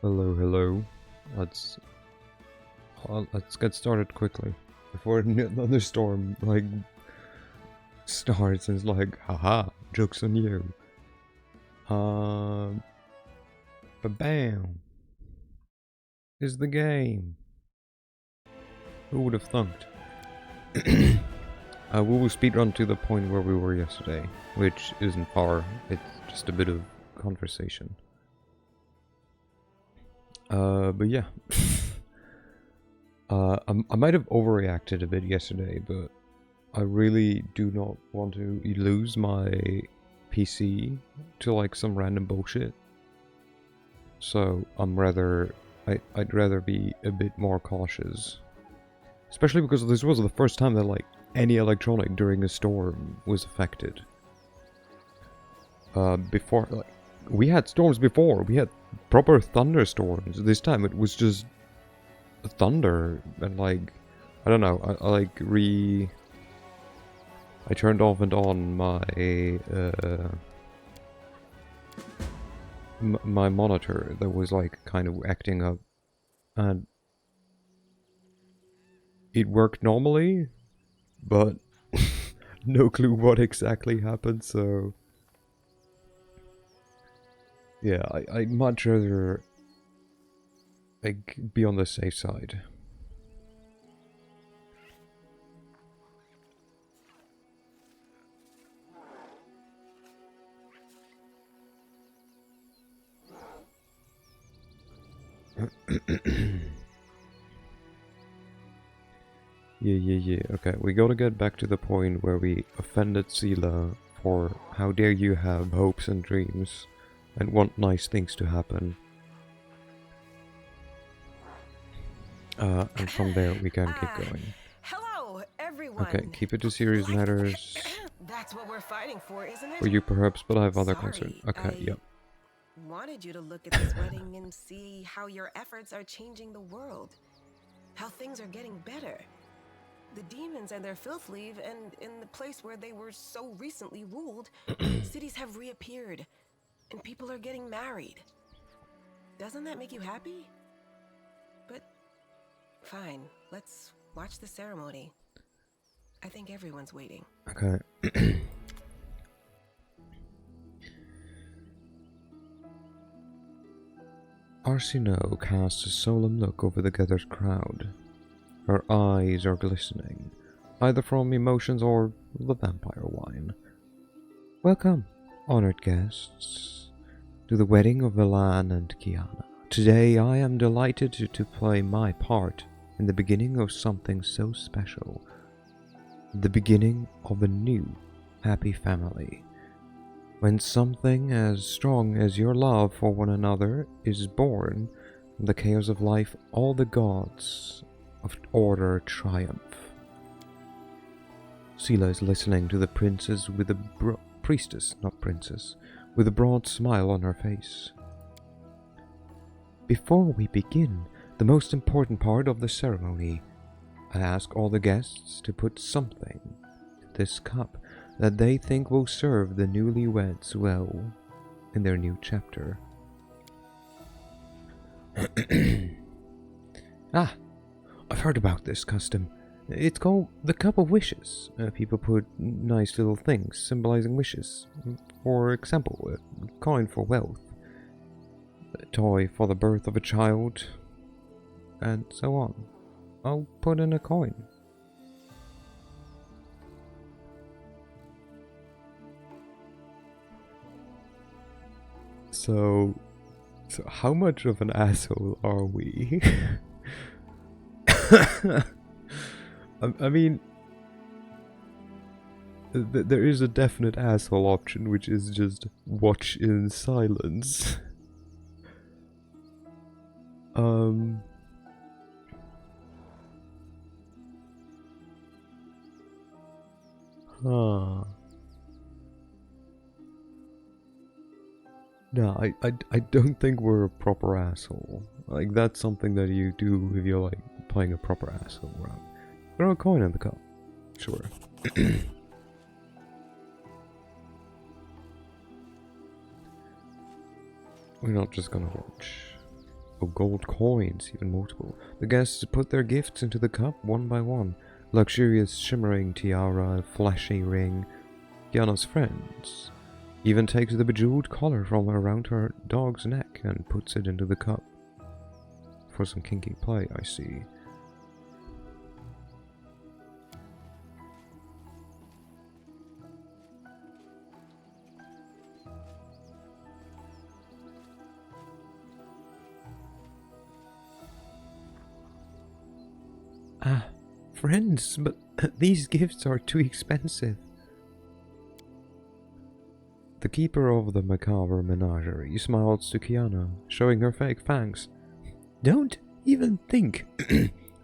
Hello, hello. Let's let's get started quickly before another storm starts and it's like, haha, joke's on you. Bam is the game. Who would have thunked? We will speedrun to the point where we were yesterday, which isn't far. It's just a bit of conversation. But yeah. I might have overreacted a bit yesterday, but I really do not want to lose my PC to like some random bullshit. So I'd rather be a bit more cautious. Especially because this was the first time that like any electronic during a storm was affected. Before, like, we had storms before. We had proper thunderstorms. This time it was just thunder and like, I don't know, I turned off and on my monitor that was like kind of acting up, and it worked normally, but no clue what exactly happened. So yeah, I'd much rather like be on the safe side. Yeah. Okay, we gotta get back to the point where we offended Sela for how dare you have hopes and dreams and want nice things to happen. And from there we can keep going. Hello, everyone. Okay, keep it to serious matters. That's what we're fighting for, isn't it? For you perhaps, but I have other concerns. Okay, yep. Wanted you to look at this wedding and see how your efforts are changing the world. How things are getting better. The demons and their filth leave, and in the place where they were so recently ruled, cities have reappeared, and people are getting married. Doesn't that make you happy? But fine, let's watch the ceremony. I think everyone's waiting. Okay. Arsino casts a solemn look over the gathered crowd. Her eyes are glistening, either from emotions or the vampire wine. Welcome, honored guests, to the wedding of Milan and Kiana. Today I am delighted to play my part in the beginning of something so special. The beginning of a new, happy family. When something as strong as your love for one another is born from the chaos of life, all the gods of order triumph. Sela is listening to the princess with a priestess, not princess, with a broad smile on her face. Before we begin the most important part of the ceremony, I ask all the guests to put something in this cup that they think will serve the newlyweds well in their new chapter. Ah, I've heard about this custom. It's called the Cup of Wishes. People put nice little things symbolizing wishes. For example, a coin for wealth, a toy for the birth of a child, and so on. I'll put in a coin. So how much of an asshole are we? I mean, there is a definite asshole option, which is just watch in silence. No, I don't think we're a proper asshole. Like, that's something that you do if you're, like, playing a proper asshole round. Throw a coin in the cup. Sure. We're not just gonna watch. Oh, gold coins, even multiple. The guests put their gifts into the cup one by one. Luxurious shimmering tiara, flashy ring. Kiana's friends even takes the bejeweled collar from around her dog's neck and puts it into the cup. For some kinky play, I see. Ah, friends, but these gifts are too expensive. The keeper of the macabre menagerie smiles to Kiana, showing her fake fangs. Don't even think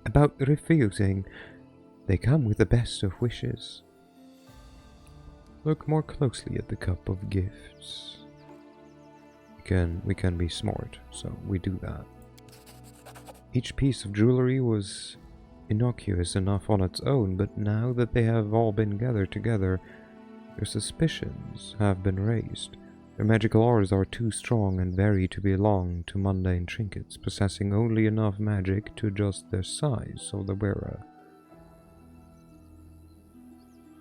about refusing. They come with the best of wishes. Look more closely at the cup of gifts. We can be smart, so we do that. Each piece of jewelry was innocuous enough on its own, but now that they have all been gathered together, their suspicions have been raised. Their magical auras are too strong and vary to belong to mundane trinkets, possessing only enough magic to adjust their size of the wearer.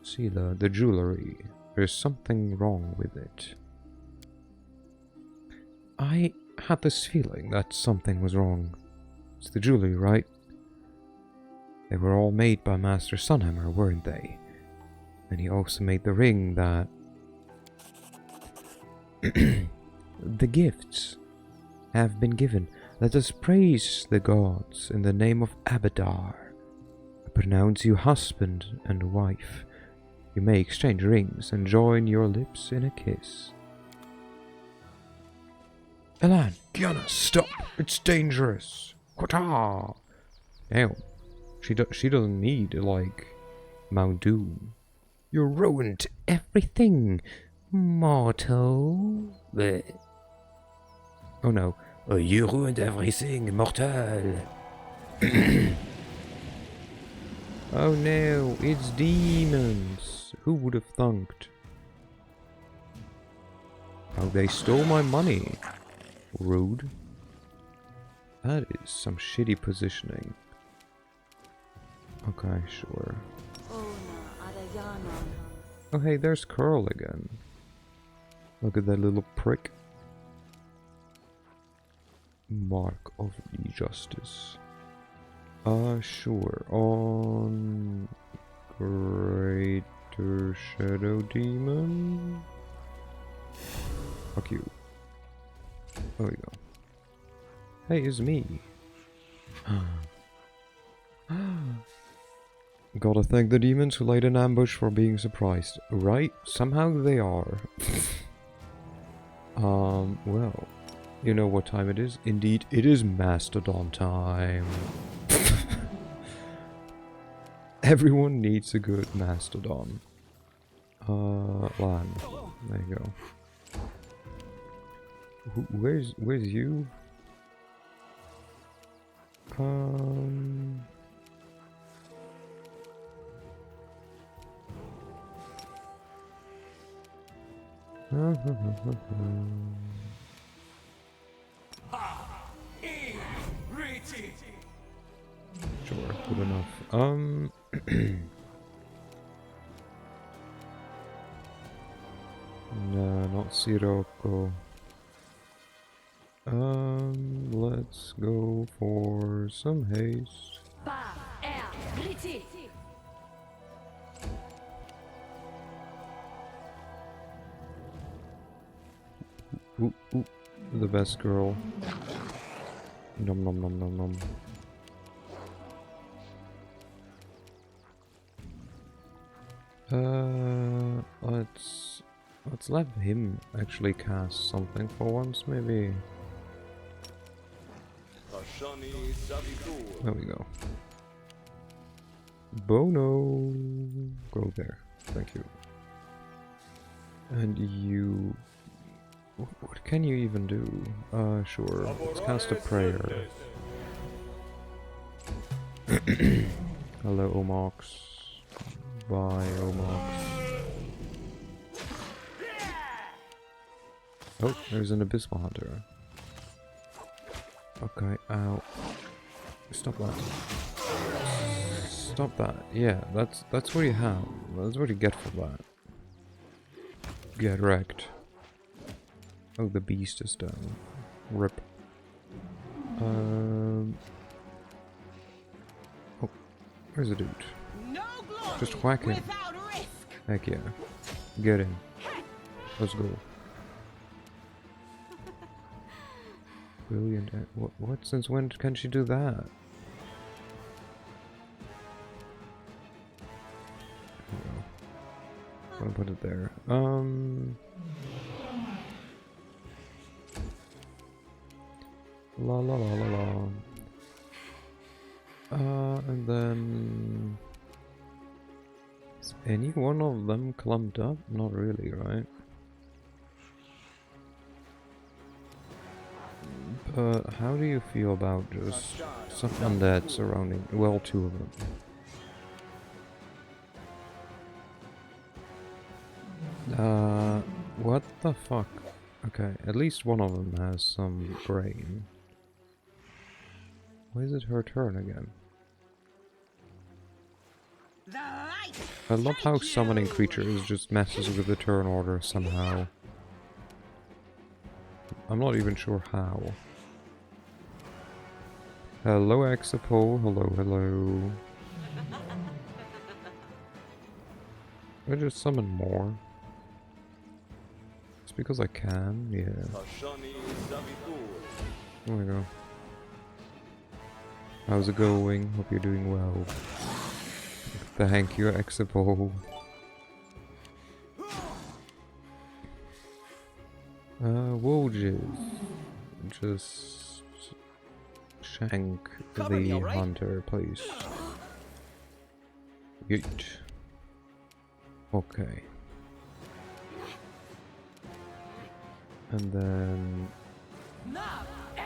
See the jewelry. There's something wrong with it. I had this feeling that something was wrong. It's the jewelry, right? They were all made by Master Sunhammer, weren't they? And he also made the ring that... The gifts have been given. Let us praise the gods in the name of Abadar. I pronounce you husband and wife. You may exchange rings and join your lips in a kiss. Elan, Kiana, stop! It's dangerous! Quata! Damn. She doesn't need, like, Mount Doom. You ruined everything, mortal. Blech. Oh no. Oh, you ruined everything, mortal. Oh no, it's demons. Who would have thunked? Oh, they stole my money. Rude. That is some shitty positioning. Okay, sure. Oh hey, there's Curl again. Look at that little prick. Mark of Justice. Sure. On Greater Shadow Demon. Fuck you. There we go. Hey, it's me. Gotta thank the demons who laid an ambush for being surprised. Right? Somehow they are. Well. You know what time it is? Indeed, it is Mastodon time. Everyone needs a good Mastodon. Land. There you go. Where's you? Sure, good enough. No, not Sirocco. Let's go for some haste. Ooh, ooh, the best girl. Nom nom nom nom nom. Let's let him actually cast something for once, maybe. There we go. Bono, go there. Thank you. And you. What can you even do? Sure. Let's cast a prayer. Hello, Omox. Bye, Omox. Oh, there's an Abysmal Hunter. Okay, ow. Stop that. Stop that. Yeah, that's what you have. That's what you get for that. Get wrecked. Oh, the beast is down. Rip. Oh, where's the dude? Just whack him. Heck yeah. Get him. Let's go. Brilliant. What? Since when can she do that? I'm gonna put it there. La la la la la. And then... Is any one of them clumped up? Not really, right? But how do you feel about just some undead surrounding... Well, two of them. What the fuck? Okay, at least one of them has some brain. Why is it her turn again? I love how summoning creatures just messes with the turn order somehow. I'm not even sure how. Hello, Exapol. Hello, hello. I just summon more. It's because I can, yeah. There we go. How's it going? Hope you're doing well. Thank you, Exapol. We'll just shank the hunter, please. Yeet. Okay. And then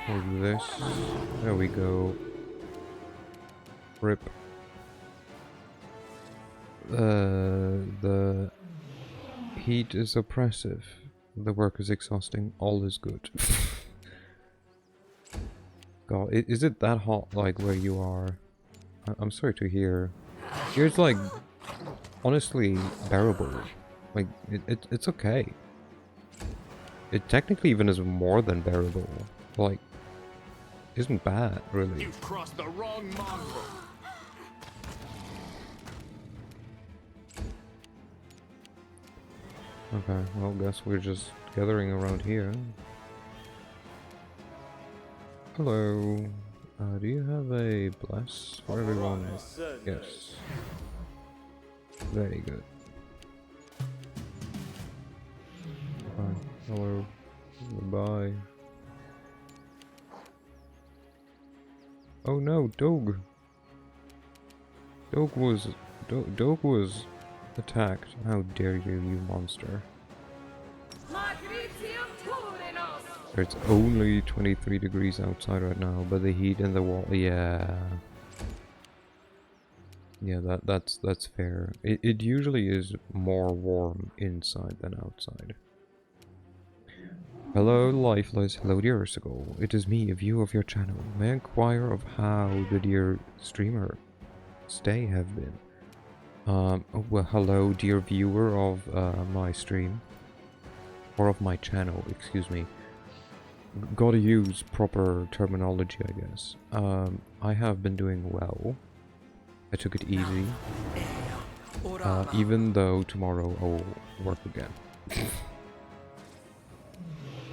we'll do this. There we go. Rip. The heat is oppressive. The work is exhausting. All is good. God, is it that hot, like, where you are? I'm sorry to hear. Here's, like, honestly bearable. Like, it's okay. It technically even is more than bearable. Like, isn't bad, really. You've crossed the wrong mongrel. Okay, well, guess we're just gathering around here. Hello. Do you have a bless for everyone? Yes. Very good. Fine. Hello. Goodbye. Oh no, Dog! Dog was attacked. How dare you, you monster. It's only 23 degrees outside right now, but the heat in the wall, yeah. Yeah, that's fair. It usually is more warm inside than outside. Hello, Lifeless. Hello, dear Ursicle. It is me, a viewer of your channel. May I inquire of how the dear streamer stay have been? Well, hello, dear viewer of my stream. Or of my channel, excuse me. Gotta use proper terminology, I guess. I have been doing well. I took it easy. Even though tomorrow I'll work again.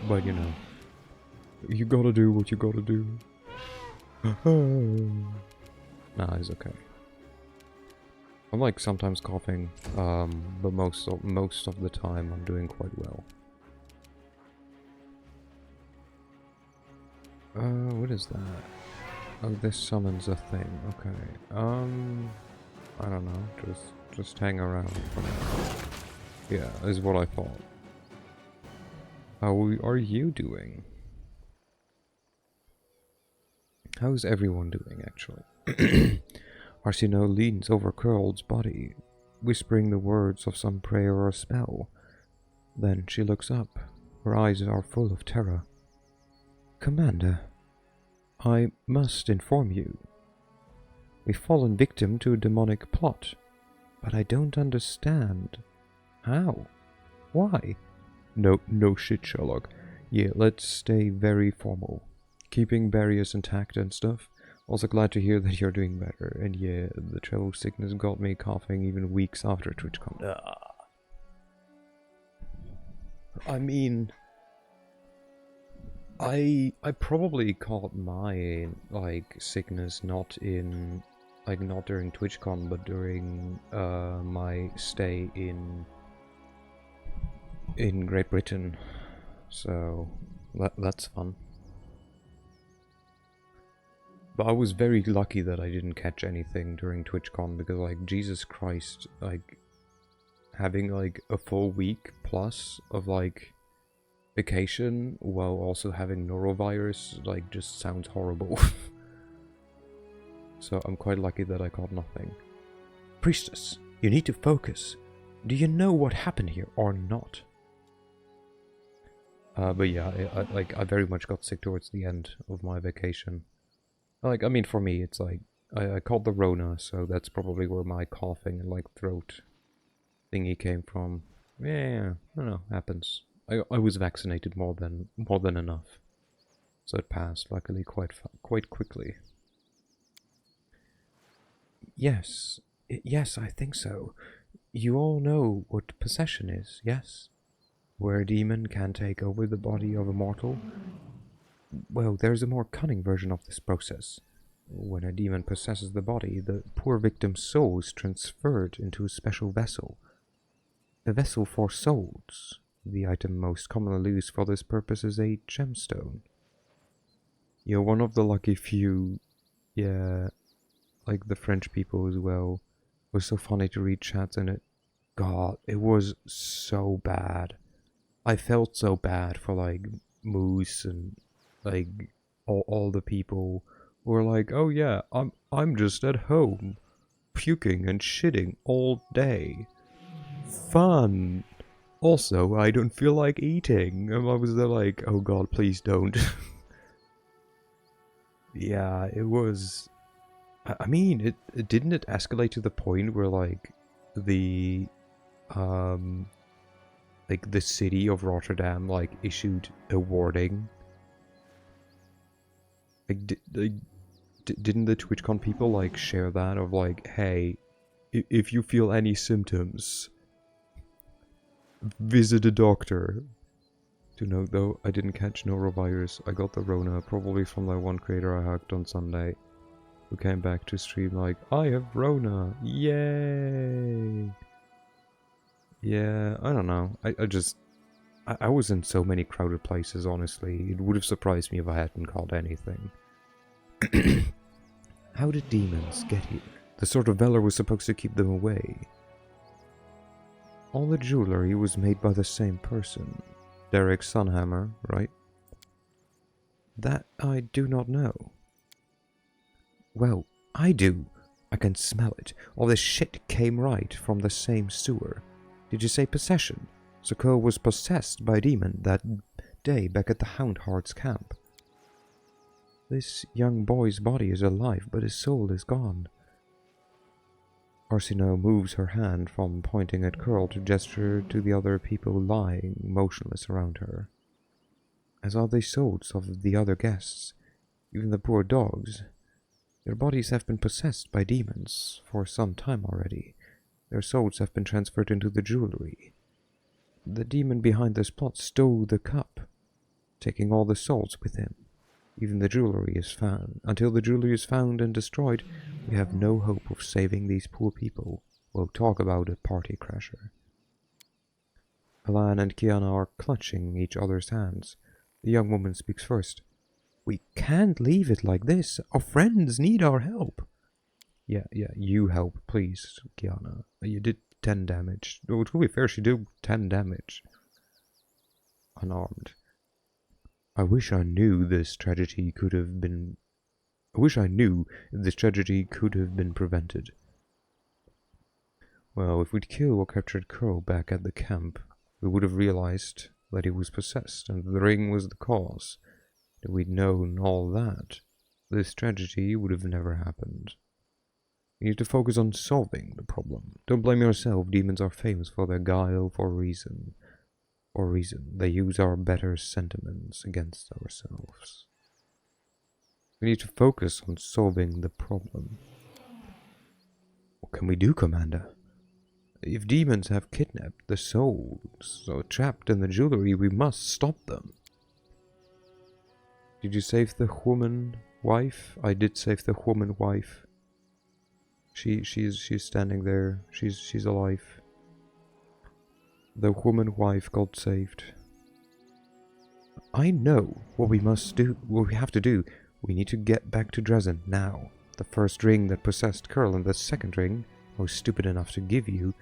But you know, you gotta do what you gotta do. Nah, it's okay. I'm like sometimes coughing, but most of the time I'm doing quite well. What is that? Oh, this summons a thing. Okay. I don't know. Just hang around for now. Yeah, is what I thought. How are you doing? How's everyone doing, actually? Arsino leans over Curl's body, whispering the words of some prayer or spell. Then she looks up. Her eyes are full of terror. Commander, I must inform you. We've fallen victim to a demonic plot, but I don't understand. How? Why? No shit, Sherlock. Yeah, let's stay very formal. Keeping barriers intact and stuff. Also glad to hear that you're doing better. And yeah, the travel sickness got me coughing even weeks after TwitchCon. I mean, I probably caught my like sickness not during TwitchCon, but during my stay in Great Britain. So that's fun. But I was very lucky that I didn't catch anything during TwitchCon, because like Jesus Christ, like having like a full week plus of like vacation while also having norovirus like just sounds horrible. So I'm quite lucky that I caught nothing. Priestess, you need to focus. Do you know what happened here or not? But yeah, I very much got sick towards the end of my vacation. Like, I mean, for me, it's like, I caught the Rona, so that's probably where my coughing and, like, throat thingy came from. Yeah, I don't know, happens. I was vaccinated more than enough. So it passed, luckily, quite quickly. Yes, yes, I think so. You all know what possession is, yes? Where a demon can take over the body of a mortal? Well, there's a more cunning version of this process. When a demon possesses the body, the poor victim's soul is transferred into a special vessel. A vessel for souls. The item most commonly used for this purpose is a gemstone. You're one of the lucky few. Yeah, like the French people as well. It was so funny to read chats in it. God, it was so bad. I felt so bad for like Moose and like all the people who were like, oh yeah, I'm just at home puking and shitting all day. Fun. Also, I don't feel like eating. And I was there like, oh god, please don't. Yeah, it was. I mean, it didn't it escalate to the point where like the the city of Rotterdam like issued a warning. Like, didn't the TwitchCon people like share that of like, hey, if you feel any symptoms, visit a doctor. To note though, I didn't catch norovirus. I got the Rona, probably from that one creator I hacked on Sunday, who came back to stream like, I have Rona, yay! Yeah, I don't know. I was in so many crowded places, honestly. It would have surprised me if I hadn't caught anything. How did demons get here? The Sword of Valor was supposed to keep them away. All the jewelry was made by the same person. Derek Sunhammer, right? That I do not know. Well, I do. I can smell it. All this shit came right from the same sewer. Did you say possession? Soko was possessed by a demon that day back at the Houndheart's camp. This young boy's body is alive, but his soul is gone. Arsino moves her hand from pointing at Curl to gesture to the other people lying motionless around her. As are the souls of the other guests, even the poor dogs. Their bodies have been possessed by demons for some time already. Their souls have been transferred into the jewelry. The demon behind this plot stole the cup, taking all the souls with him. Even the jewelry is found. Until the jewelry is found and destroyed, we have no hope of saving these poor people. We'll talk about a party crasher. Alan and Kiana are clutching each other's hands. The young woman speaks first. We can't leave it like this. Our friends need our help. Yeah, you help, please, Kiana. You did 10 damage. Oh, to be fair, she did 10 damage. Unarmed. I wish I knew this tragedy could have been prevented. Well, if we'd killed or captured Crow back at the camp, we would have realized that he was possessed and the ring was the cause. If we'd known all that, this tragedy would have never happened. You need to focus on solving the problem. Don't blame yourself. Demons are famous for their guile, for reason. They use our better sentiments against ourselves. We need to focus on solving the problem. What can we do, Commander? If demons have kidnapped the souls or trapped in the jewelry, we must stop them. Did you save the woman wife? I did save the woman wife. She's standing there. She's alive. The woman wife got saved. I know what we must do. What we have to do. We need to get back to Dresden now. The first ring that possessed Curl and the second ring I was stupid enough to give you,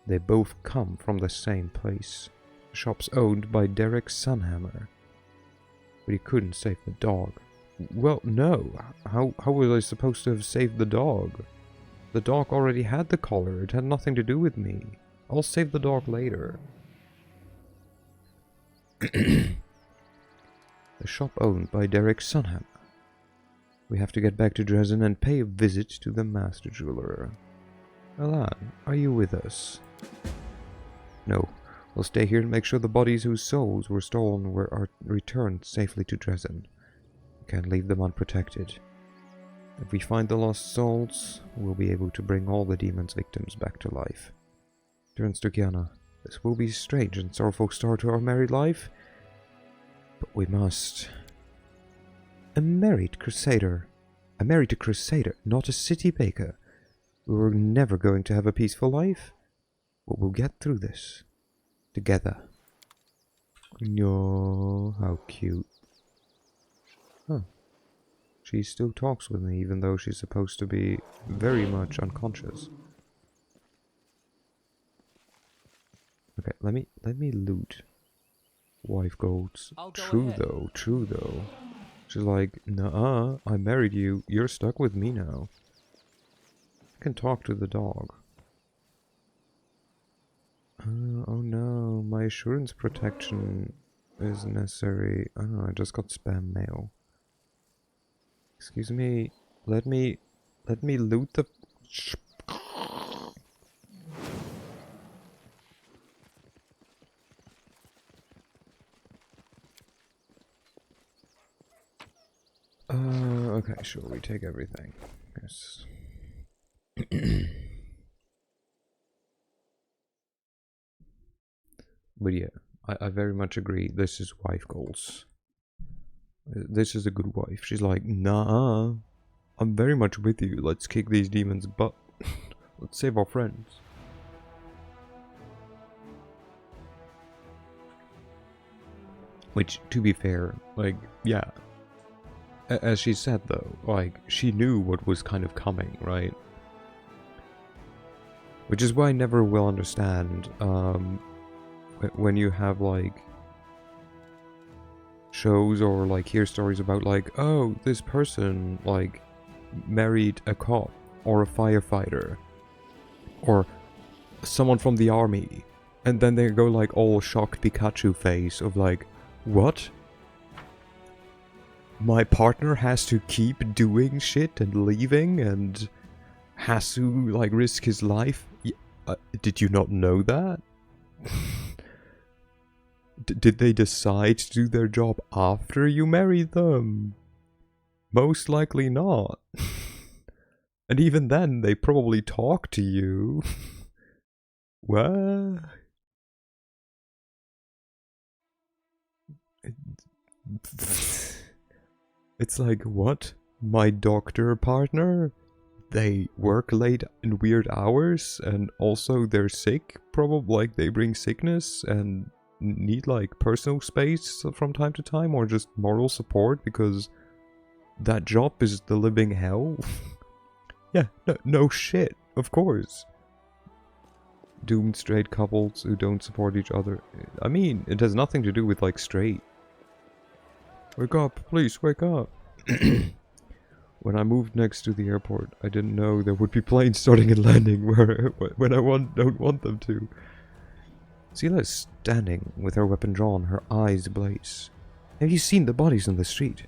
they both come from the same place. The shop's owned by Derek Sunhammer. But he couldn't save the dog. Well, no. How was I supposed to have saved the dog? The dog already had the collar. It had nothing to do with me. I'll save the dog later. The shop owned by Derek Sunhammer. We have to get back to Dresden and pay a visit to the master jeweler. Alan, are you with us? No. We'll stay here and make sure the bodies whose souls were stolen are returned safely to Dresden. We can't leave them unprotected. If we find the lost souls, we'll be able to bring all the demon's victims back to life. Turns to Kiana. This will be a strange and sorrowful start to our married life, but we must. I married a crusader, not a city baker. We were never going to have a peaceful life, but we'll get through this. Together. No, how cute. Huh. She still talks with me, even though she's supposed to be very much unconscious. Okay, let me loot wife golds. True though. She's like, nuh-uh, I married you, you're stuck with me now. I can talk to the dog. Oh no, my assurance protection is necessary. Oh, I just got spam mail. Excuse me, let me loot the... Okay, sure, we take everything. Yes. But yeah, I very much agree. This is wife goals. This is a good wife. She's like, nah, I'm very much with you. Let's kick these demons' butt. Let's save our friends. Which, to be fair, like, yeah. As she said though, like, she knew what was kind of coming, right? Which is why I never will understand, when you have, like, shows or, like, hear stories about, like, oh, this person, like, married a cop, or a firefighter, or someone from the army, and then they go, like, all shocked Pikachu face of, like, what? My partner has to keep doing shit and leaving and has to, like, risk his life? Did you not know that? Did they decide to do their job after you married them? Most likely not. And even then, they probably talk to you. What? It's like, what? My doctor partner? They work late in weird hours, and also they're sick, probably, like, they bring sickness and need, like, personal space from time to time, or just moral support because that job is the living hell. Yeah, no shit, of course. Doomed straight couples who don't support each other. I mean, it has nothing to do with, like, straight. Wake up, please, wake up. When I moved next to the airport, I didn't know there would be planes starting and landing when I don't want them to. Sela is standing with her weapon drawn, her eyes ablaze. Have you seen the bodies in the street?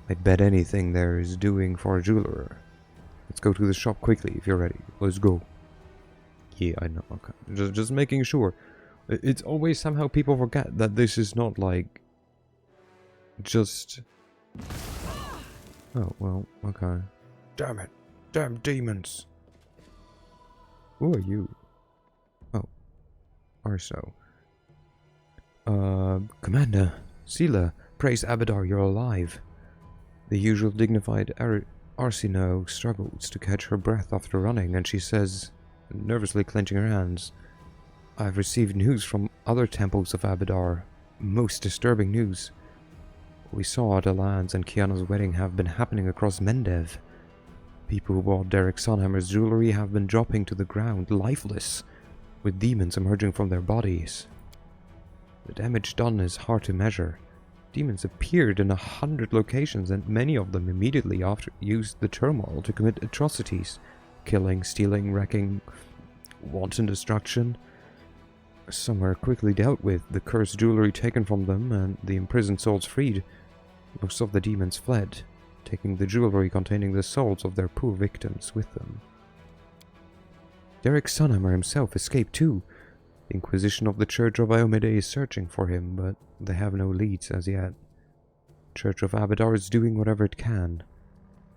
I'd bet anything there is doing for a jeweler. Let's go to the shop quickly if you're ready. Let's go. Yeah, I know. Okay. Just making sure. It's always somehow people forget that this is not like just... Oh, well, okay. Damn it. Damn demons. Who are you? Oh. Arso. Commander. Sela. Praise Abadar, you're alive. The usual dignified Arsino struggles to catch her breath after running, and she says, nervously clenching her hands, I've received news from other temples of Abadar. Most disturbing news. We saw Adelan's and Kiana's wedding have been happening across Mendev. People who bought Derek Sonhammer's jewelry have been dropping to the ground, lifeless, with demons emerging from their bodies. The damage done is hard to measure. Demons appeared in 100 locations, and many of them immediately after used the turmoil to commit atrocities. Killing, stealing, wrecking, wanton destruction. Some were quickly dealt with, the cursed jewelry taken from them, and the imprisoned souls freed. Most of the demons fled, taking the jewelry containing the souls of their poor victims with them. Derek Sonhammer himself escaped too. The Inquisition of the Church of Iomede is searching for him, but they have no leads as yet. Church of Abadar is doing whatever it can.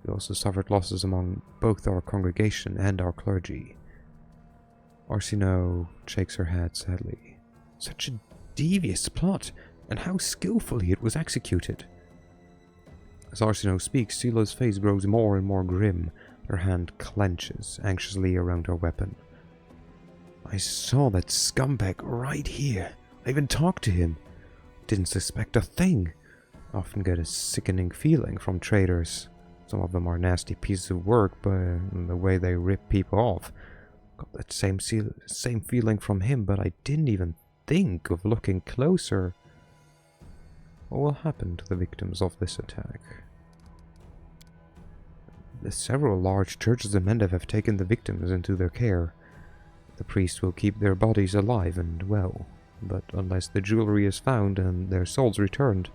We also suffered losses among both our congregation and our clergy. Arsino shakes her head sadly. Such a devious plot, and how skillfully it was executed. As Arsino speaks, Sela's face grows more and more grim. Her hand clenches anxiously around her weapon. I saw that scumbag right here. I even talked to him. Didn't suspect a thing. I often get a sickening feeling from traders. Some of them are nasty pieces of work, but the way they rip people off. Got that same feeling from him, but I didn't even think of looking closer. What will happen to the victims of this attack? Several large churches in Mendev have taken the victims into their care. The priest will keep their bodies alive and well, but unless the jewelry is found and their souls returned,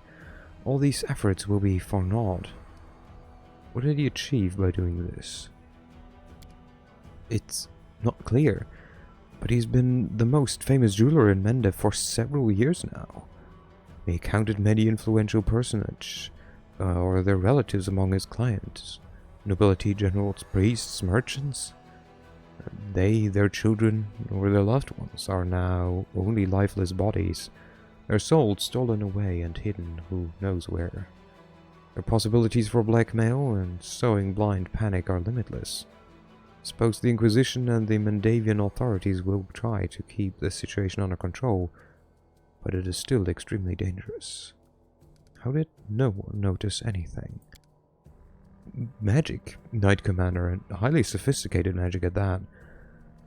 all these efforts will be for naught. What did he achieve by doing this? It's not clear, but he's been the most famous jeweler in Mendev for several years now. He counted many influential personages, or their relatives among his clients. Nobility, generals, priests, merchants. They, their children, or their loved ones are now only lifeless bodies, their souls stolen away and hidden who knows where. Their possibilities for blackmail and sowing blind panic are limitless. Suppose the Inquisition and the Mendavian authorities will try to keep the situation under control, but it is still extremely dangerous. How did no one notice anything? Magic, Knight Commander, and highly sophisticated magic at that.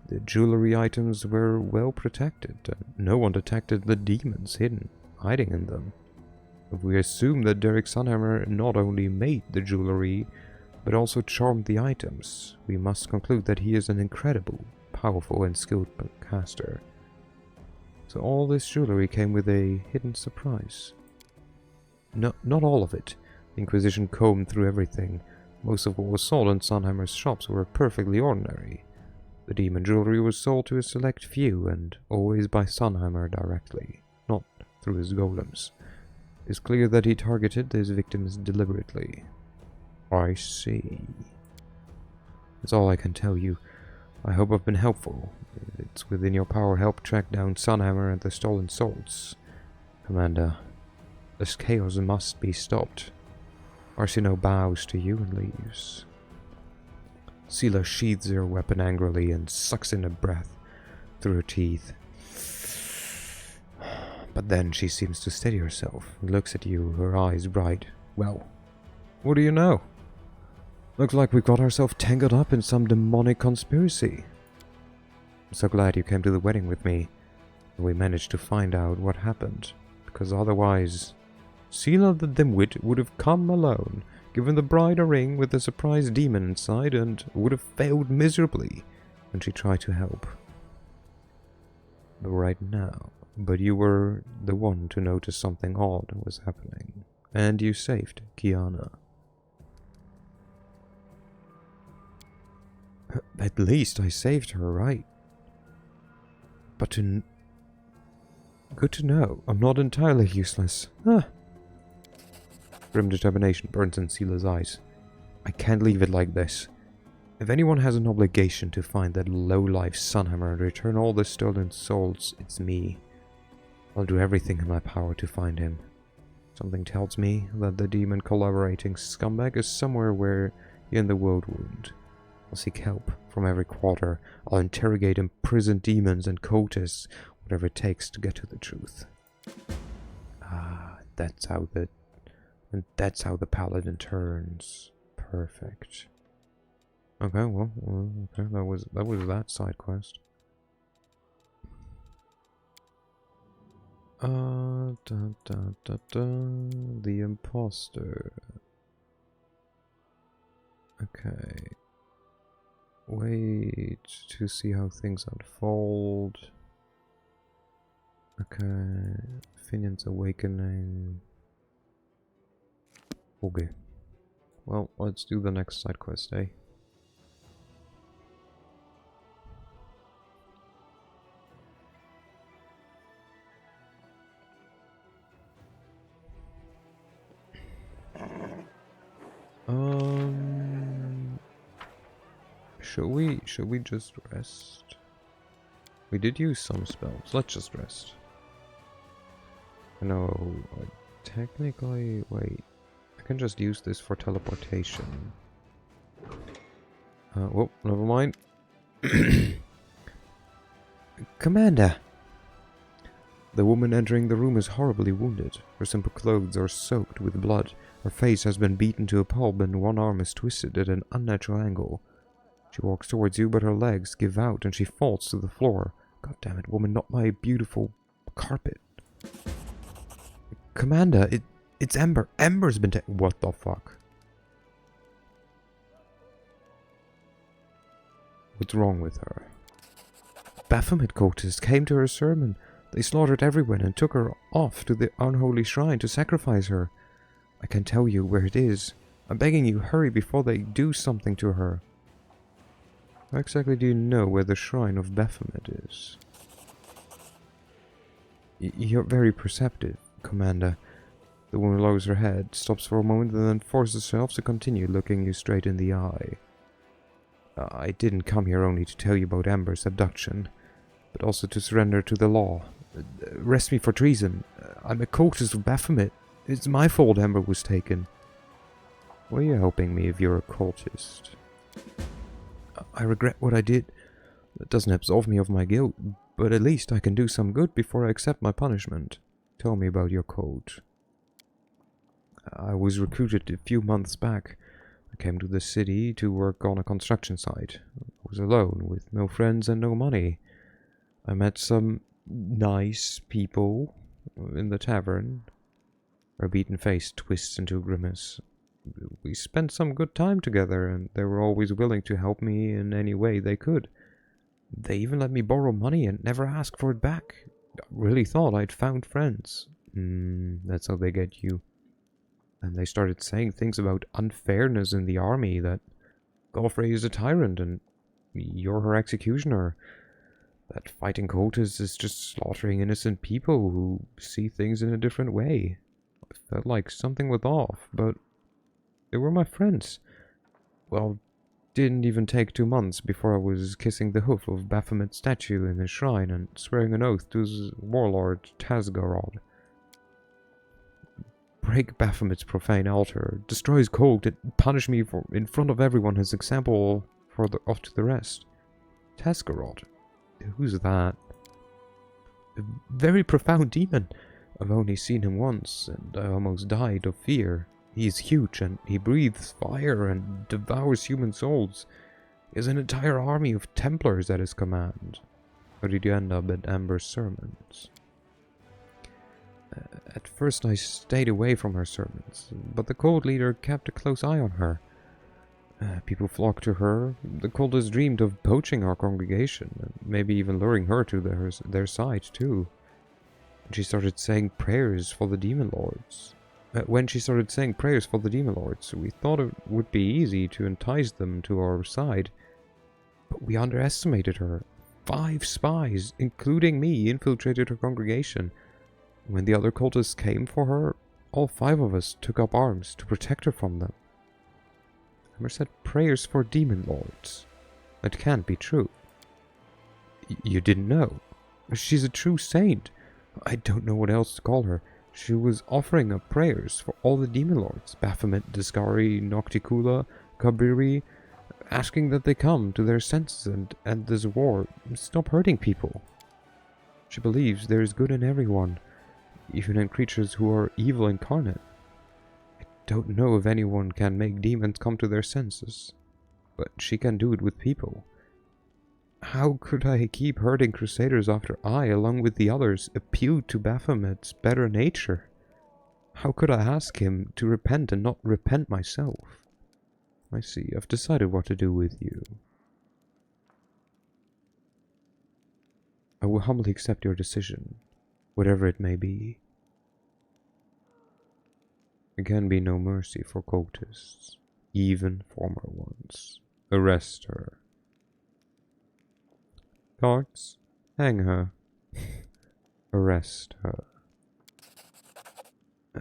The jewelry items were well protected, and no one detected the demons hiding in them. If we assume that Derek Sonhammer not only made the jewelry, but also charmed the items, we must conclude that he is an incredible, powerful, and skilled caster. So all this jewelry came with a hidden surprise. No, not all of it. The Inquisition combed through everything. Most of what was sold in Sonhammer's shops were perfectly ordinary. The demon jewelry was sold to a select few, and always by Sonhammer directly, not through his golems. It's clear that he targeted his victims deliberately. I see. That's all I can tell you. I hope I've been helpful. If it's within your power, help track down Sonhammer and the stolen souls. Commander, this chaos must be stopped. Arsino bows to you and leaves. Sela sheathes her weapon angrily and sucks in a breath through her teeth. But then she seems to steady herself and looks at you, her eyes bright. Well, what do you know? Looks like we've got ourselves tangled up in some demonic conspiracy. I'm so glad you came to the wedding with me, and we managed to find out what happened, because otherwise Sela the Dimwit would have come alone, given the bride a ring with a surprise demon inside, and would have failed miserably when she tried to help. But you were the one to notice something odd was happening, and you saved Kiana. At least I saved her, right? But good to know. I'm not entirely useless. Huh. Grim determination burns in Sela's eyes. I can't leave it like this. If anyone has an obligation to find that low-life Sunhammer and return all the stolen souls, it's me. I'll do everything in my power to find him. Something tells me that the demon collaborating scumbag is somewhere in the world wound. I'll seek help from every quarter. I'll interrogate imprisoned demons and cultists, whatever it takes to get to the truth. Ah, that's how the paladin turns. Perfect. Okay, well, okay, that was that side quest. The imposter. Okay. Wait to see how things unfold. Okay. Finion's awakening. Okay. Well, let's do the next side quest, eh? Should we just rest? We did use some spells. Let's just rest. No, technically, wait. I can just use this for teleportation. Whoop, never mind. Commander! The woman entering the room is horribly wounded. Her simple clothes are soaked with blood. Her face has been beaten to a pulp and one arm is twisted at an unnatural angle. She walks towards you, but her legs give out and she falls to the floor. God damn it, woman, not my beautiful carpet. Commander, it's Ember. Ember's been what the fuck? What's wrong with her? Baphomet cultists came to her sermon. They slaughtered everyone and took her off to the unholy shrine to sacrifice her. I can tell you where it is. I'm begging you, hurry before they do something to her. How exactly do you know where the shrine of Baphomet is? You're very perceptive, Commander. The woman lowers her head, stops for a moment, and then forces herself to continue looking you straight in the eye. I didn't come here only to tell you about Amber's abduction, but also to surrender to the law. Arrest me for treason. I'm a cultist of Baphomet. It's my fault Amber was taken. Why are you helping me if you're a cultist? I regret what I did. That doesn't absolve me of my guilt, but at least I can do some good before I accept my punishment. Tell me about your cult. I was recruited a few months back. I came to the city to work on a construction site. I was alone, with no friends and no money. I met some nice people in the tavern. Her beaten face twists into a grimace. We spent some good time together, and they were always willing to help me in any way they could. They even let me borrow money and never ask for it back. I really thought I'd found friends. That's how they get you. And they started saying things about unfairness in the army, that Godfrey is a tyrant and you're her executioner. That fighting cultists is just slaughtering innocent people who see things in a different way. I felt like something was off, but they were my friends. Well, didn't even take 2 months before I was kissing the hoof of Baphomet's statue in his shrine and swearing an oath to his warlord Tasgarod. Break Baphomet's profane altar, destroy his cult, and punish me for in front of everyone as example for to the rest. Tasgarod? Who's that? A very profound demon. I've only seen him once, and I almost died of fear. He is huge, and he breathes fire and devours human souls. He has an entire army of Templars at his command. How did you end up at Amber's sermons? At first I stayed away from her sermons, but the cult leader kept a close eye on her. People flocked to her. The cultists dreamed of poaching our congregation, and maybe even luring her to their side too. And she started saying prayers for the demon lords. When she started saying prayers for the demon lords, we thought it would be easy to entice them to our side. But we underestimated her. 5 spies, including me, infiltrated her congregation. When the other cultists came for her, all 5 of us took up arms to protect her from them. Emmer said prayers for demon lords. That can't be true. You didn't know? She's a true saint. I don't know what else to call her. She was offering up prayers for all the demon lords, Baphomet, Discari, Nocticula, Kabiri, asking that they come to their senses and end this war, stop hurting people. She believes there is good in everyone, even in creatures who are evil incarnate. I don't know if anyone can make demons come to their senses, but she can do it with people. How could I keep hurting Crusaders after I, along with the others, appealed to Baphomet's better nature? How could I ask him to repent and not repent myself? I see. I've decided what to do with you. I will humbly accept your decision, whatever it may be. There can be no mercy for cultists, even former ones. Arrest her. Guards, hang her. Arrest her.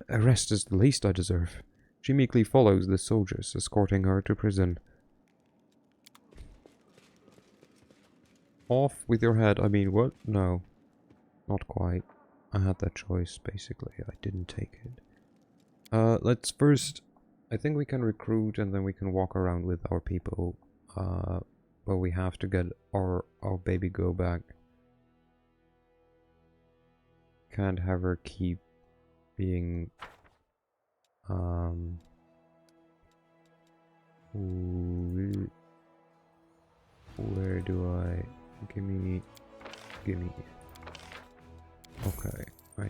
Arrest is the least I deserve. She meekly follows the soldiers, escorting her to prison. Off with your head. I mean, what? No. Not quite. I had that choice, basically. I didn't take it. Let's first... I think we can recruit and then we can walk around with our people. But we have to get our baby girl back. Can't have her keep being... Where do I... Gimme... Okay, I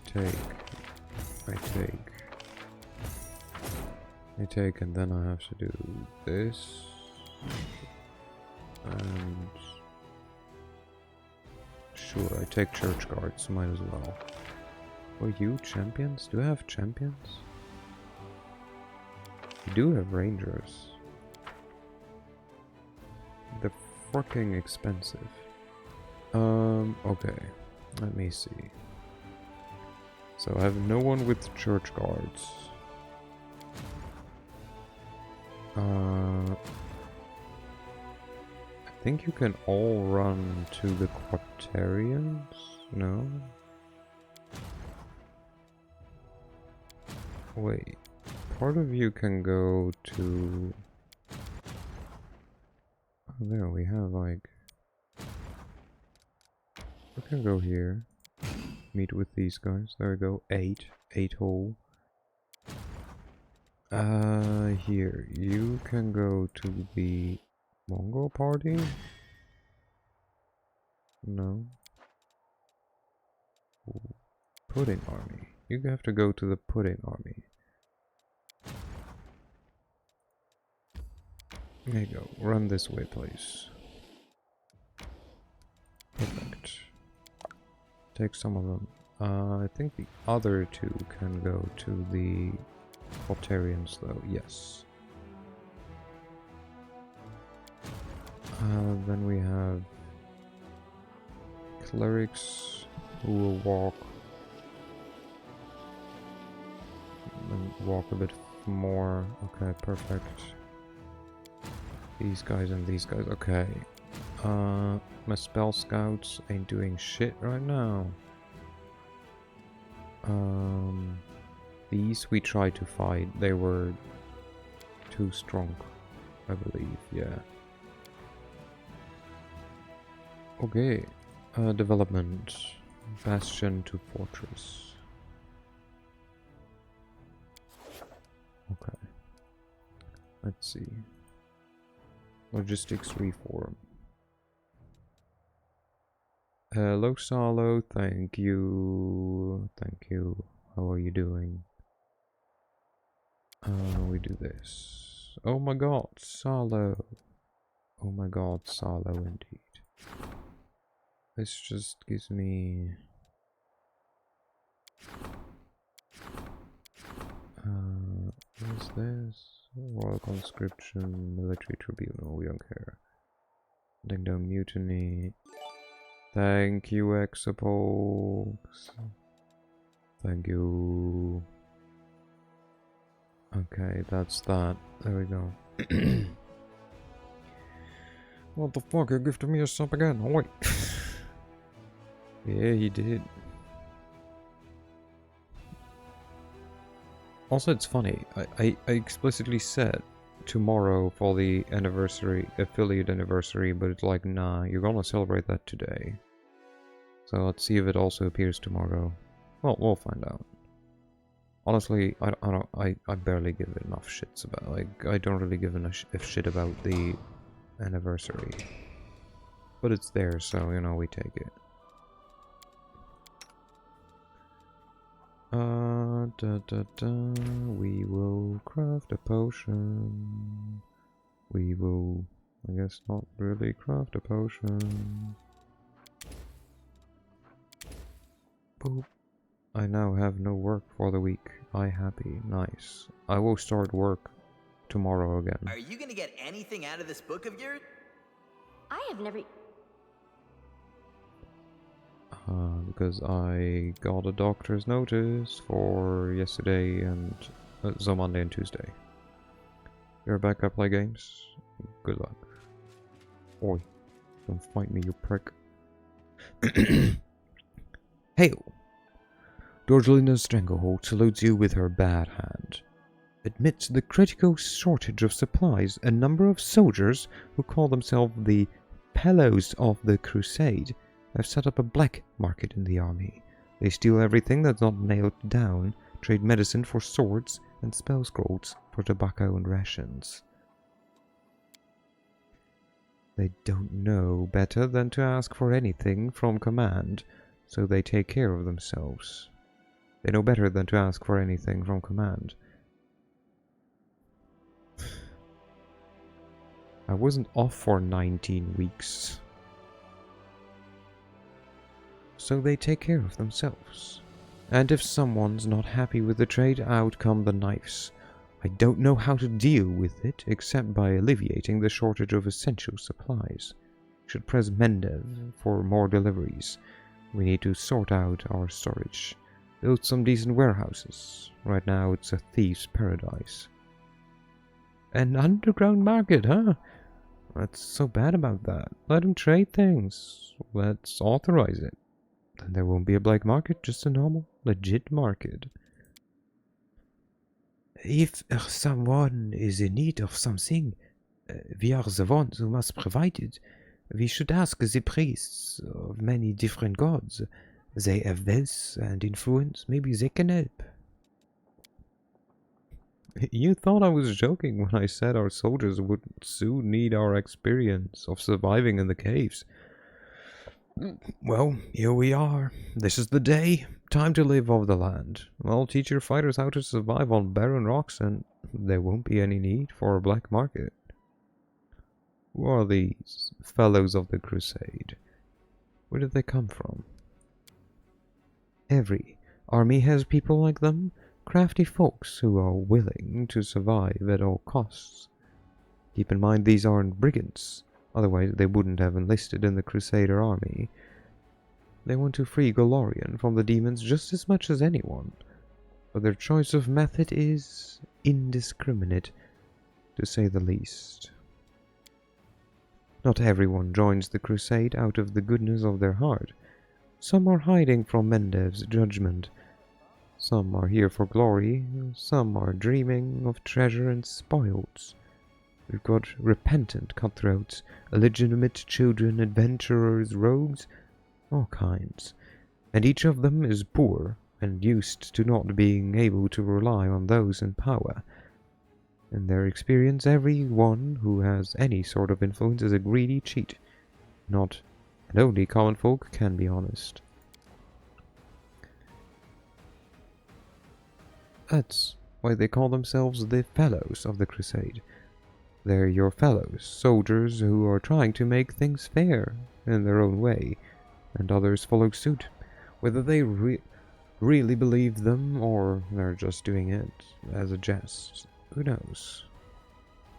take, and then I have to do this, and sure, I take church guards, might as well. Oh, you champions? Do I have champions? I do have rangers. They're fucking expensive. Okay, let me see. So I have no one with church guards. I think you can all run to the Quatarians? No? Wait. Part of you can go to... Oh, there we have like... We can go here. Meet with these guys. There we go. 8 hole. Here. You can go to the Mongol party? No. Ooh. Pudding army. You have to go to the pudding army. There you go. Run this way, please. Perfect. Take some of them. I think the other 2 can go to the Altarians, though. Yes. Then we have clerics who will walk and walk a bit more. Okay, perfect. These guys and these guys. Okay. My spell scouts ain't doing shit right now. These we tried to fight. They were too strong, I believe. Yeah. Okay. Development. Bastion to fortress. Okay. Let's see. Logistics reform. Hello, Salo. Thank you. Thank you. How are you doing? We do this. Oh my god, Salo. Oh my god, Salo indeed. This just gives me... what is this? Royal conscription, military tribunal, we don't care. Ding dong mutiny. Thank you, Exapolx. Thank you. Okay, that's that. There we go. What the fuck? You gifted me a sub again? Oh, wait. Yeah, he did. Also, it's funny. I explicitly said tomorrow for the anniversary, affiliate anniversary, but it's like, nah, you're gonna celebrate that today. So let's see if it also appears tomorrow. Well, we'll find out. Honestly, I barely give it enough shits about. Like, I don't really give a shit about the anniversary, but it's there, so you know we take it. We will craft a potion. We will, I guess, not really craft a potion. Boop. I now have no work for the week. I happy. Nice. I will start work tomorrow again. Are you gonna get anything out of this book of yours? I have never... Because I got a doctor's notice for yesterday and so Monday and Tuesday. You're back to play games? Good luck. Oi, don't fight me, you prick. Hail! Dorgelina Stranglehold salutes you with her bad hand. Amidst the critical shortage of supplies, a number of soldiers who call themselves the Fellows of the Crusade have set up a black market in the army. They steal everything that's not nailed down, trade medicine for swords, and spell scrolls for tobacco and rations. They don't know better than to ask for anything from command, so they take care of themselves. They know better than to ask for anything from command. I wasn't off for 19 weeks. So they take care of themselves. And if someone's not happy with the trade, out come the knives. I don't know how to deal with it, except by alleviating the shortage of essential supplies. Should press Mendev for more deliveries. We need to sort out our storage. Build some decent warehouses. Right now it's a thief's paradise. An underground market, huh? What's so bad about that? Let him trade things. Let's authorize it. Then there won't be a black market, just a normal, legit market. If someone is in need of something, we are the ones who must provide it. We should ask the priests of many different gods. They have wealth and influence. Maybe they can help. You thought I was joking when I said our soldiers would soon need our experience of surviving in the caves. Well, here we are. This is the day. Time to live off the land. I'll teach your fighters how to survive on barren rocks, and there won't be any need for a black market. Who are these fellows of the crusade? Where did they come from? Every army has people like them, crafty folks who are willing to survive at all costs. Keep in mind these aren't brigands. Otherwise, they wouldn't have enlisted in the Crusader army. They want to free Golarion from the demons just as much as anyone, but their choice of method is indiscriminate, to say the least. Not everyone joins the crusade out of the goodness of their heart. Some are hiding from Mendev's judgment. Some are here for glory, some are dreaming of treasure and spoils. We've got repentant cutthroats, illegitimate children, adventurers, rogues, all kinds. And each of them is poor and used to not being able to rely on those in power. In their experience, everyone who has any sort of influence is a greedy cheat. Not and only common folk can be honest. That's why they call themselves the Fellows of the Crusade. They're your fellows, soldiers who are trying to make things fair in their own way, and others follow suit, whether they really believe them or they're just doing it as a jest. Who knows?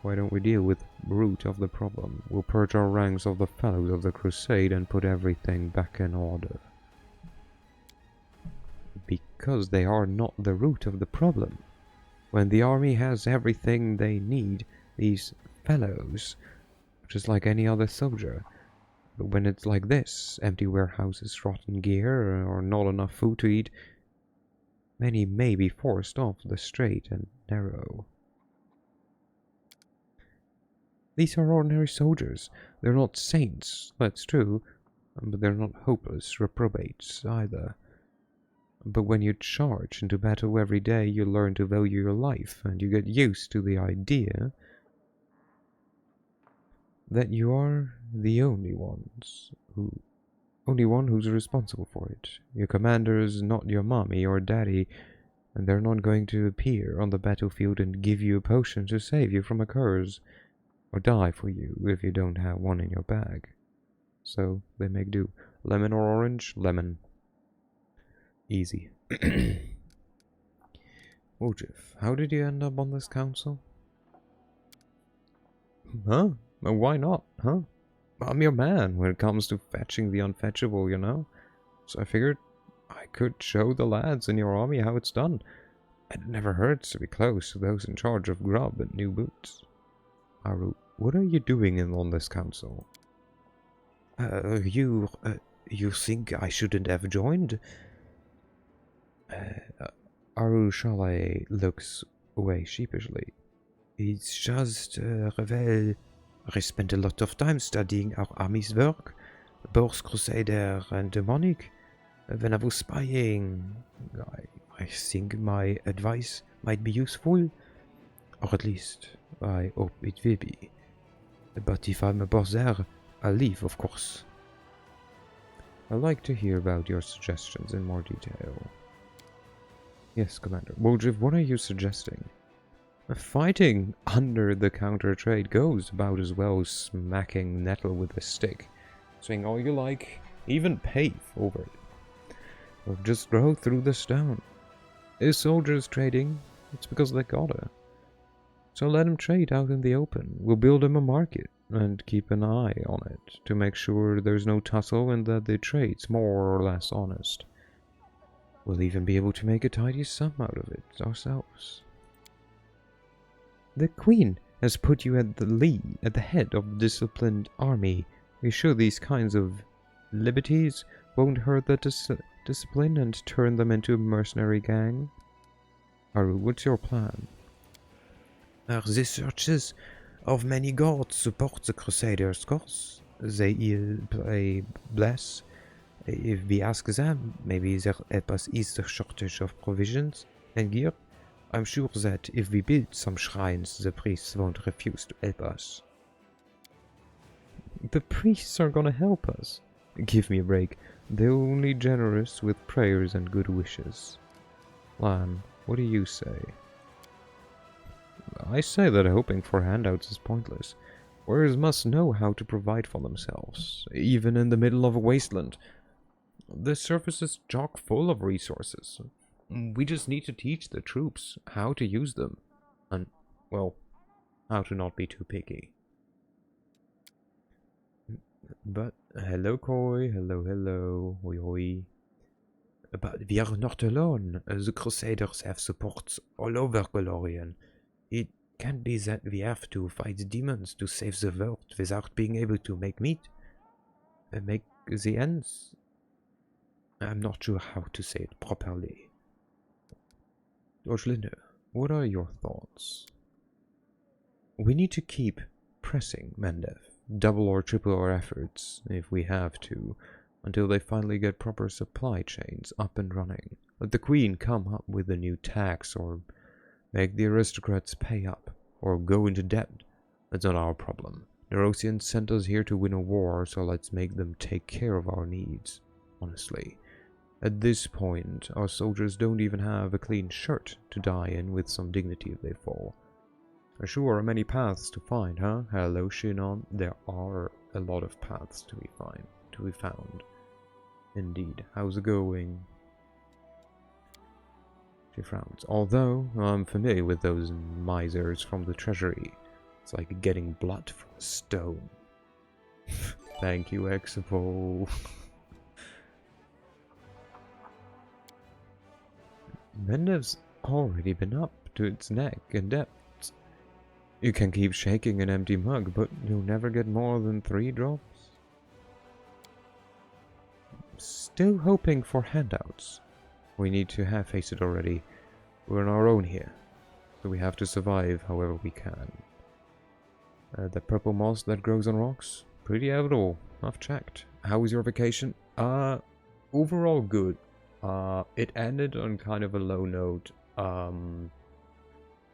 why don't we deal with the root of the problem? We'll purge our ranks of the fellows of the crusade and put everything back in order. Because they are not the root of the problem. When the army has everything they need, these fellows, just like any other soldier. But when it's like this, empty warehouses, rotten gear, or not enough food to eat, many may be forced off the straight and narrow. These are ordinary soldiers. They're not saints, that's true, but they're not hopeless reprobates either. But when you charge into battle every day, you learn to value your life, and you get used to the idea that you are the only one who's responsible for it. Your commander is not your mommy or daddy, and they're not going to appear on the battlefield and give you a potion to save you from a curse, or die for you if you don't have one in your bag. So they make do. Lemon or orange? Lemon. Easy. Wojif, how did you end up on this council? Huh? Why not, huh? I'm your man when it comes to fetching the unfetchable, you know? So I figured I could show the lads in your army how it's done. And it never hurts to be close to those in charge of grub and new boots. Aru, what are you doing on this council? You think I shouldn't have joined? Aru Shale looks away sheepishly. It's just, Revel. I spent a lot of time studying our army's work, both Crusader and Demonic. When I was spying, I think my advice might be useful, or at least I hope it will be. But if I'm a boss there, I'll leave, of course. I'd like to hear about your suggestions in more detail. Yes, Commander. Wojif, what are you suggesting? Fighting under the counter trade goes about as well as smacking nettle with a stick. Saying all you like, even pave over it. Or just grow through the stone. If soldiers trading, it's because they gotta. So let them trade out in the open. We'll build them a market and keep an eye on it to make sure there's no tussle and that the trade's more or less honest. We'll even be able to make a tidy sum out of it ourselves. The Queen has put you at the head of a disciplined army. Are you sure these kinds of liberties won't hurt the discipline and turn them into a mercenary gang? Aru, what's your plan? The searches of many gods support the Crusaders' cause. They play bless. If we ask them, maybe they'll help us ease the shortage of provisions and gear. I'm sure that if we build some shrines, the priests won't refuse to help us. The priests are gonna help us. Give me a break. They're only generous with prayers and good wishes. Lan, what do you say? I say that hoping for handouts is pointless. Warriors must know how to provide for themselves, even in the middle of a wasteland. The surface is chock full of resources. We just need to teach the troops how to use them. And, well, how to not be too picky. But, hello Koi, hello, hoi hoi. But we are not alone. The Crusaders have supports all over Golorian. It can't be that we have to fight demons to save the world without being able to make meat. Make the ends. I'm not sure how to say it properly. George what are your thoughts? We need to keep pressing Mendev, double or triple our efforts, if we have to, until they finally get proper supply chains up and running. Let the Queen come up with a new tax, or make the aristocrats pay up, or go into debt. That's not our problem. Nerosians sent us here to win a war, so let's make them take care of our needs, honestly. At this point, our soldiers don't even have a clean shirt to die in with some dignity if they fall. There sure are many paths to find, huh? Hello, Shinon. There are a lot of paths to be found. Indeed. How's it going? She frowns. Although I'm familiar with those misers from the treasury. It's like getting blood from a stone. Thank you, Expo. Mendev's already been up to its neck in depths. You can keep shaking an empty mug, but you'll never get more than 3 drops. Still hoping for handouts. We need to have faced it already. We're on our own here, so we have to survive however we can. The purple moss that grows on rocks? Pretty edible. I've checked. How was your vacation? Overall good. It ended on kind of a low note.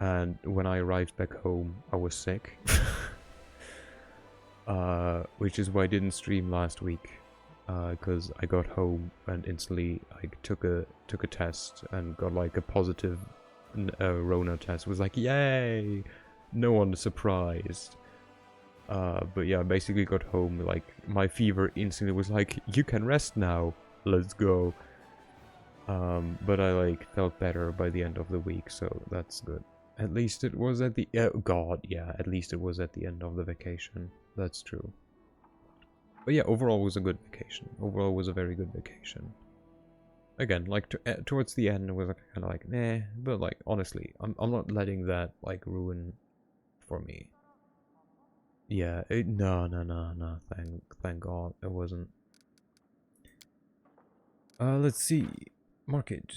And when I arrived back home, I was sick. Which is why I didn't stream last week. Because I got home and instantly I took a test and got like a positive Rona test. It was like, yay! No one surprised. But yeah, I basically got home, like, my fever instantly was like, you can rest now, let's go. But I, like, felt better by the end of the week, so that's good. At least it was at the, at least it was at the end of the vacation, that's true. But yeah, overall it was a good vacation. Overall it was a very good vacation. Again, like, towards the end it was kind of like, nah, but like, honestly, I'm not letting that, like, ruin for me. Yeah, no, thank God it wasn't. Let's see. Market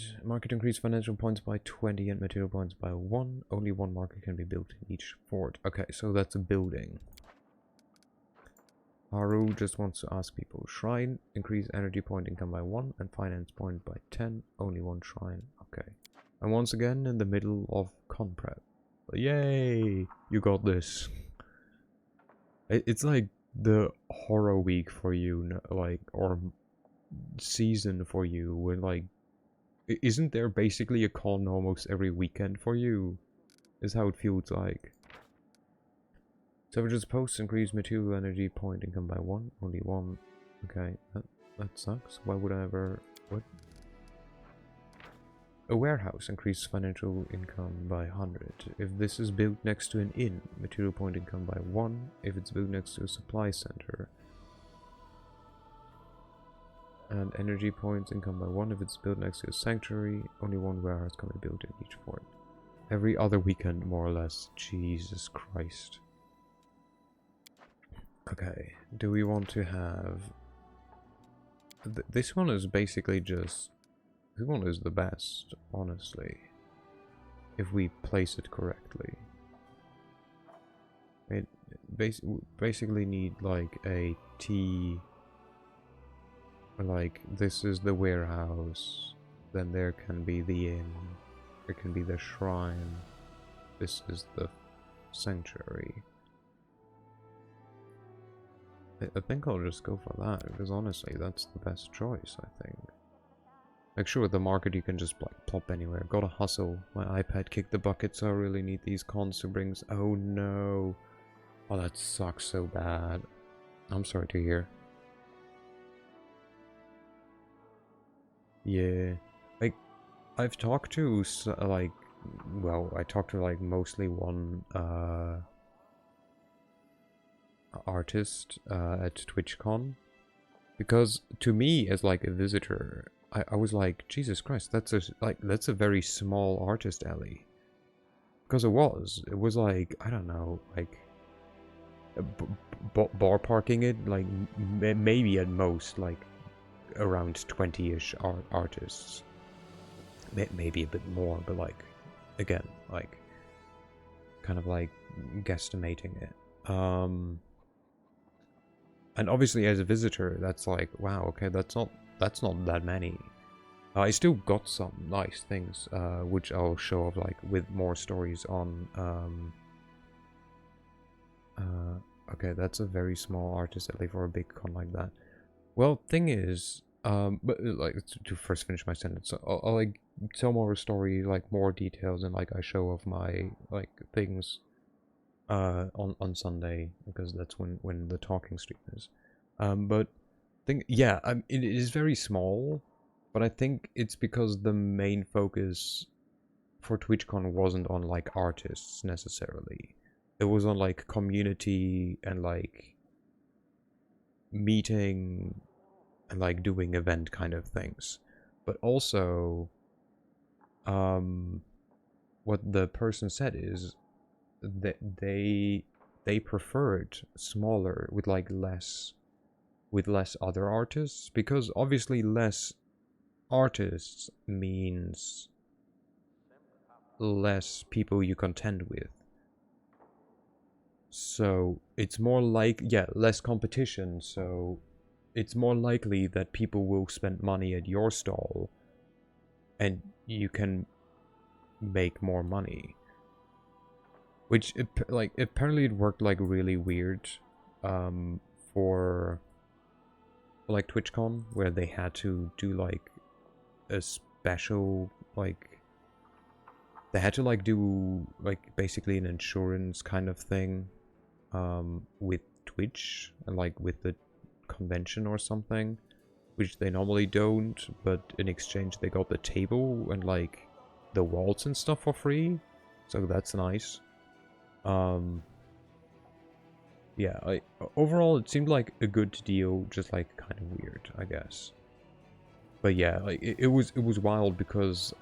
increase financial points by 20 and material points by 1. Only 1 market can be built in each fort. Okay, so that's a building. Haru just wants to ask people. Shrine, increase energy point income by 1 and finance point by 10. Only 1 shrine. Okay. And once again in the middle of con prep. Yay! You got this. It's like the horror week for you, like, or season for you, when, like, isn't there basically a con almost every weekend for you? Is how it feels like. Savage's posts increase material energy point income by 1, only 1. Okay, that sucks. Why would I ever... what? A warehouse increases financial income by 100. If this is built next to an inn, material point income by 1. If it's built next to a supply center. And energy points income by 1 if it's built next to a sanctuary. Only 1 warehouse can be built in each fort. Every other weekend, more or less. Jesus Christ. Okay, do we want to have... this one is basically just... this one is the best, honestly. If we place it correctly. It basically need like a T... like, this is the warehouse. Then there can be the inn. There can be the shrine. This is the sanctuary. I think I'll just go for that, because honestly, that's the best choice, I think. Like, sure, the market you can just like plop anywhere. Gotta hustle. My iPad kicked the bucket, so I really need these cons to bring. Oh no. Oh, that sucks so bad. I'm sorry to hear. Yeah. Like, I've talked to, like, well, I talked to, like, mostly one, artist, at TwitchCon. Because, to me, as, like, a visitor, I was like, Jesus Christ, that's a very small artist alley. Because it was like, I don't know, like, bar parking it, like, maybe at most, like, around 20-ish artists. Maybe a bit more, but, like, again, like, kind of, like, guesstimating it. And obviously as a visitor, that's like, wow, okay, that's not that many. I still got some nice things, which I'll show off, like, with more stories on, okay, that's a very small artist alley for a big con like that. Well, thing is, but, like, to first finish my sentence, I'll like, tell more story, like, more details, and, like, I show off my, like, things, on Sunday, because that's when the talking stream is. But yeah, it is very small, but I think it's because the main focus for TwitchCon wasn't on, like, artists necessarily. it was on like community and like meeting and like doing event kind of things. But also, what the person said is that they preferred smaller with like less other artists, because obviously less artists means less people you contend with. So it's more like, yeah, less competition, so it's more likely that people will spend money at your stall and you can make more money. Which, like, apparently it worked like really weird for like TwitchCon, where they had to do like a special, like, they had to like do like basically an insurance kind of thing with Twitch and like with the convention or something, which they normally don't, but in exchange they got the table and like the walls and stuff for free, so that's nice. Yeah, overall it seemed like a good deal, just like kind of weird, I guess. But yeah, like it was wild because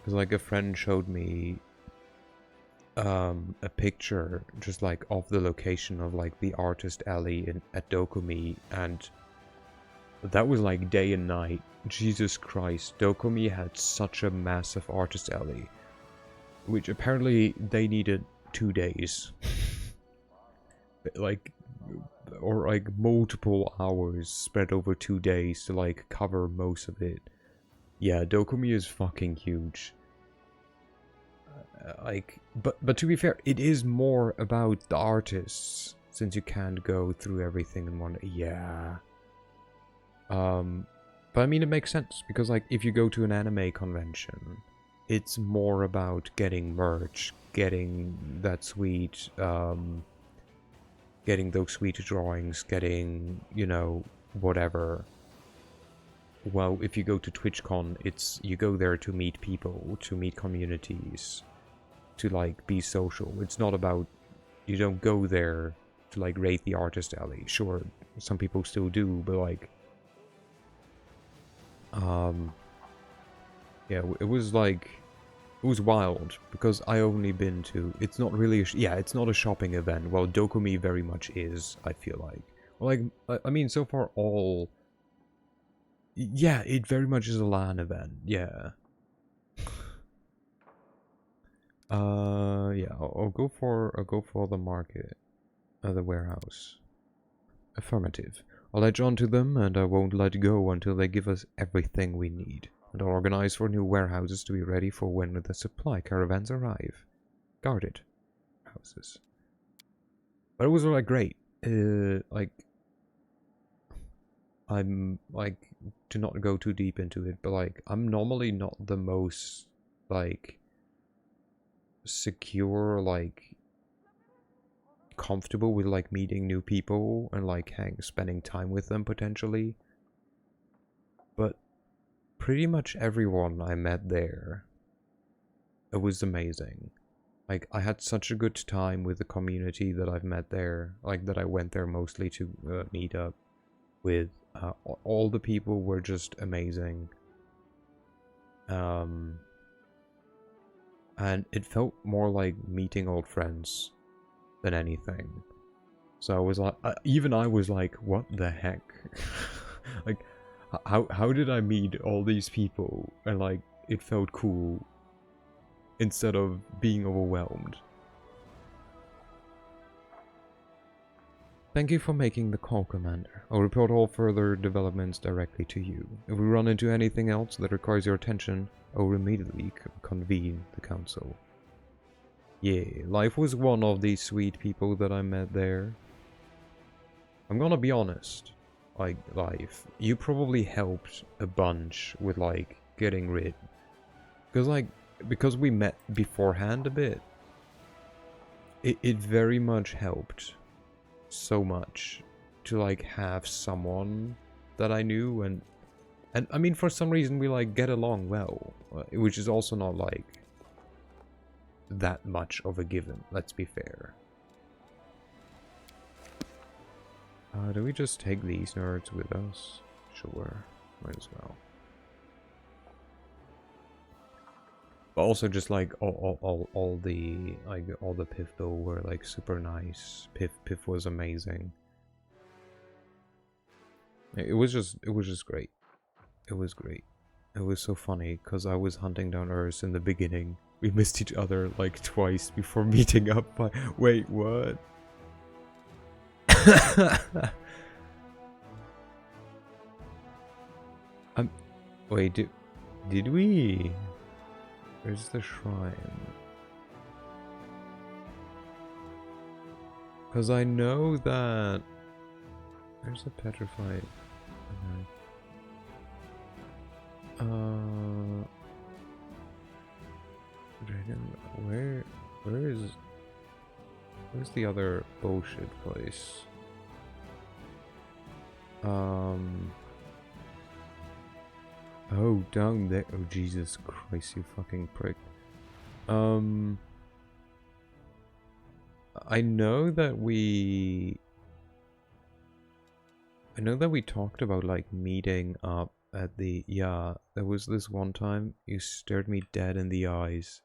like a friend showed me a picture just like of the location of like the artist alley at Dokumi, and that was like day and night. Jesus Christ, Dokumi had such a massive artist alley, which apparently they needed 2 days. Like, or like multiple hours spread over 2 days to like cover most of it. Yeah, Dokumi is fucking huge. Like, but to be fair, it is more about the artists, since you can't go through everything in one. Yeah. But I mean, it makes sense, because like if you go to an anime convention, it's more about getting merch, getting that sweet, getting those sweet drawings, getting, you know, whatever. Well, if you go to TwitchCon, it's, you go there to meet people, to meet communities, to like be social. It's not about, you don't go there to like raid the artist alley. Sure, some people still do, but like yeah, it was like, it was wild, because I only been to, it's not really yeah, it's not a shopping event. Well, Dokumi very much is, I feel like. Well, like I mean, so far all, yeah, it very much is a LAN event. Yeah. Yeah, I'll go for the market, the warehouse. Affirmative. I'll ledge onto them, and I won't let go until they give us everything we need. And I'll organize for new warehouses to be ready for when the supply caravans arrive. Guarded houses. But it was like great. Like, I'm like, to not go too deep into it, but like, I'm normally not the most like secure, like comfortable with like meeting new people and like spending time with them potentially, but pretty much everyone I met there, it was amazing. Like, I had such a good time with the community that I've met there, like that I went there mostly to meet up with. All the people were just amazing. And it felt more like meeting old friends than anything. So I was like, even I was like, what the heck? Like, how did I meet all these people and like it felt cool instead of being overwhelmed? Thank you for making the call, Commander. I'll report all further developments directly to you. If we run into anything else that requires your attention, I will immediately convene the council. Yeah, Life was one of these sweet people that I met there. I'm gonna be honest, like, Life, you probably helped a bunch with, like, getting rid. Because we met beforehand a bit, it very much helped so much to, like, have someone that I knew, and And I mean, for some reason we like get along well, which is also not like that much of a given, let's be fair. Do we just take these nerds with us? Sure, might as well. But also just like all the Piff though were like super nice. Piff was amazing. It was just great. It was great. It was so funny because I was hunting down Earth in the beginning. We missed each other like twice before meeting up. Wait, what? Wait, did we? Where's the shrine? Because I know that there's a petrified. Dragon, where's the other bullshit place? Oh, down there. Oh, Jesus Christ, you fucking prick. I know that we talked about like meeting up at the, yeah, there was this one time you stared me dead in the eyes.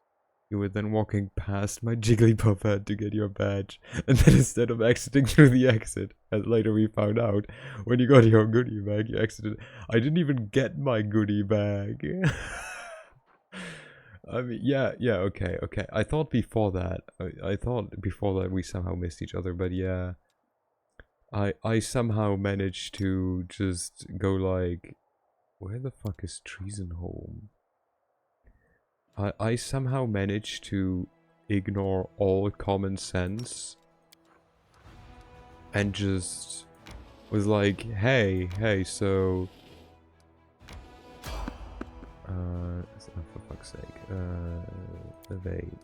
You were then walking past my Jigglypuff head to get your badge, and then instead of exiting through the exit, as later we found out, when you got your goodie bag, you exited. I didn't even get my goodie bag. I mean, yeah, okay. I thought before that, we somehow missed each other, but yeah. I somehow managed to just go like, where the fuck is Treasonholm? I somehow managed to ignore all common sense and just was like, hey, so for fuck's sake, evade.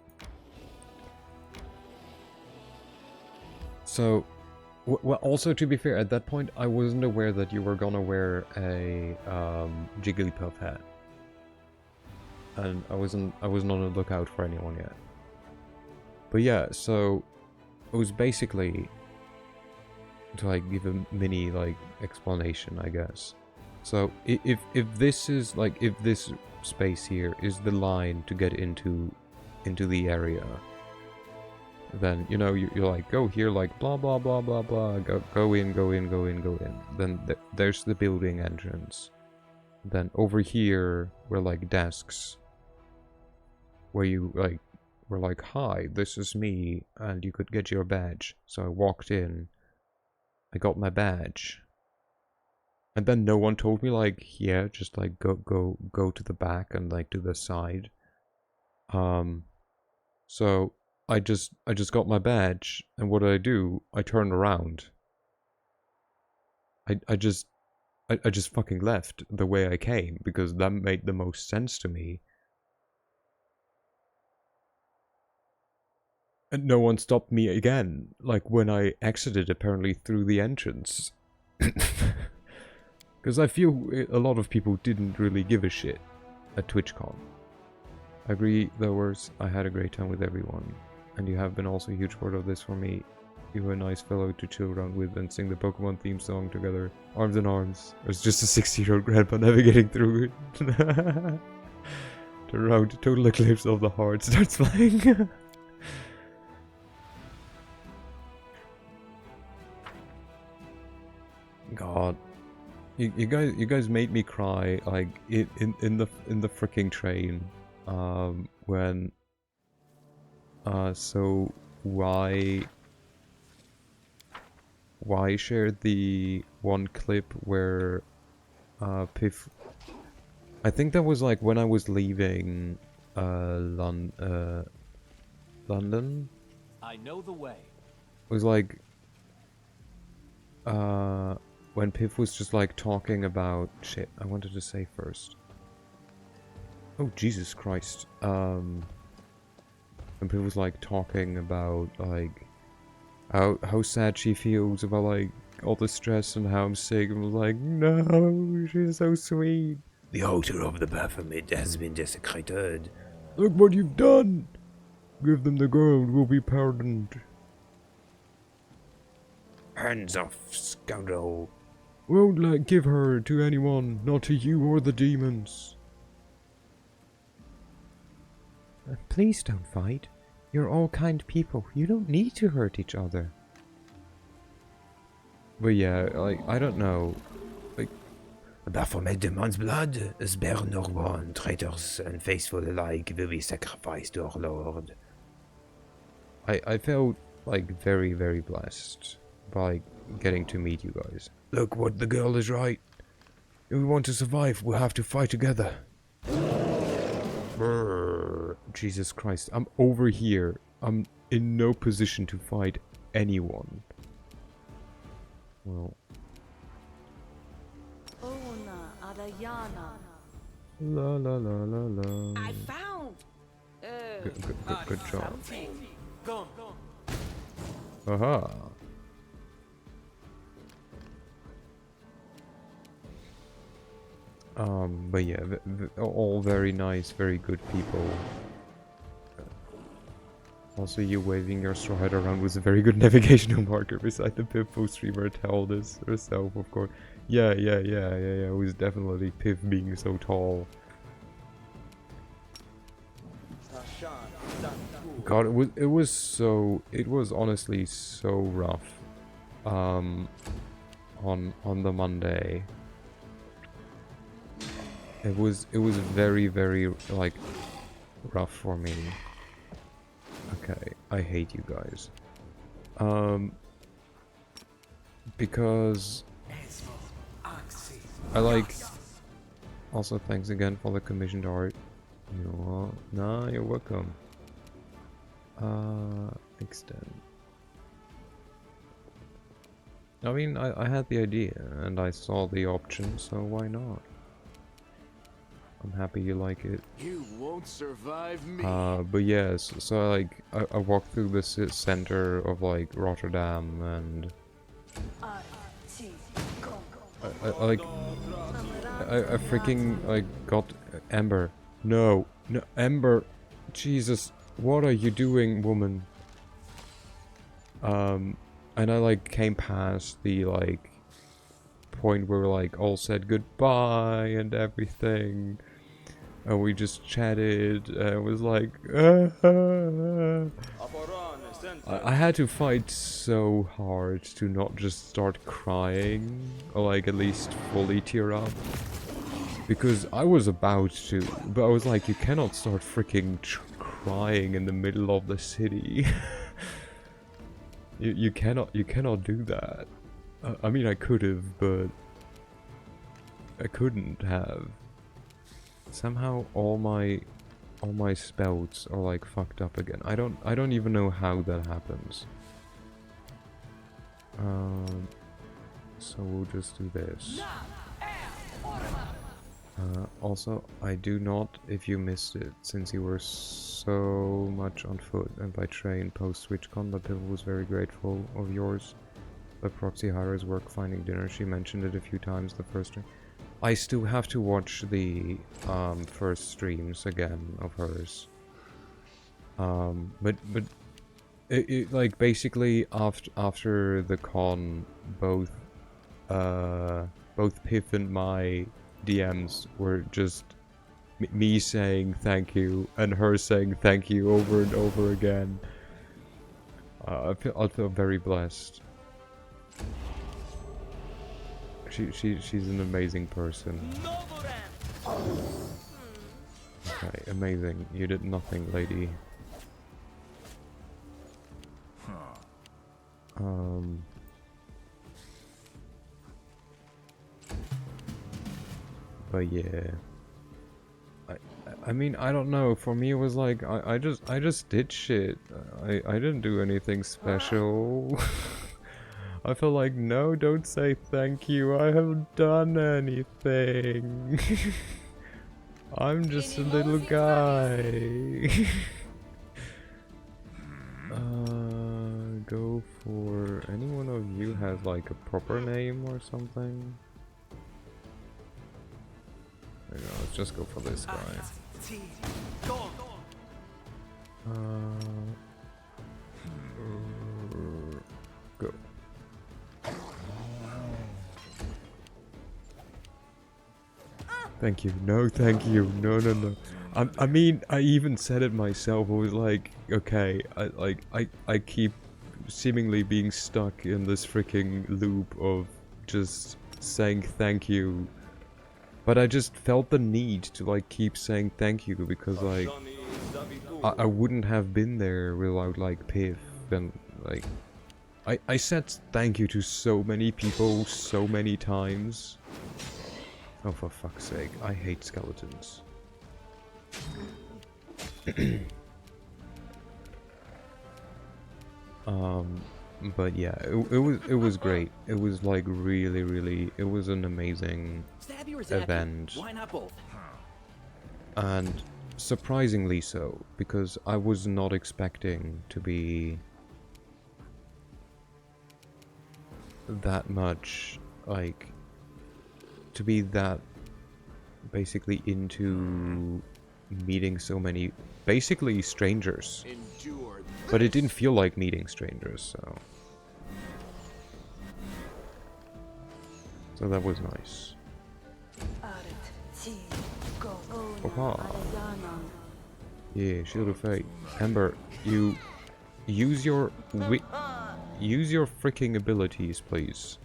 So, well, also to be fair, at that point I wasn't aware that you were gonna wear a Jigglypuff hat. And I wasn't on the lookout for anyone yet. But yeah, so it was basically to like give a mini like explanation, I guess. So if this is like, if this space here is the line to get into the area, then you know you're like, go here, like blah blah blah blah blah, go in. Then there's the building entrance. Then over here were like desks where you like were like, hi, this is me, and you could get your badge. So I walked in, I got my badge, and then no one told me like, yeah, just like go to the back and like to the side. So I just got my badge, and what do? I turned around. I just fucking left the way I came, because that made the most sense to me. And no one stopped me again, like when I exited apparently through the entrance. Because I feel a lot of people didn't really give a shit at TwitchCon. I agree, though, I had a great time with everyone. And you have been also a huge part of this for me. You were a nice fellow to chill around with and sing the Pokemon theme song together. Arms in arms. I was just a 60-year-old grandpa navigating through it. Turn around, total eclipse of the heart starts flying. God, you guys made me cry like in the freaking train, when so why shared the one clip where Piff, I think that was like when I was leaving London. I know the way. It was like when Piff was just like talking about shit. I wanted to say first. Oh Jesus Christ! When Piff was like talking about like how sad she feels about like all the stress and how I'm sick. I'm like, no, she's so sweet. The altar of the Baphomet has been desecrated. Look what you've done! Give them the girl, will be pardoned. Hands off, scoundrel. Won't give her to anyone, not to you or the demons. Please don't fight. You're all kind people. You don't need to hurt each other. But yeah, like, I don't know. Like, The Baphomet demands blood. Spare no one. Traitors and faithful alike will be sacrificed to our Lord. I felt, like, very, very blessed by getting to meet you guys. Look, what the girl is right. If we want to survive, we'll have to fight together. Brrr. Jesus Christ, I'm over here. I'm in no position to fight anyone. Well. La la la la la. I found. Good job. Something. Aha. But yeah, all very nice, very good people. Also, you waving your straw hat around was a very good navigational marker beside the Pippo streamer told us herself, of course. Yeah, it was definitely Piff being so tall. God, it was honestly so rough. On the Monday. It was very, very, like, rough for me. Okay, I hate you guys. Because I like... Also, thanks again for the commissioned art. You're welcome. Extend. I mean, I had the idea, and I saw the option, so why not? I'm happy you like it. You won't survive me. But yes, so I walked through the center of like Rotterdam, and I freaking like got Amber. No, Amber, Jesus, what are you doing, woman? And I like came past the like point where like all said goodbye and everything. And we just chatted, and it was like, I had to fight so hard to not just start crying, or like at least fully tear up. Because I was about to, but I was like, you cannot start freaking crying in the middle of the city. you cannot do that. I mean, I could have, but I couldn't have. Somehow all my spells are like fucked up again. I don't even know how that happens. So we'll just do this. Also, I do not, if you missed it, since you were so much on foot and by train post SwitchCon, but Pivot was very grateful of yours. The proxy hires work finding dinner. She mentioned it a few times the first stream. I still have to watch the first streams again of hers. But it like basically after the con, both Piff and my DMs were just me saying thank you and her saying thank you over and over again. I feel very blessed. She's an amazing person. Okay, amazing. You did nothing, lady. But yeah. I mean, I don't know. For me, it was like I just did shit. I didn't do anything special. I feel like, no, don't say thank you. I haven't done anything. I'm just a little guy. go for... Any one of you has like a proper name or something? There you go, let's just go for this guy. Go. Thank you. No, thank you. No, no, no. I mean, I even said it myself. I was like, okay, I keep seemingly being stuck in this freaking loop of just saying thank you. But I just felt the need to like keep saying thank you because like I wouldn't have been there without like Piff and like I said thank you to so many people so many times. Oh, for fuck's sake, I hate skeletons. But yeah, it was great. It was like really, it was an amazing event. Why not both? And surprisingly so, because I was not expecting to be that much, like, to be that basically into meeting so many, basically strangers. Endure. But it didn't feel like meeting strangers, so that was nice. Opa. Yeah, Shield of Fate. Ember, you use your freaking abilities, please.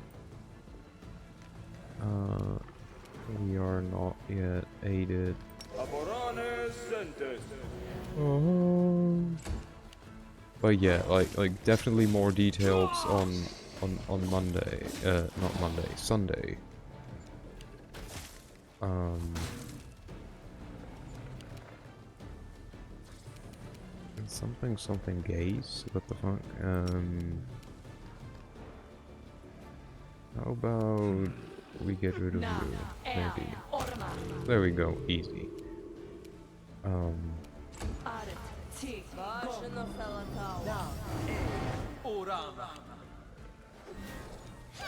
We are not yet aided. But yeah, like definitely more details on Monday. Not Monday, Sunday. Something gaze? What the fuck? How about we get rid of you? Maybe. There we go, easy.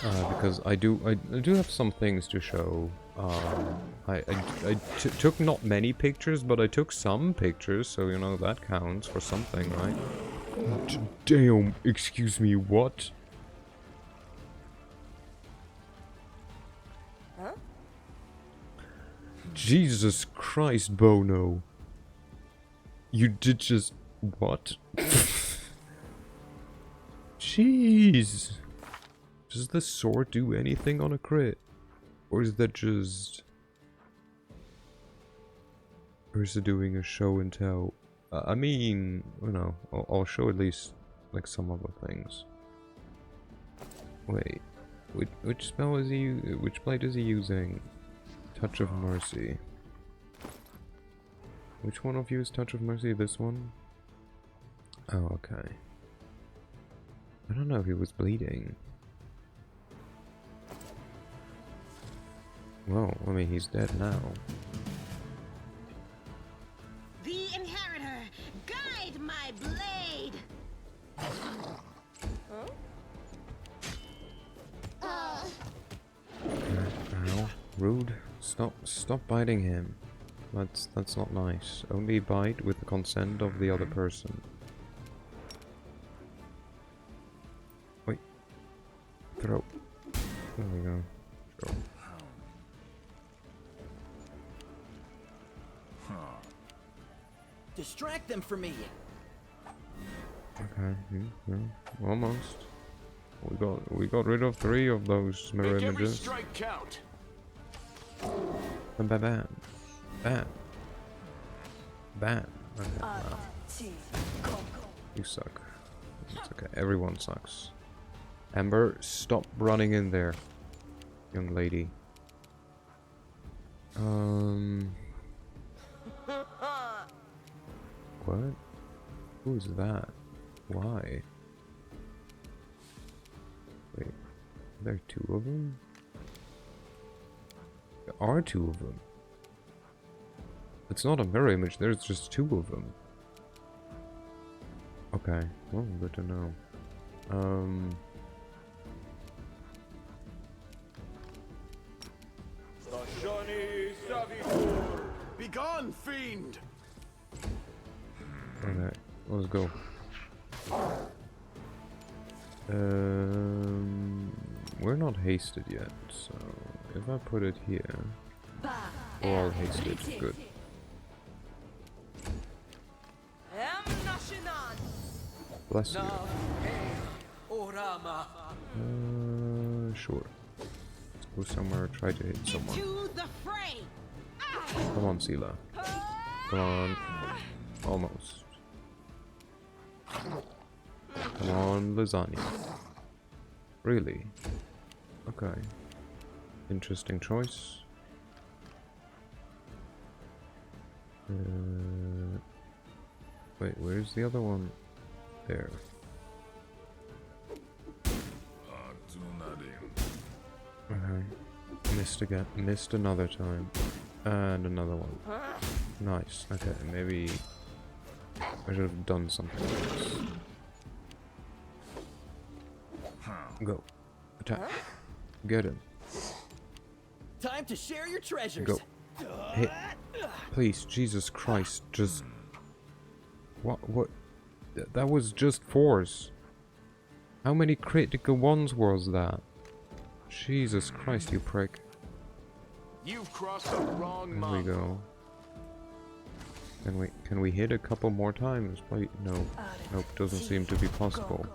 Because I do have some things to show. I took not many pictures, but I took some pictures, so you know that counts for something, right? Damn, excuse me, what? Huh? Jesus Christ, Bono. You did just... what? Jeez. Does the sword do anything on a crit? Or is that just... or is it doing a show and tell? I mean, you know, I'll show at least, like, some other things. Wait, which spell is he... which blade is he using? Touch of Mercy. Which one of you is Touch of Mercy? This one? Oh, okay. I don't know if he was bleeding. Well, I mean, he's dead now. The Inheritor, guide my blade! Ow. Rude. Stop biting him. That's not nice. Only bite with the consent of the other person. Wait. Throw. There we go. Throw. Distract them from me. Okay. Yeah, almost. We got rid of 3 of those mirror Make every images. strike count. Bam, bam, bam. Bam. Bam. Okay, wow. You suck. It's okay. Everyone sucks. Amber, stop running in there, young lady. What? Who's that? Why? Wait, are there 2 of them? There are 2 of them. It's not a mirror image, there's just 2 of them. Okay, well, good to know. Begone, fiend! Okay, let's go. We're not hasted yet, so if I put it here, we're all hasted. Good. Bless you. Sure. Let's go somewhere, try to hit someone. To the fray. Come on, Sela. Come on. Almost. Come on, lasagna. Really? Okay. Interesting choice. Wait, where's the other one? There. Okay. Missed again. Missed another time. And another one. Nice. Okay, maybe I should have done something else. Go. Attack. Get him. Time to share your treasures. Go. Hit. Please, Jesus Christ, just... What? That was just force. How many critical ones was that? Jesus Christ, you prick. You've crossed the wrong There we mountain. go. Can we hit a couple more times? Wait, no. Nope, doesn't seem to be possible.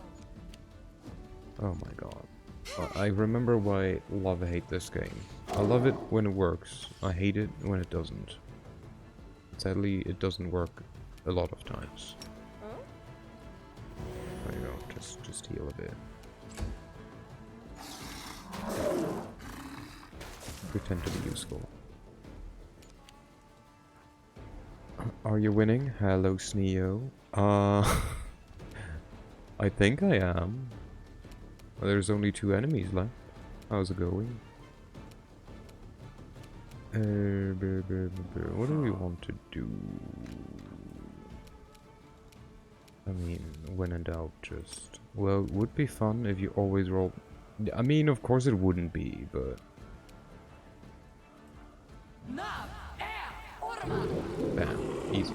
Oh my god. I remember why I love-hate this game. I love it when it works. I hate it when it doesn't. Sadly, it doesn't work a lot of times. There you go, just heal a bit. Pretend to be useful. Are you winning? Hello, Sneo. I think I am. Well, there's only 2 enemies left. How's it going? What do we want to do? I mean, when in doubt, just... Well, it would be fun if you always roll... I mean, of course it wouldn't be, but... Bam. Easy.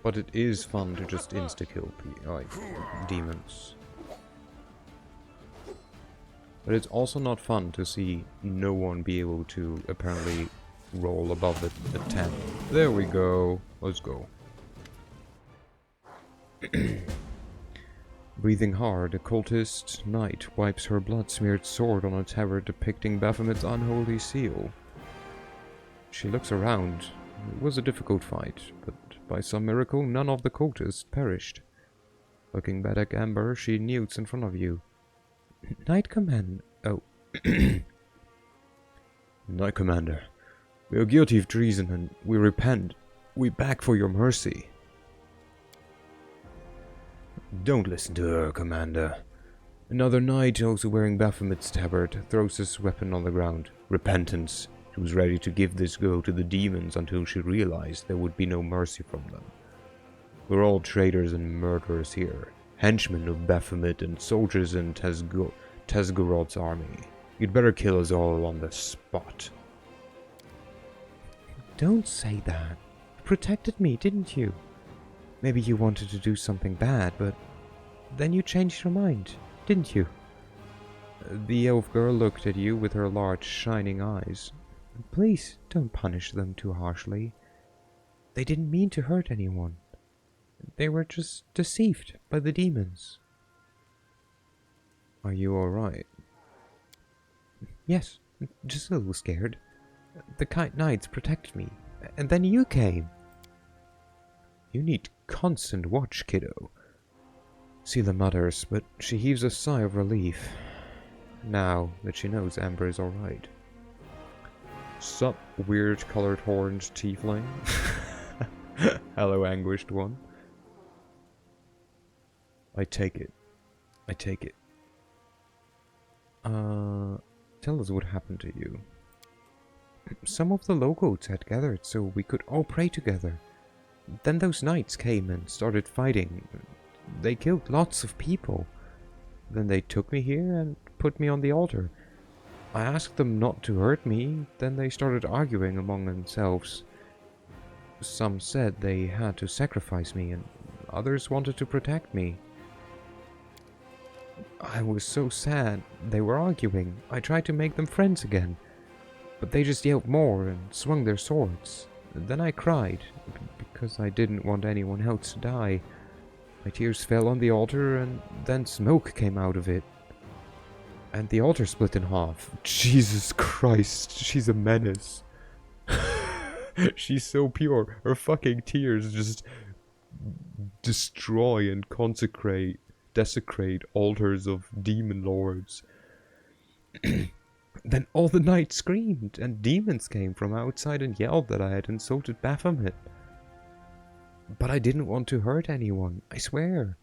But it is fun to just insta-kill like demons. But it's also not fun to see no one be able to apparently roll above the 10. There we go. Let's go. Breathing hard, a cultist knight wipes her blood-smeared sword on a tower depicting Baphomet's unholy seal. She looks around. It was a difficult fight, but by some miracle none of the cultists perished. Looking back at Amber, she kneels in front of you. Knight Commander. Oh. Knight Commander. We are guilty of treason and we repent. We beg for your mercy. Don't listen to her, Commander. Another knight, also wearing Baphomet's tabard, throws his weapon on the ground. Repentance. She was ready to give this girl to the demons until she realized there would be no mercy from them. We're all traitors and murderers here. Henchmen of Baphomet and soldiers in Tezgorod's army. You'd better kill us all on the spot. Don't say that. You protected me, didn't you? Maybe you wanted to do something bad, but then you changed your mind, didn't you? The elf girl looked at you with her large, shining eyes. Please, don't punish them too harshly. They didn't mean to hurt anyone. They were just deceived by the demons. Are you alright? Yes, just a little scared. The kind knights protected me, and then you came. You need constant watch, kiddo. Sela mutters, but she heaves a sigh of relief. Now that she knows Amber is alright. Sup, weird colored horned tiefling? Hello, anguished one. I take it. I take it. Tell us what happened to you. Some of the locals had gathered so we could all pray together. Then those knights came and started fighting. They killed lots of people. Then they took me here and put me on the altar. I asked them not to hurt me, then they started arguing among themselves. Some said they had to sacrifice me, and others wanted to protect me. I was so sad. They were arguing. I tried to make them friends again, but they just yelled more and swung their swords. Then I cried, because I didn't want anyone else to die. My tears fell on the altar, and then smoke came out of it. And the altar split in half. Jesus Christ, she's a menace. She's so pure. Her fucking tears just destroy and desecrate altars of demon lords. Then all the knights screamed, and demons came from outside and yelled that I had insulted Baphomet. But I didn't want to hurt anyone, I swear.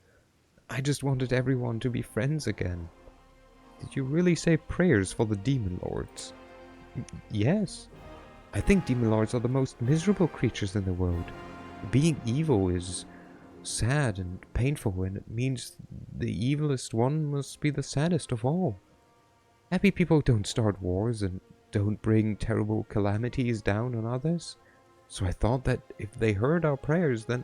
I just wanted everyone to be friends again. Did you really say prayers for the demon lords? Yes. I think demon lords are the most miserable creatures in the world. Being evil is sad and painful, and it means the evilest one must be the saddest of all. Happy people don't start wars and don't bring terrible calamities down on others. So I thought that if they heard our prayers, then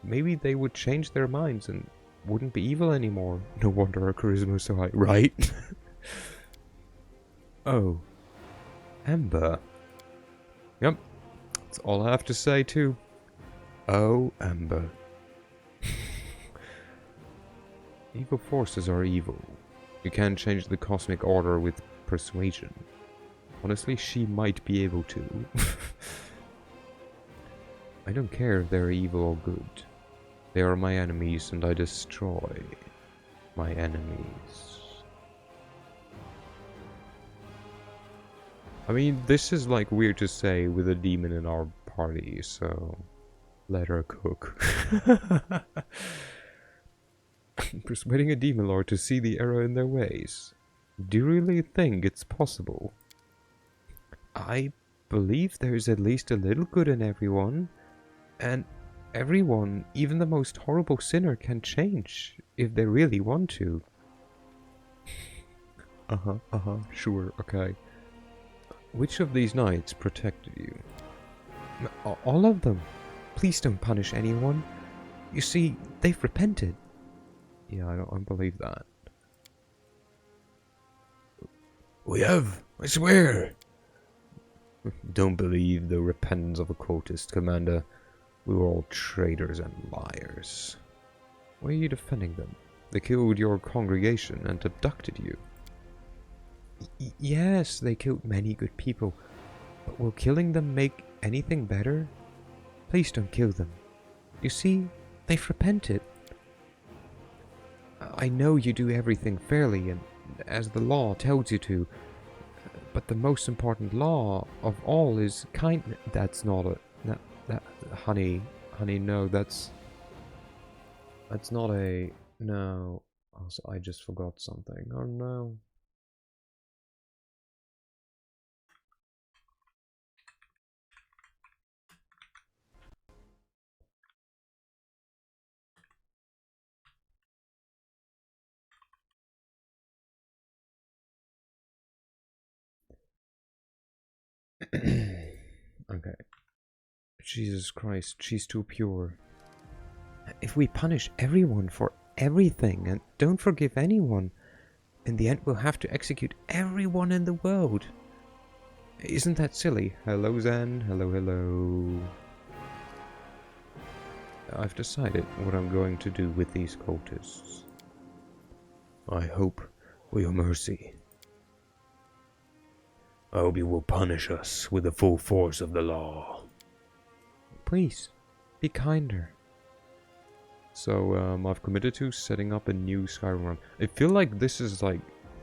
maybe they would change their minds and wouldn't be evil anymore. No wonder our charisma is so high, right? Oh. Amber. Yep. That's all I have to say too. Oh, Amber. Evil forces are evil. You can't change the cosmic order with persuasion. Honestly, she might be able to. I don't care if they're evil or good. They are my enemies, and I destroy my enemies. I mean, this is like weird to say with a demon in our party, so let her cook. Persuading a demon lord to see the error in their ways. Do you really think it's possible? I believe there's at least a little good in everyone, and everyone, even the most horrible sinner, can change if they really want to. Sure, okay. Which of these knights protected you? All of them. Please don't punish anyone. You see, they've repented. Yeah, I don't believe that. We have, I swear. Don't believe the repentance of a cultist, Commander. We were all traitors and liars. Why are you defending them? They killed your congregation and abducted you. Yes, they killed many good people. But will killing them make anything better? Please don't kill them. You see, they've repented. I know you do everything fairly and as the law tells you to, but the most important law of all is kindness. That's not a... honey, no, that's not a... No. Also, I just forgot something. Oh no. Okay. Jesus Christ, she's too pure. If we punish everyone for everything and don't forgive anyone, in the end we'll have to execute everyone in the world. Isn't that silly? Hello, Zen. Hello, hello. I've decided what I'm going to do with these cultists. I hope for your mercy. I hope you will punish us with the full force of the law. Please, be kinder. So, I've committed to setting up a new Skyrim run. I feel like this is like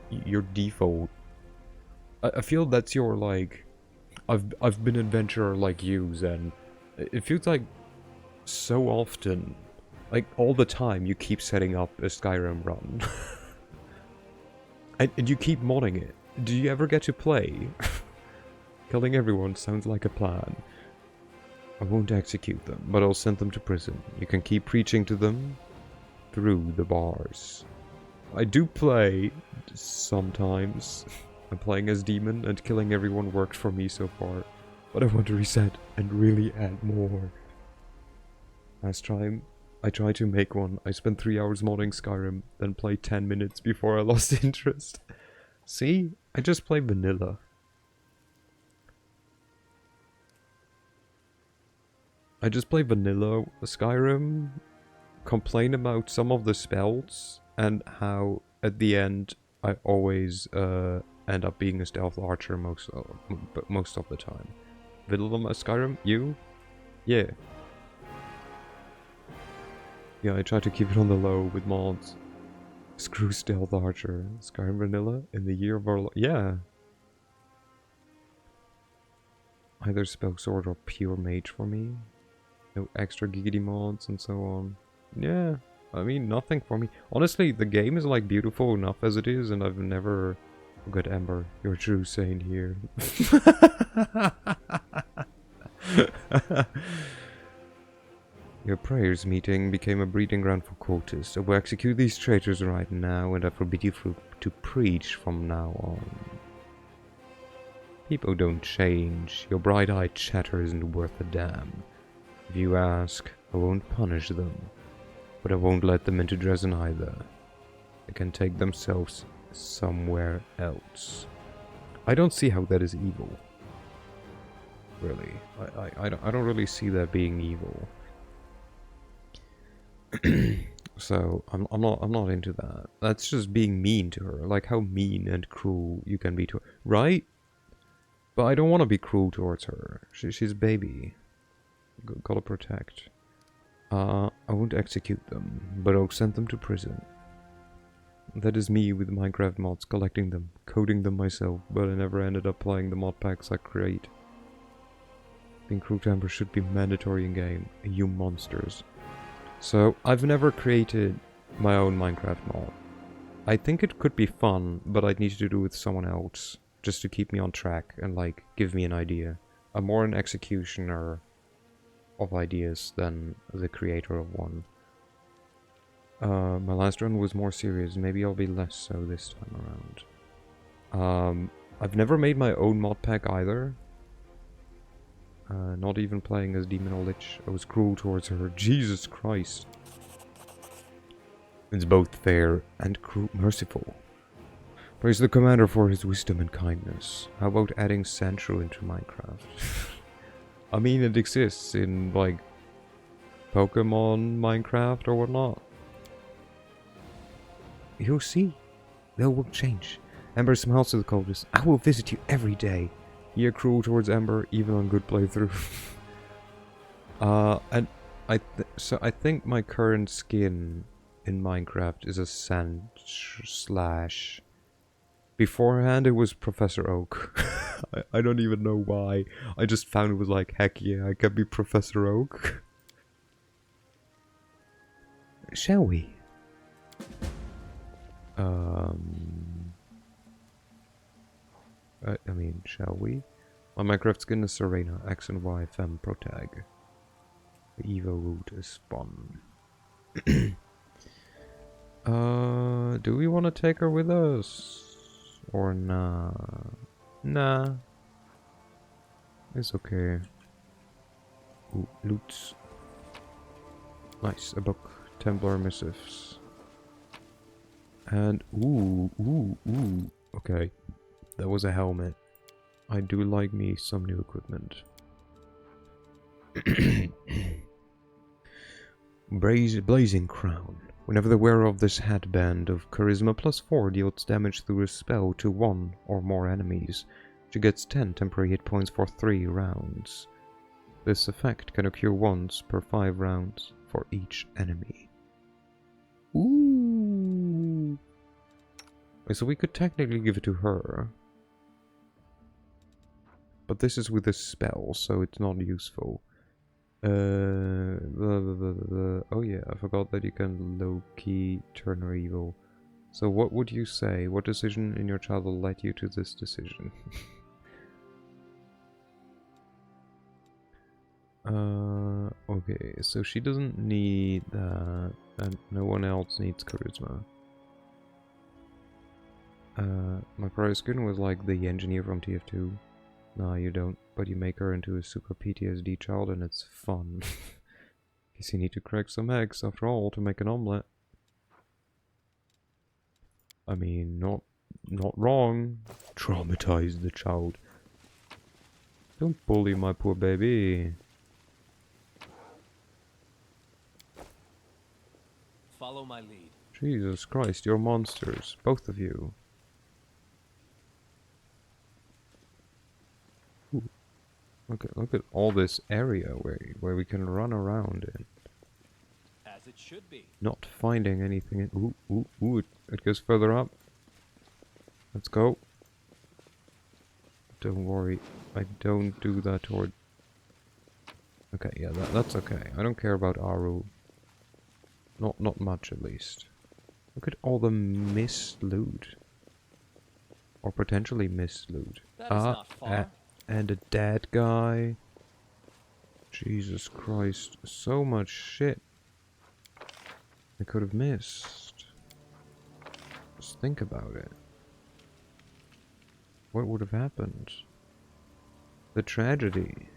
your default. I feel that's your like, I've been adventurer like you, Zen. It feels like so often, like all the time, you keep setting up a Skyrim run. and you keep modding it. Do you ever get to play? Killing everyone sounds like a plan. I won't execute them, but I'll send them to prison. You can keep preaching to them through the bars. I do play sometimes. I'm playing as demon, and killing everyone worked for me so far. But I want to reset and really add more. Last time, I tried to make one. I spent 3 hours modding Skyrim, then played 10 minutes before I lost interest. See? I just play vanilla. I just play vanilla Skyrim, complain about some of the spells, and how at the end I always end up being a stealth archer most of the time. Vanilla Skyrim, you? Yeah. Yeah, I try to keep it on the low with mods. Screw stealth archer. Skyrim vanilla in the year of our yeah. Either spell sword or pure mage for me. No extra giggity mods and so on. Yeah, I mean, nothing for me. Honestly, the game is like beautiful enough as it is, and I've never... Oh, good, Ember, you're a true saint here. Your prayers meeting became a breeding ground for cultists. I will execute these traitors right now, and I forbid you to preach from now on. People don't change. Your bright-eyed chatter isn't worth a damn. If you ask, I won't punish them. But I won't let them into Dresden either. They can take themselves somewhere else. I don't see how that is evil. Really. I don't really see that being evil. So I'm not into that. That's just being mean to her. Like how mean and cruel you can be to her. Right? But I don't want to be cruel towards her. She's a baby. Gotta protect. I won't execute them, but I'll send them to prison. That is me with Minecraft mods, collecting them, coding them myself, but I never ended up playing the mod packs I create. Being cruel to Ember should be mandatory in game, you monsters. So, I've never created my own Minecraft mod. I think it could be fun, but I'd need to do it with someone else, just to keep me on track and like, give me an idea. I'm more an executioner of ideas than the creator of one. My last run was more serious. Maybe I'll be less so this time around. I've never made my own mod pack either. Not even playing as Demon or Lich. I was cruel towards her. Jesus Christ. It's both fair and merciful. Praise the commander for his wisdom and kindness. How about adding Central into Minecraft? I mean, it exists in, like, Pokemon, Minecraft, or whatnot. You'll see. They will change. Ember smiles to the coldest. I will visit you every day. You're cruel towards Ember, even on good playthrough. And I think my current skin in Minecraft is a sand slash. Beforehand, it was Professor Oak. I don't even know why. I just found it was like, heck yeah, I can be Professor Oak. Shall we? I mean, shall we? My Minecraft skin is Serena, X and Y, Femme, Protag. The Evo route is spawn. Do we want to take her with us? Or nah? Nah. It's okay. Ooh, loot. Nice, a book. Templar missives. And, ooh. Okay. That was a helmet. I do like me some new equipment. Blazing Crown. Whenever the wearer of this headband of Charisma +4 deals damage through a spell to one or more enemies, she gets 10 temporary hit points for 3 rounds. This effect can occur once per 5 rounds for each enemy. Ooh! So we could technically give it to her. But this is with a spell, so it's not useful. Oh yeah, I forgot that you can low-key turn her evil. So what would you say? What decision in your childhood led you to this decision? Okay, so she doesn't need that, and no one else needs charisma. My prior skin was like the engineer from TF2. No, you don't, but you make her into a super PTSD child and it's fun. Guess you need to crack some eggs, after all, to make an omelette. I mean, not wrong. Traumatize the child. Don't bully my poor baby. Follow my lead. Jesus Christ, you're monsters, both of you. Ooh. Look at all this area where we can run around in. As it should be. Not finding anything. Ooh, it goes further up. Let's go. Don't worry, I don't do that toward... Okay, yeah, that's okay. I don't care about Aru. Not much, at least. Look at all the missed loot. Or potentially missed loot. That is not far. And a dead guy. Jesus Christ, so much shit I could have missed. Just think about it. What would have happened? The tragedy.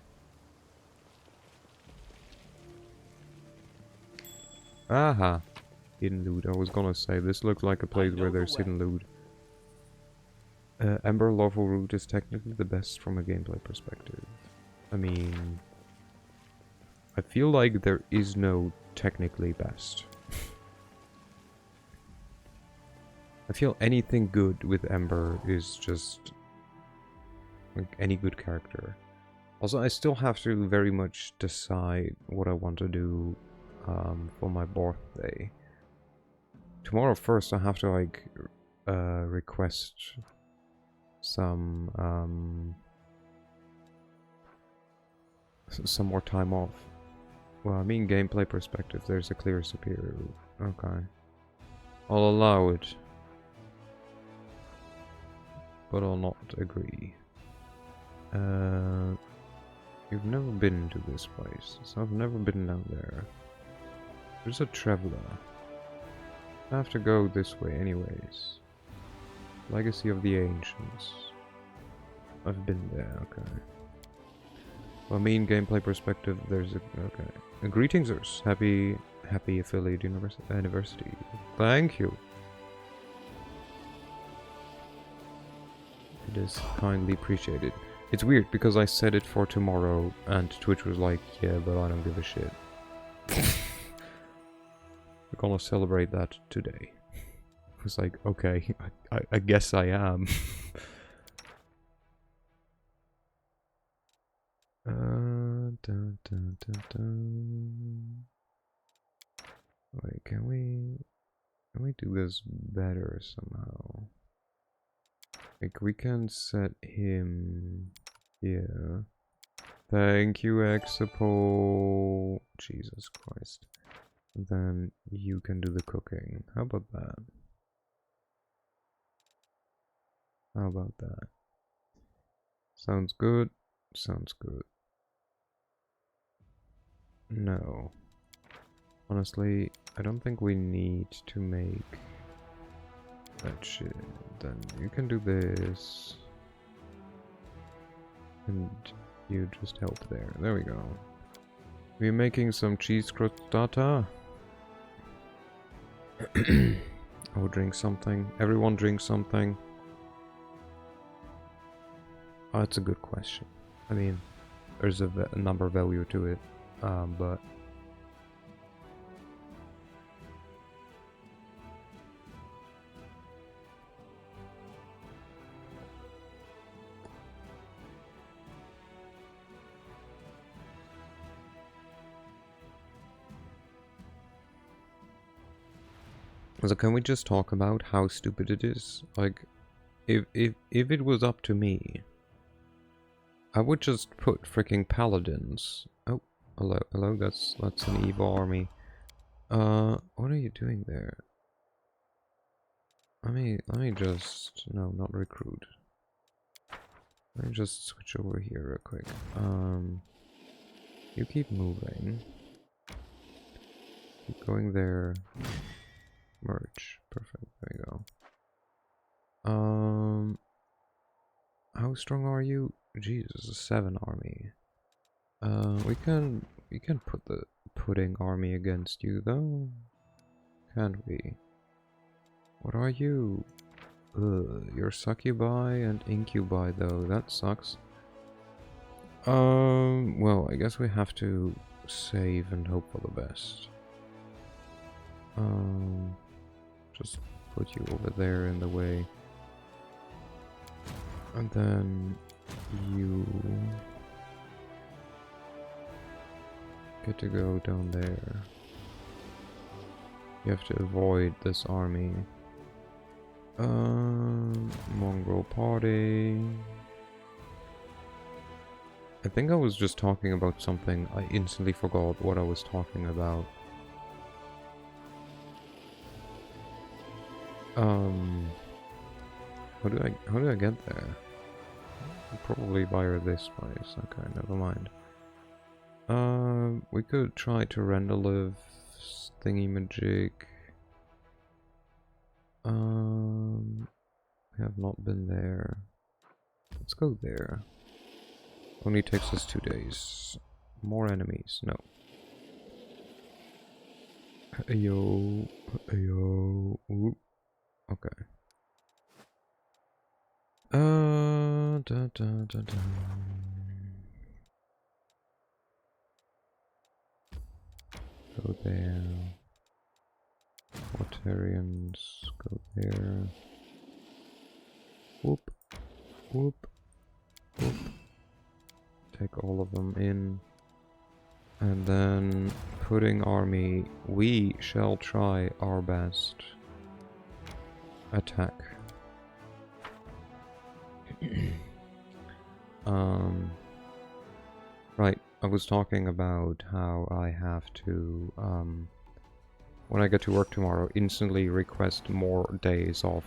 Aha! Hidden loot. I was gonna say, this looks like a place where there's hidden loot. Ember Lawful Route is technically the best from a gameplay perspective. I mean... I feel like there is no technically best. I feel anything good with Ember is just... like any good character. Also, I still have to very much decide what I want to do for my birthday. Tomorrow first I have to like request some more time off. Well, I mean gameplay perspective, there's a clear superior route. Okay. I'll allow it. But I'll not agree. You've never been to this place, so I've never been down there. There's a traveler. I have to go this way anyways. Legacy of the Ancients. I've been there, okay. Well, I mean gameplay perspective, there's a... okay. Greetings, Urs. Happy affiliate anniversary. Thank you. It is kindly appreciated. It's weird because I said it for tomorrow and Twitch was like, yeah, but I don't give a shit. We're gonna celebrate that today. I was like, okay, I guess I am. Dun, dun, dun, dun. Wait, can we do this better somehow? Like, we can set him here. Thank you, Exapo. Jesus Christ. Then you can do the cooking. How about that? How about that? Sounds good. Sounds good. No. Honestly, I don't think we need to make that shit. Then you can do this. And you just help there. There we go. We're making some cheese crostata. I will drink something. Everyone drink something. Oh, that's a good question. I mean, there's a number value to it, but... So can we just talk about how stupid it is? Like, if it was up to me, I would just put freaking paladins. Oh, hello, that's an evil army. What are you doing there? Let me just, no, not recruit. Let me just switch over here real quick. You keep moving. Keep going there. Merge. Perfect. There you go. How strong are you? Jesus, a 7 army. We can put the pudding army against you though. Can't we? What are you? You're succubi and incubi though. That sucks. Well, I guess we have to save and hope for the best. Just put you over there in the way. And then you get to go down there. You have to avoid this army. Mongrel party. I think I was just talking about something. I instantly forgot what I was talking about. How do I get there? Probably via this place. Okay, never mind. We could try to render live thingy-majig. We have not been there. Let's go there. Only takes us 2 days. More enemies. No. Ayo. Ayo. Ooh. Okay. Da, da, da, da. Go there. Mortarians. Go there. Whoop. Whoop. Whoop. Take all of them in. And then pudding army. We shall try our best. Attack. Right, I was talking about how I have to, when I get to work tomorrow, instantly request more days off.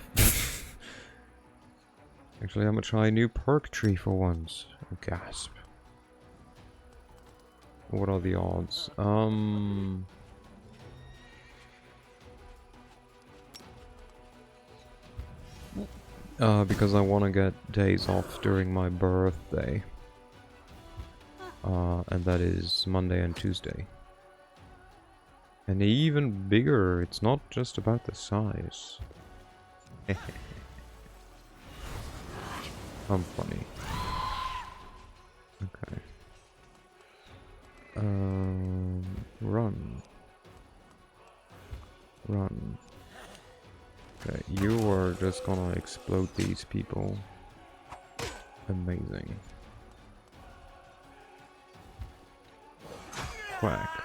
Actually, I'm gonna try a new perk tree for once. Gasp. What are the odds? Because I want to get days off during my birthday. And that is Monday and Tuesday. And even bigger, it's not just about the size. I'm funny. Okay. Run. Run. Okay, you are just gonna explode these people. Amazing. Quack.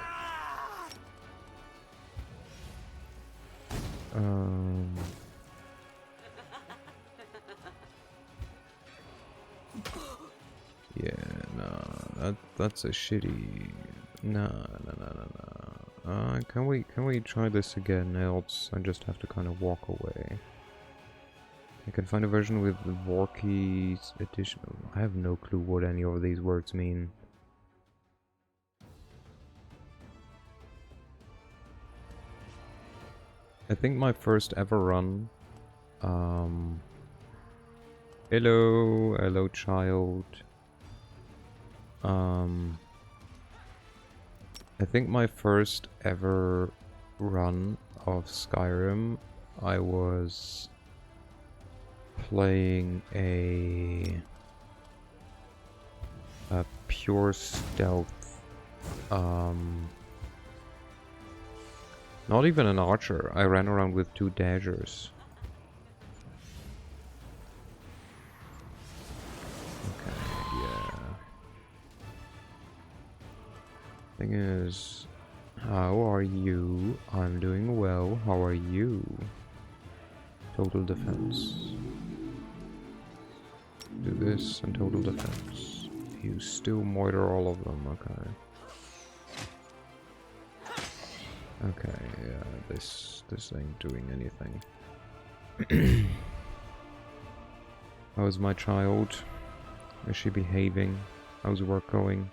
Yeah, nah, that's a shitty. Nah. Can we try this again? Else I just have to kind of walk away. I can find a version with the Vorkey's edition. I have no clue what any of these words mean. I think my first ever run. Hello child. I think my first ever run of Skyrim, I was playing a pure stealth, not even an archer. I ran around with 2 daggers. Okay, yeah. Thing is, how are you? I'm doing well. How are you? Total defense. Do this and total defense. You still moiter all of them, okay. Okay, yeah, this ain't doing anything. How's my child? Is she behaving? How's work going?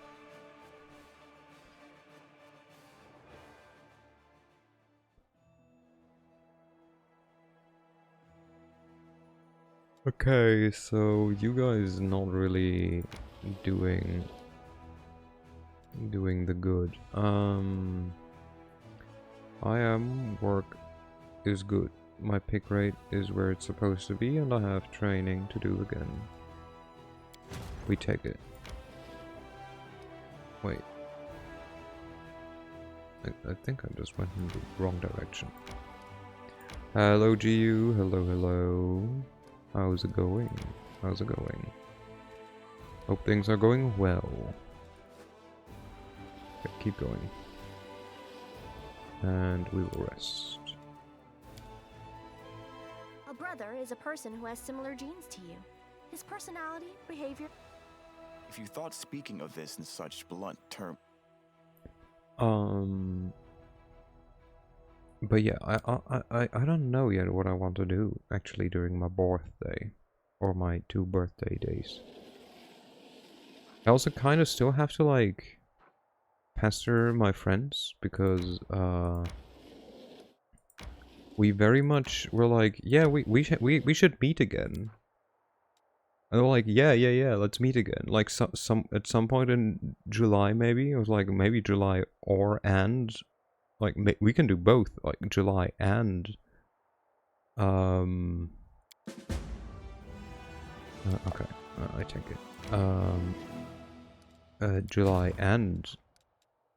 Okay, so you guys not really doing the good. I am work is good. My pick rate is where it's supposed to be, and I have training to do again. We take it. Wait. I think I just went in the wrong direction. Hello, GU. Hello, hello. How's it going? How's it going? Hope things are going well. Okay, keep going. And we will rest. A brother is a person who has similar genes to you. His personality, behavior. If you thought speaking of this in such blunt terms. But yeah, I don't know yet what I want to do actually during my birthday, or my 2 birthday days. I also kind of still have to like pester my friends because we very much were like, yeah, we should meet again. And they're like, yeah, let's meet again. Like at some point in July, maybe it was like maybe July and like we can do both, like July and okay, I take it. July and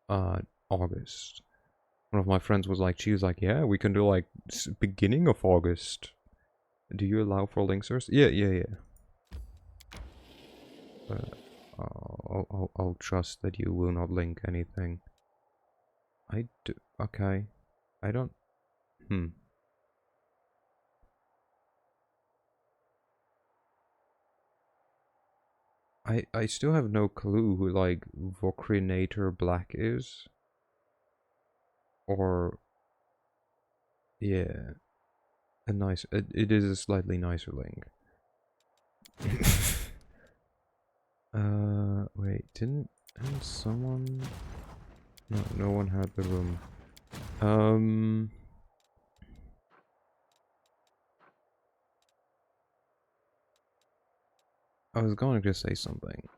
August. One of my friends was like, she was like, yeah, we can do like beginning of August. Do you allow for linksers? Yeah. I'll trust that you will not link anything. I do. Okay. I don't. I still have no clue who like Vocrinator Black is. Or yeah, a nice. It is a slightly nicer link. Wait, didn't someone? No, no one had the room. I was going to say something.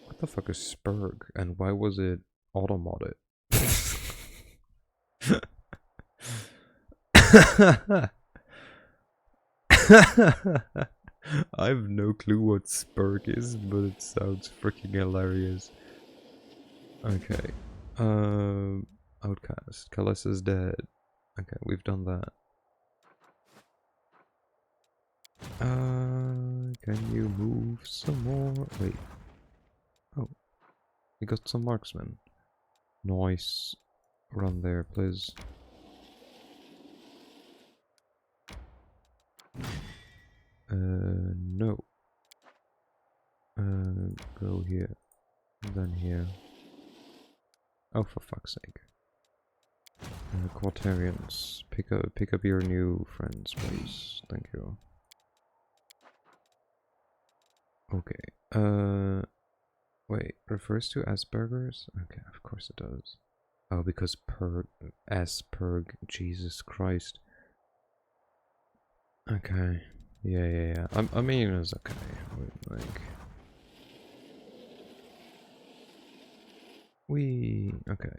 What the fuck is Spurg, and why was it auto-modded? I have no clue what Spurg is, but it sounds freaking hilarious. Okay. Outcast. Kalissa's dead. Okay, we've done that. Can you move some more? Wait. Oh. We got some marksmen. Nice. Run there, please. No. Go here. Then here. Oh, for fuck's sake. Quatarians. Pick up your new friends, please. Thank you. Okay. Wait, refers to Asperger's? Okay, of course it does. Oh, because Asperg, Jesus Christ. Okay. Yeah. I mean, it's okay. Like... Okay.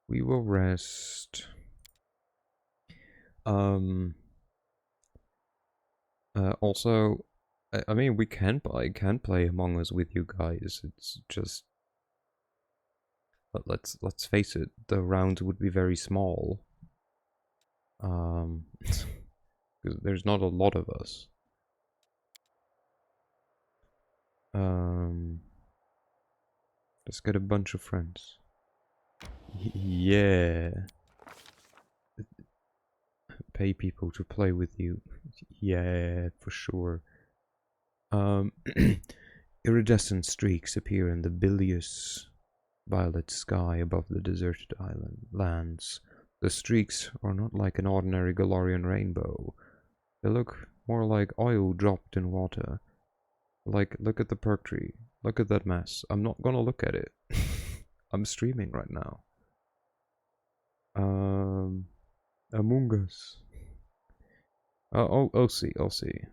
We will rest. Also, I mean, I can play Among Us with you guys. It's just, but let's face it, the rounds would be very small. Because there's not a lot of us. Let's get a bunch of friends. Yeah. Pay people to play with you. Yeah, for sure. Iridescent streaks appear in the bilious violet sky above the deserted island lands. The streaks are not like an ordinary Galarian rainbow. They look more like oil dropped in water. Like, look at the perk tree. Look at that mess. I'm not gonna look at it. I'm streaming right now. Among Us. I'll see. I'll see.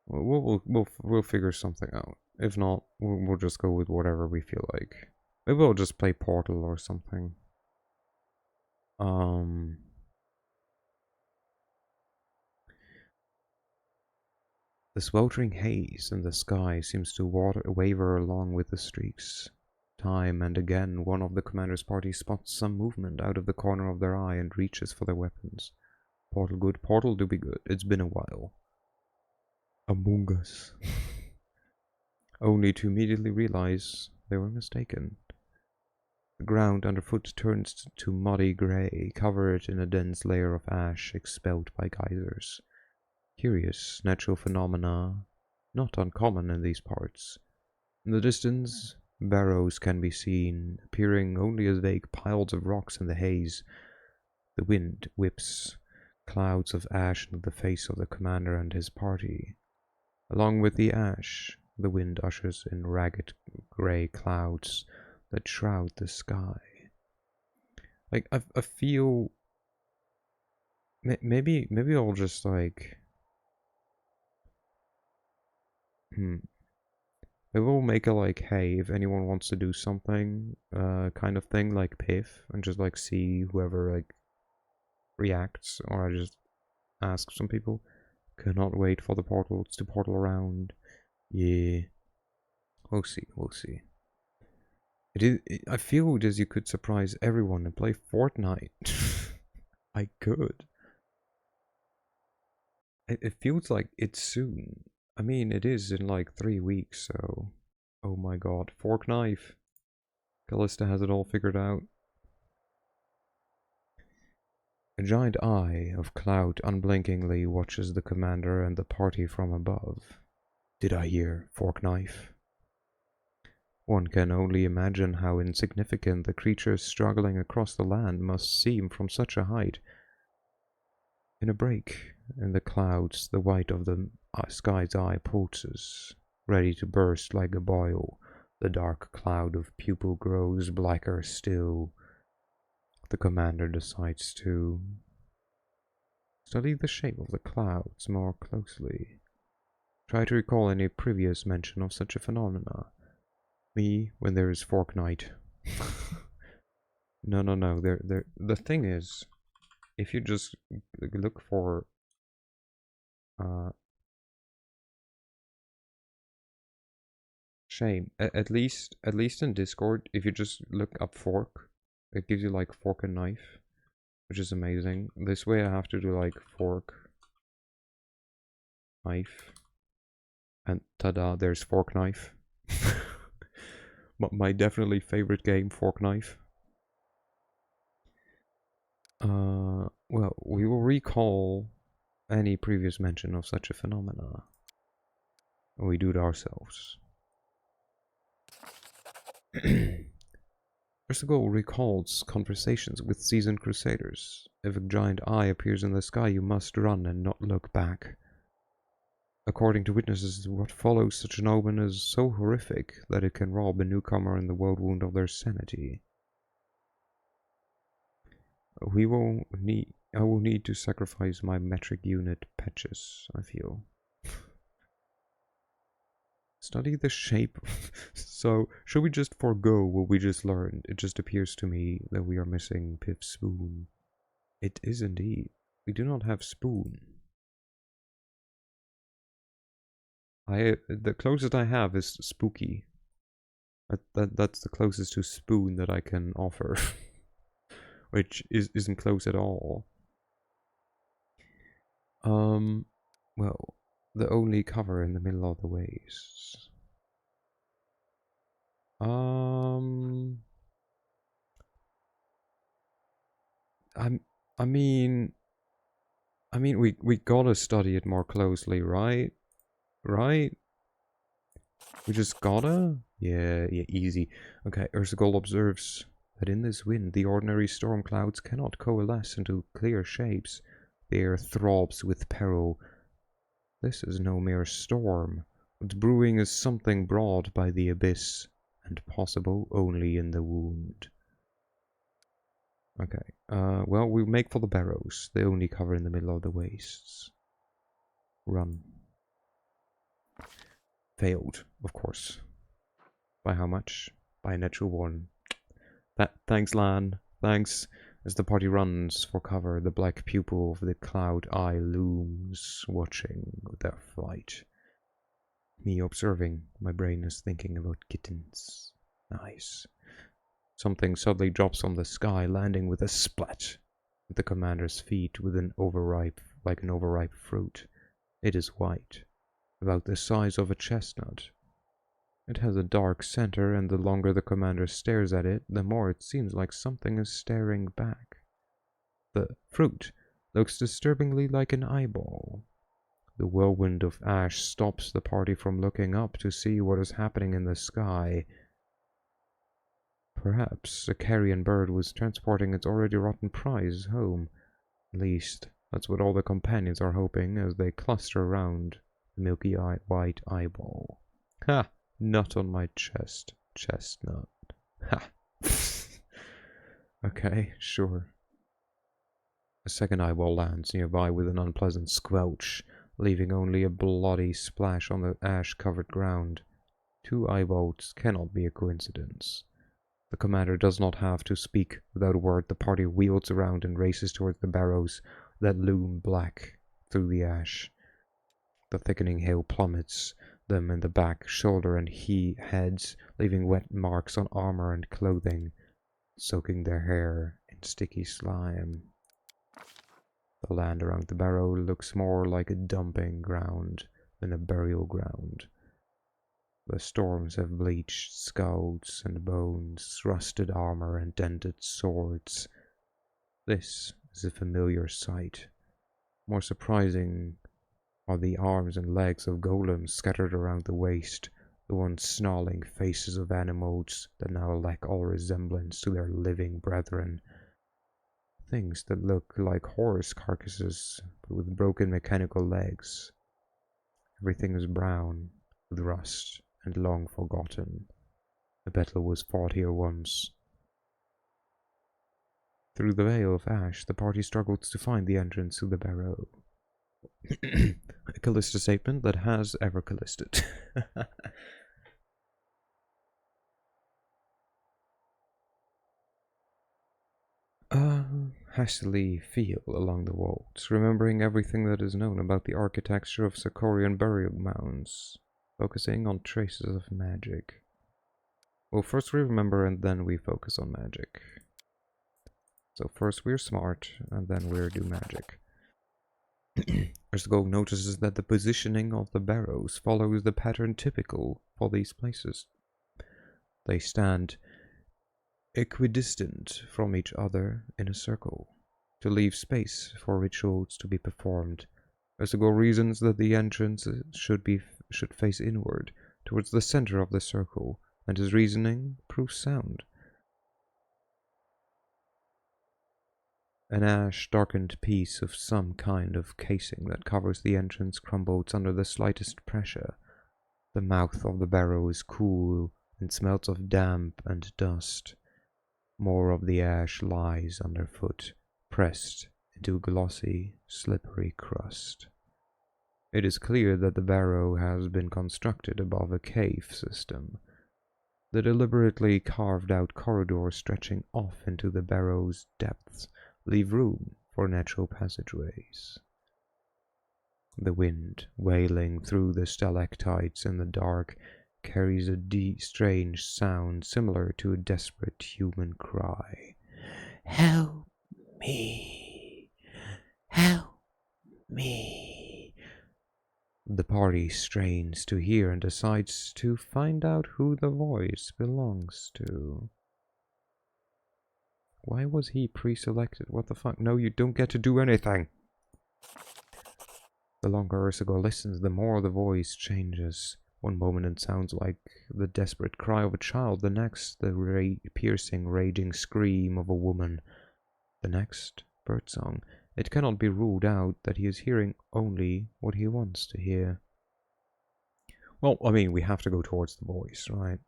We'll figure something out. If not, we'll just go with whatever we feel like. Maybe we'll just play Portal or something. The sweltering haze in the sky seems to waver along with the streaks. Time and again, one of the commander's party spots some movement out of the corner of their eye and reaches for their weapons. Portal good, Portal do be good. It's been a while. Among Us. Only to immediately realize they were mistaken. The ground underfoot turns to muddy grey, covered in a dense layer of ash expelled by geysers. Curious natural phenomena, not uncommon in these parts. In the distance, barrows can be seen, appearing only as vague piles of rocks in the haze. The wind whips clouds of ash into the face of the commander and his party. Along with the ash, the wind ushers in ragged grey clouds that shroud the sky. Like, I feel... Maybe I'll just, like... Maybe we'll make a, like, hey, if anyone wants to do something, kind of thing, like Piff, and just, like, see whoever, like, reacts, or I just ask some people. Cannot wait for the portals to portal around. Yeah. We'll see, we'll see. I feel as you could surprise everyone and play Fortnite. I could. It feels like it's soon. I mean, it is in like 3 weeks, so... Oh my god. Fork knife. Callista has it all figured out. A giant eye of cloud unblinkingly watches the commander and the party from above. Did I hear fork knife? One can only imagine how insignificant the creatures struggling across the land must seem from such a height. In a break in the clouds, the white of the sky's eye pulses, ready to burst like a boil. The dark cloud of pupil grows blacker still. The commander decides to study the shape of the clouds more closely. Try to recall any previous mention of such a phenomena. Me, when there is fork night. No. The thing is, if you just look for shame, at least in Discord, if you just look up fork, it gives you like fork and knife, which is amazing. This way I have to do like fork, knife, and tada, there's fork knife. My definitely favorite game, fork knife. Well, we will recall any previous mention of such a phenomena. We do it ourselves. Erstagol recalls conversations with seasoned crusaders. If a giant eye appears in the sky, you must run and not look back. According to witnesses, what follows such an omen is so horrific that it can rob a newcomer in the world wound of their sanity. I will need to sacrifice my metric unit patches, I feel. Study the shape. So, should we just forego what we just learned? It just appears to me that we are missing Piff's spoon. It is indeed. We do not have spoon. The closest I have is spooky. That's the closest to spoon that I can offer. Which isn't close at all. Well, the only cover in the middle of the wastes. I mean, we gotta study it more closely, right? Right? We just gotta? Yeah, easy. Okay, Ursagol observes that in this wind, the ordinary storm clouds cannot coalesce into clear shapes. The air throbs with peril. This is no mere storm. What's brewing is something brought by the abyss, and possible only in the wound. Okay. Well, we make for the barrows. The only cover in the middle of the wastes. Run. Failed, of course. By how much? By a natural one. Thanks, Lan. Thanks. As the party runs for cover, the black pupil of the cloud eye looms, watching their flight. Me observing, my brain is thinking about kittens. Nice. Something suddenly drops from the sky, landing with a splat at the commander's feet with an overripe fruit. It is white, about the size of a chestnut. It has a dark center, and the longer the commander stares at it, the more it seems like something is staring back. The fruit looks disturbingly like an eyeball. The whirlwind of ash stops the party from looking up to see what is happening in the sky. Perhaps a carrion bird was transporting its already rotten prize home. At least, that's what all the companions are hoping as they cluster around the milky white eyeball. Ha! Nut on my chest. Chestnut. Ha! Okay, sure. A second eyeball lands nearby with an unpleasant squelch, leaving only a bloody splash on the ash-covered ground. 2 eyeballs cannot be a coincidence. The commander does not have to speak without a word. The party wheels around and races towards the barrows that loom black through the ash. The thickening hail plummets them in the back, shoulder, and heads, leaving wet marks on armor and clothing, soaking their hair in sticky slime. The land around the barrow looks more like a dumping ground than a burial ground. The storms have bleached skulls and bones, rusted armor and dented swords. This is a familiar sight. More surprising are the arms and legs of golems scattered around the waste, the once snarling faces of animals that now lack all resemblance to their living brethren. Things that look like horse carcasses, but with broken mechanical legs. Everything is brown, with rust, and long forgotten. A battle was fought here once. Through the veil of ash, the party struggles to find the entrance to the barrow. A Callista statement that has ever callisted. Hastily feel along the walls, remembering everything that is known about the architecture of Sakorian burial mounds, focusing on traces of magic. Well, first we remember and then we focus on magic. So first we're smart, and then we're do magic. Erstgo notices that the positioning of the barrows follows the pattern typical for these places. They stand equidistant from each other in a circle, to leave space for rituals to be performed. Erstgo reasons that the entrance should face inward, towards the center of the circle, and his reasoning proves sound. An ash-darkened piece of some kind of casing that covers the entrance crumbles under the slightest pressure. The mouth of the barrow is cool and smells of damp and dust. More of the ash lies underfoot, pressed into a glossy, slippery crust. It is clear that the barrow has been constructed above a cave system. The deliberately carved-out corridors stretching off into the barrow's depths leave room for natural passageways. The wind, wailing through the stalactites in the dark, carries a strange sound similar to a desperate human cry. Help me! Help me! The party strains to hear and decides to find out who the voice belongs to. Why was he pre-selected? What the fuck? No, you don't get to do anything! The longer Erstgo listens, the more the voice changes. One moment it sounds like the desperate cry of a child, the next the piercing, raging scream of a woman. The next, birdsong. It cannot be ruled out that he is hearing only what he wants to hear. Well, I mean, we have to go towards the voice, right?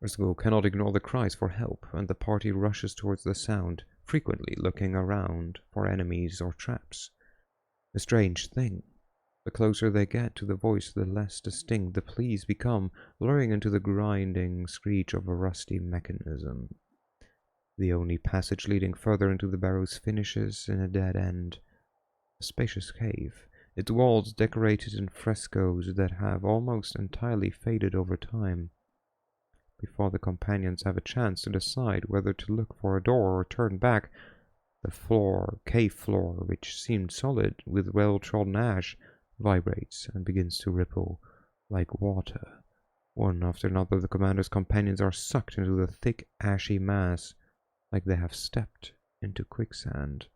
Erskine cannot ignore the cries for help, and the party rushes towards the sound, frequently looking around for enemies or traps. A strange thing. The closer they get to the voice, the less distinct the pleas become, blurring into the grinding screech of a rusty mechanism. The only passage leading further into the barrows finishes in a dead end. A spacious cave, its walls decorated in frescoes that have almost entirely faded over time. Before the companions have a chance to decide whether to look for a door or turn back, the cave floor, which seemed solid with well-trodden ash, vibrates and begins to ripple like water. One after another, the commander's companions are sucked into the thick, ashy mass, like they have stepped into quicksand.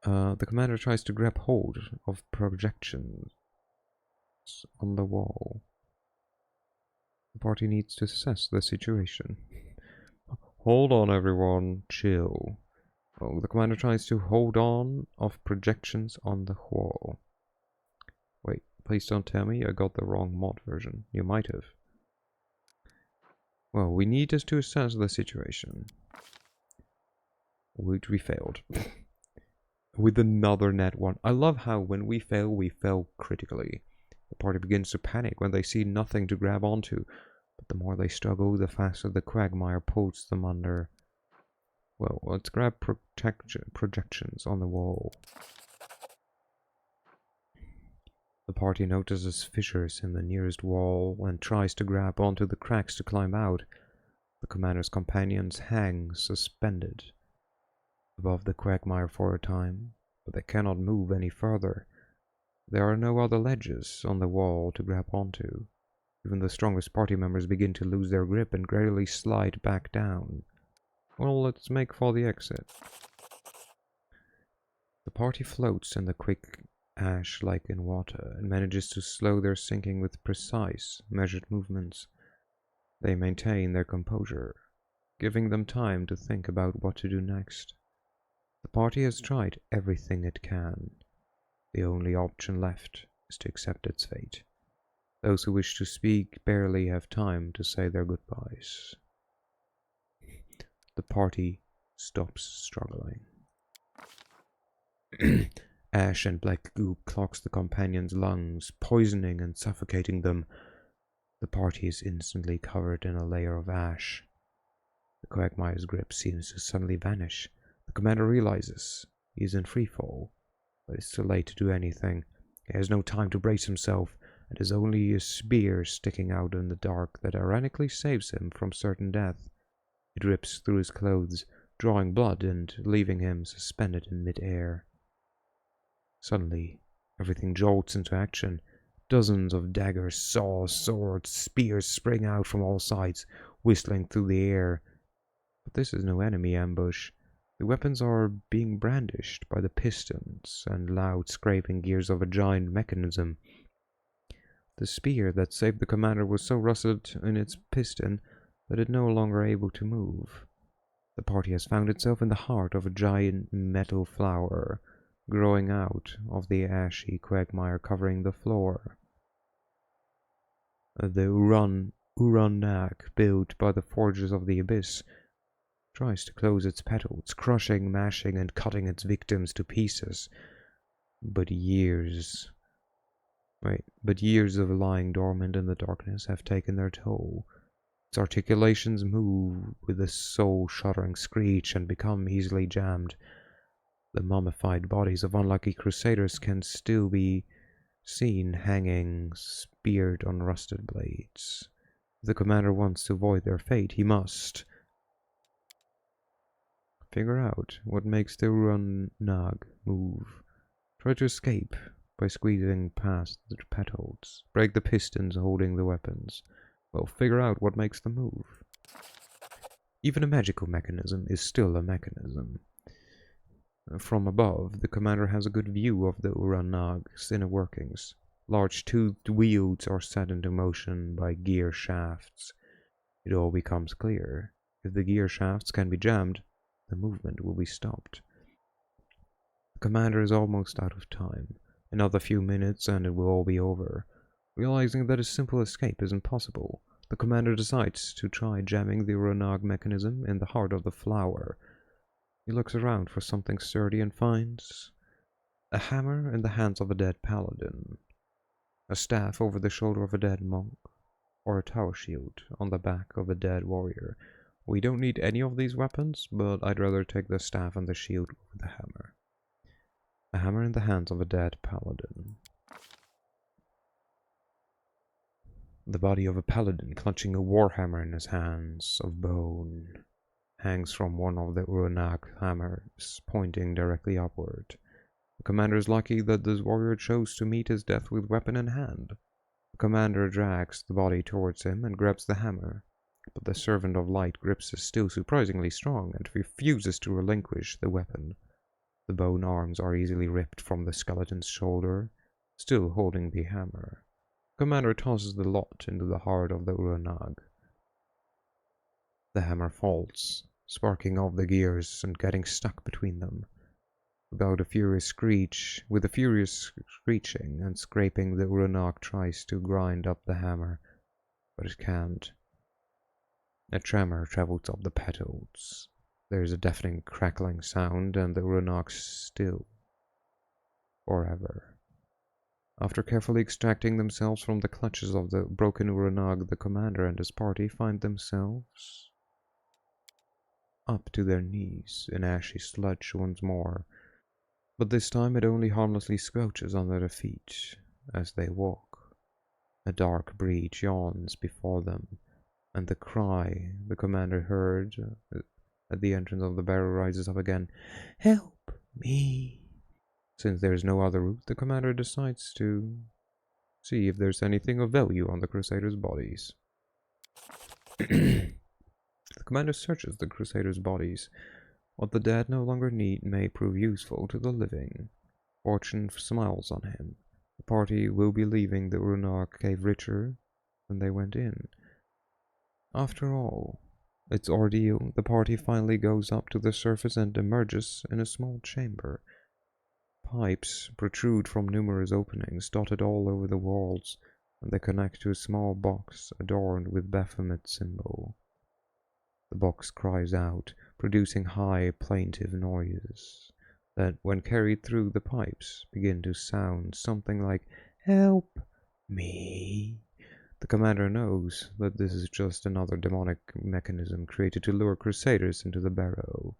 The commander tries to grab hold of projections on the wall. The party needs to assess the situation. Hold on, everyone. Chill. Oh, the commander tries to hold on of projections on the wall. Wait, please don't tell me I got the wrong mod version. You might have. Well, we need us to assess the situation. Which we failed. With another net one. I love how when we fail critically. The party begins to panic when they see nothing to grab onto. But the more they struggle, the faster the quagmire pulls them under. Well, let's grab projections on the wall. The party notices fissures in the nearest wall and tries to grab onto the cracks to climb out. The commander's companions hang suspended above the quagmire for a time, but they cannot move any further. There are no other ledges on the wall to grab onto. Even the strongest party members begin to lose their grip and gradually slide back down. Well, let's make for the exit. The party floats in the quick ash like in water and manages to slow their sinking with precise, measured movements. They maintain their composure, giving them time to think about what to do next. The party has tried everything it can. The only option left is to accept its fate. Those who wish to speak barely have time to say their goodbyes. The party stops struggling. Ash and black goo clogs the companions' lungs, poisoning and suffocating them. The party is instantly covered in a layer of ash. The quagmire's grip seems to suddenly vanish. The commander realizes he is in freefall, but it's too late to do anything. He has no time to brace himself, and is only a spear sticking out in the dark that ironically saves him from certain death. It rips through his clothes, drawing blood and leaving him suspended in mid-air. Suddenly, everything jolts into action. Dozens of daggers, saws, swords, spears spring out from all sides, whistling through the air. But this is no enemy ambush. The weapons are being brandished by the pistons and loud scraping gears of a giant mechanism. The spear that saved the commander was so rusted in its piston that it no longer able to move. The party has found itself in the heart of a giant metal flower, growing out of the ashy quagmire covering the floor. The Uranak, built by the forgers of the abyss, tries to close its petals, crushing, mashing, and cutting its victims to pieces. But years of lying dormant in the darkness have taken their toll. Its articulations move with a soul-shuddering screech and become easily jammed. The mummified bodies of unlucky crusaders can still be seen hanging, speared on rusted blades. If the commander wants to avoid their fate, he must figure out what makes the Uranag move. Try to escape by squeezing past the petals. Break the pistons holding the weapons. Well, figure out what makes them move. Even a magical mechanism is still a mechanism. From above, the commander has a good view of the Uranag's inner workings. Large toothed wheels are set into motion by gear shafts. It all becomes clear. If the gear shafts can be jammed, the movement will be stopped. The commander is almost out of time. Another few minutes and it will all be over. Realizing that a simple escape isn't possible, the commander decides to try jamming the Uranag mechanism in the heart of the flower. He looks around for something sturdy and finds a hammer in the hands of a dead paladin, a staff over the shoulder of a dead monk, or a tower shield on the back of a dead warrior. We don't need any of these weapons, but I'd rather take the staff and the shield over the hammer. A hammer in the hands of a dead paladin. The body of a paladin clutching a warhammer in his hands of bone hangs from one of the Uranag hammers, pointing directly upward. The commander is lucky that this warrior chose to meet his death with weapon in hand. The commander drags the body towards him and grabs the hammer, but the servant of light grips is still surprisingly strong and refuses to relinquish the weapon. The bone arms are easily ripped from the skeleton's shoulder, still holding the hammer. The commander tosses the lot into the heart of the Uranag. The hammer falls, sparking off the gears and getting stuck between them. With a furious screeching and scraping, the Uranag tries to grind up the hammer, but it can't. A tremor travels up the petals. There is a deafening crackling sound, and the Uranag still. Forever. After carefully extracting themselves from the clutches of the broken Uranag, the commander and his party find themselves up to their knees in ashy sludge once more, but this time it only harmlessly squelches under their feet as they walk. A dark breach yawns before them, and the cry the commander heard at the entrance of the barrow rises up again. Help me! Since there's no other route, the commander decides to see if there's anything of value on the Crusaders' bodies. The commander searches the Crusaders' bodies. What the dead no longer need may prove useful to the living. Fortune smiles on him. The party will be leaving the Uranag cave richer than they went in. After all its ordeal, the party finally goes up to the surface and emerges in a small chamber. Pipes protrude from numerous openings dotted all over the walls, and they connect to a small box adorned with Baphomet symbol. The box cries out, producing high, plaintive noises that, when carried through the pipes, begin to sound something like, "Help me." The commander knows that this is just another demonic mechanism created to lure Crusaders into the barrow.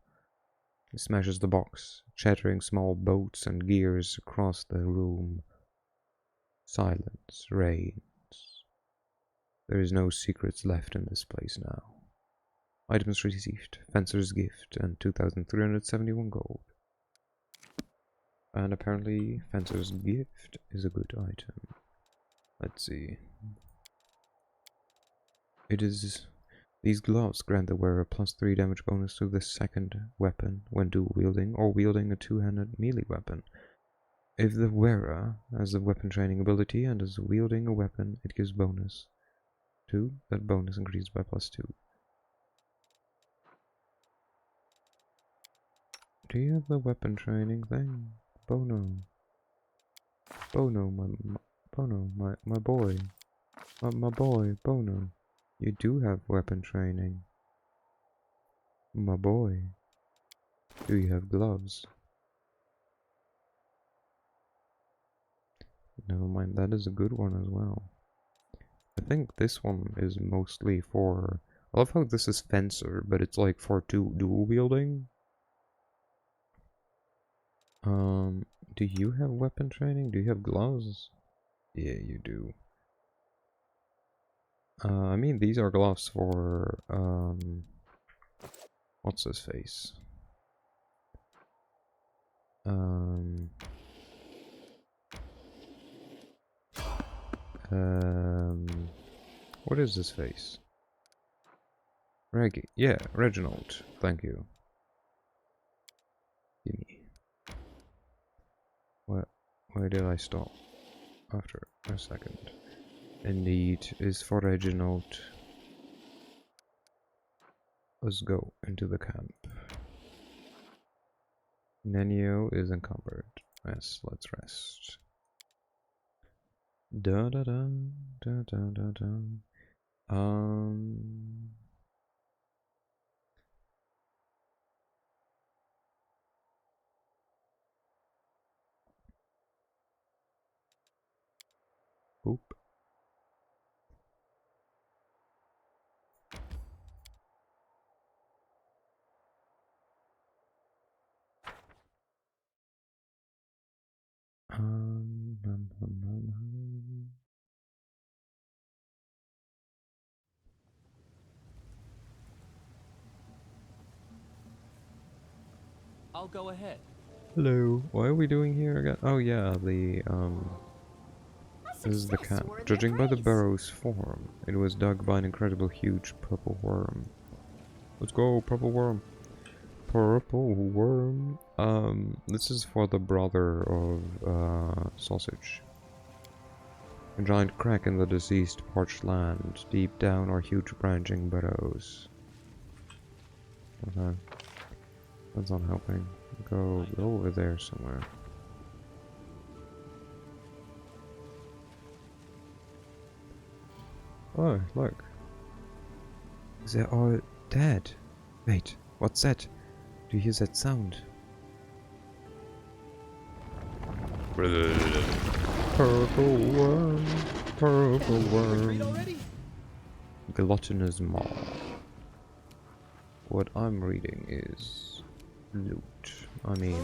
He smashes the box, shattering small bolts and gears across the room. Silence reigns. There is no secrets left in this place now. Items received, Fencer's Gift, and 2,371 gold. And apparently Fencer's Gift is a good item. Let's see. It is... These gloves grant the wearer +3 damage bonus to the second weapon when dual wielding or wielding a two-handed melee weapon. If the wearer has the weapon training ability and is wielding a weapon, it gives bonus 2. That bonus increases by +2. Do you have the weapon training thing? Bono. Bono, my boy. My boy, Bono. You do have weapon training. My boy. Do you have gloves? Never mind, that is a good one as well. I think this one is mostly for... I love how this is Fencer, but it's like for dual wielding. Do you have weapon training? Do you have gloves? Yeah, you do. I mean, these are gloves for, what's his face? What is his face? Reggie. Yeah, Reginald. Thank you. Gimme. Where did I stop? After a second. Indeed, is for Reginald. Let's go into the camp. Nenio is encumbered. Yes, let's rest. Da da da da da da da. Um. Oop. Hum, hum. I'll go ahead. Hello. What are we doing here again? Oh yeah, this is the cat. Judging by the burrow's form, it was dug by an incredible huge purple worm. Let's go, purple worm. Purple worm. This is for the brother of, sausage. A giant crack in the deceased parched land. Deep down are huge branching burrows. Okay. That's not helping. Go over there somewhere. Oh, look. They are dead. Wait, what's that? Do you hear that sound? Purple worm, purple worm. Gluttonous maw. What I'm reading is loot. I mean,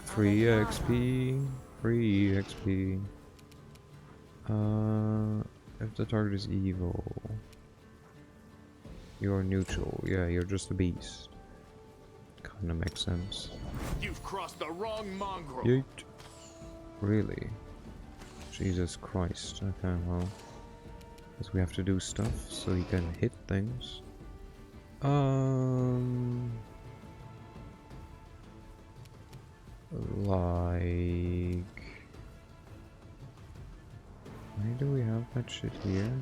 free XP, free XP. If the target is evil, you're neutral. Yeah, you're just a beast. Kinda makes sense. You've crossed the wrong mongrel. Yeet. Really? Jesus Christ. Okay, well. Because we have to do stuff so you can hit things. Like... Why do we have that shit here?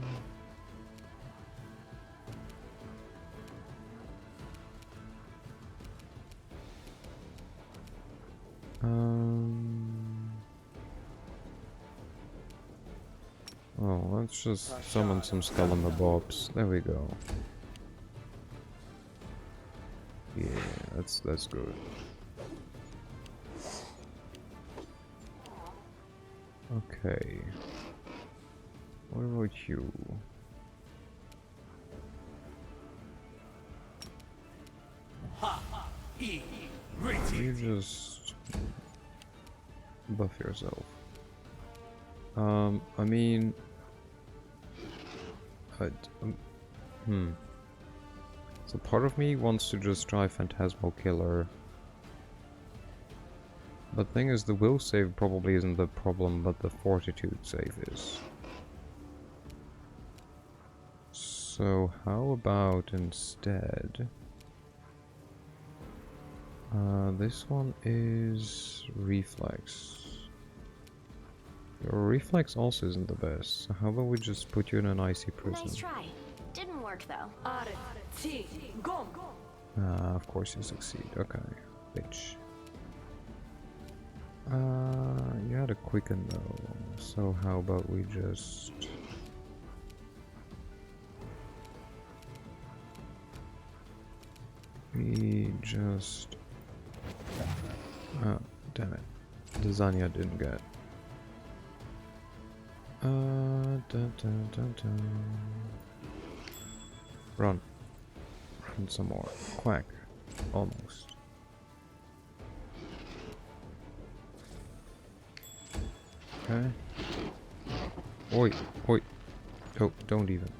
Oh, let's just summon some Skull-and-the-Bobs. There we go. Yeah, that's good. Okay. What about you? You just buff yourself. I mean, so part of me wants to just try Phantasmal Killer. But the thing is, the will save probably isn't the problem, but the fortitude save is. So how about instead... this one is reflex. Your reflex also isn't the best, so how about we just put you in an icy prison? Nice try. Didn't work though. Of course you succeed. Okay, bitch. You had a quicken though, so how about we just... Oh, damn it. Lasagna didn't get. Dun, dun, dun, dun. Run. Run some more. Quack. Almost. Okay. Oi, oi. Don't even.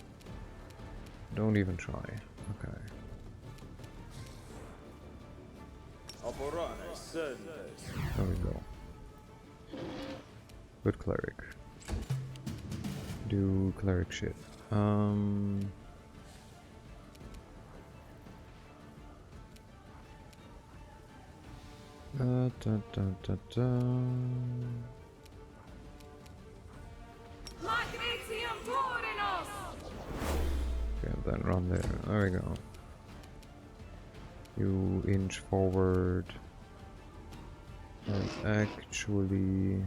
Don't even try. Okay. There we go. Good cleric. Do cleric shit. Da, da, da, da, da. Okay, then run there. There we go. You inch forward. And actually...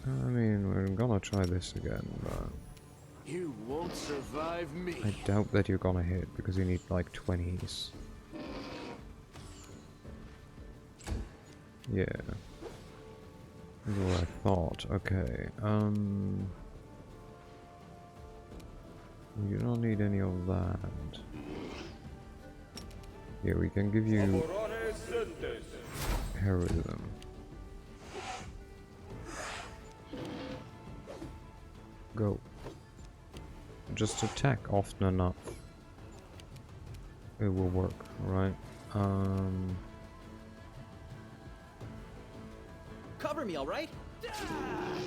I mean, we're gonna try this again, but You won't survive me. I doubt that you're gonna hit because you need like 20s. Yeah. That's what I thought. Okay. You don't need any of that. Yeah, we can give you heroism. Go. Just attack often enough. It will work, right? Cover me, all right?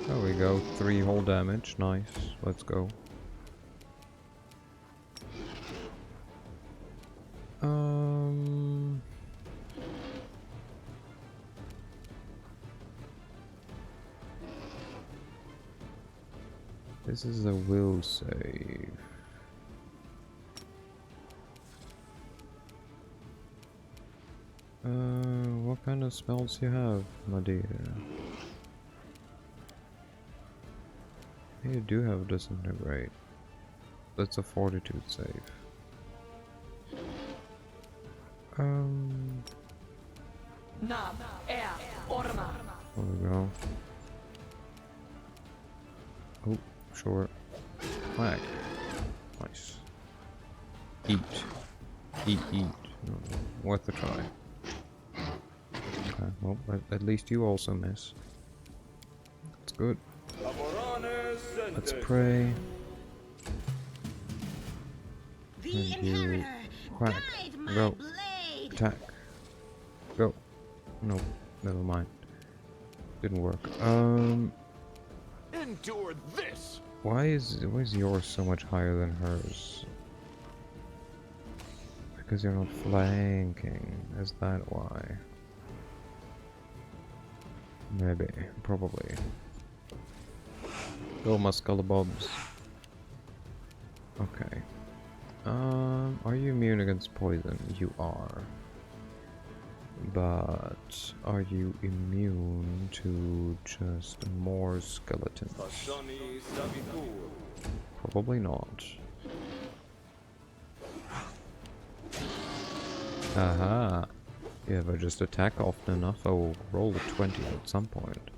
There we go. 3 whole damage. Nice. Let's go. This is a will save. What kind of spells you have, my dear? You do have disintegrate. That's a fortitude save. There we go. Oh, sure. Whack. Nice. Eat. Eat. Worth a try. Okay, well, at least you also miss. That's good. Let's pray. The And you inheritor, whack. guide my Go. blade. Attack. Go. Nope. Never mind. Didn't work. Endure this. Why is yours so much higher than hers? Because you're not flanking. Is that why? Maybe. Probably. Go, Musculabobs. Okay. Are you immune against poison? You are. But are you immune to just more skeletons? Probably not. Aha! Yeah, if I just attack often enough, I will roll a 20 at some point.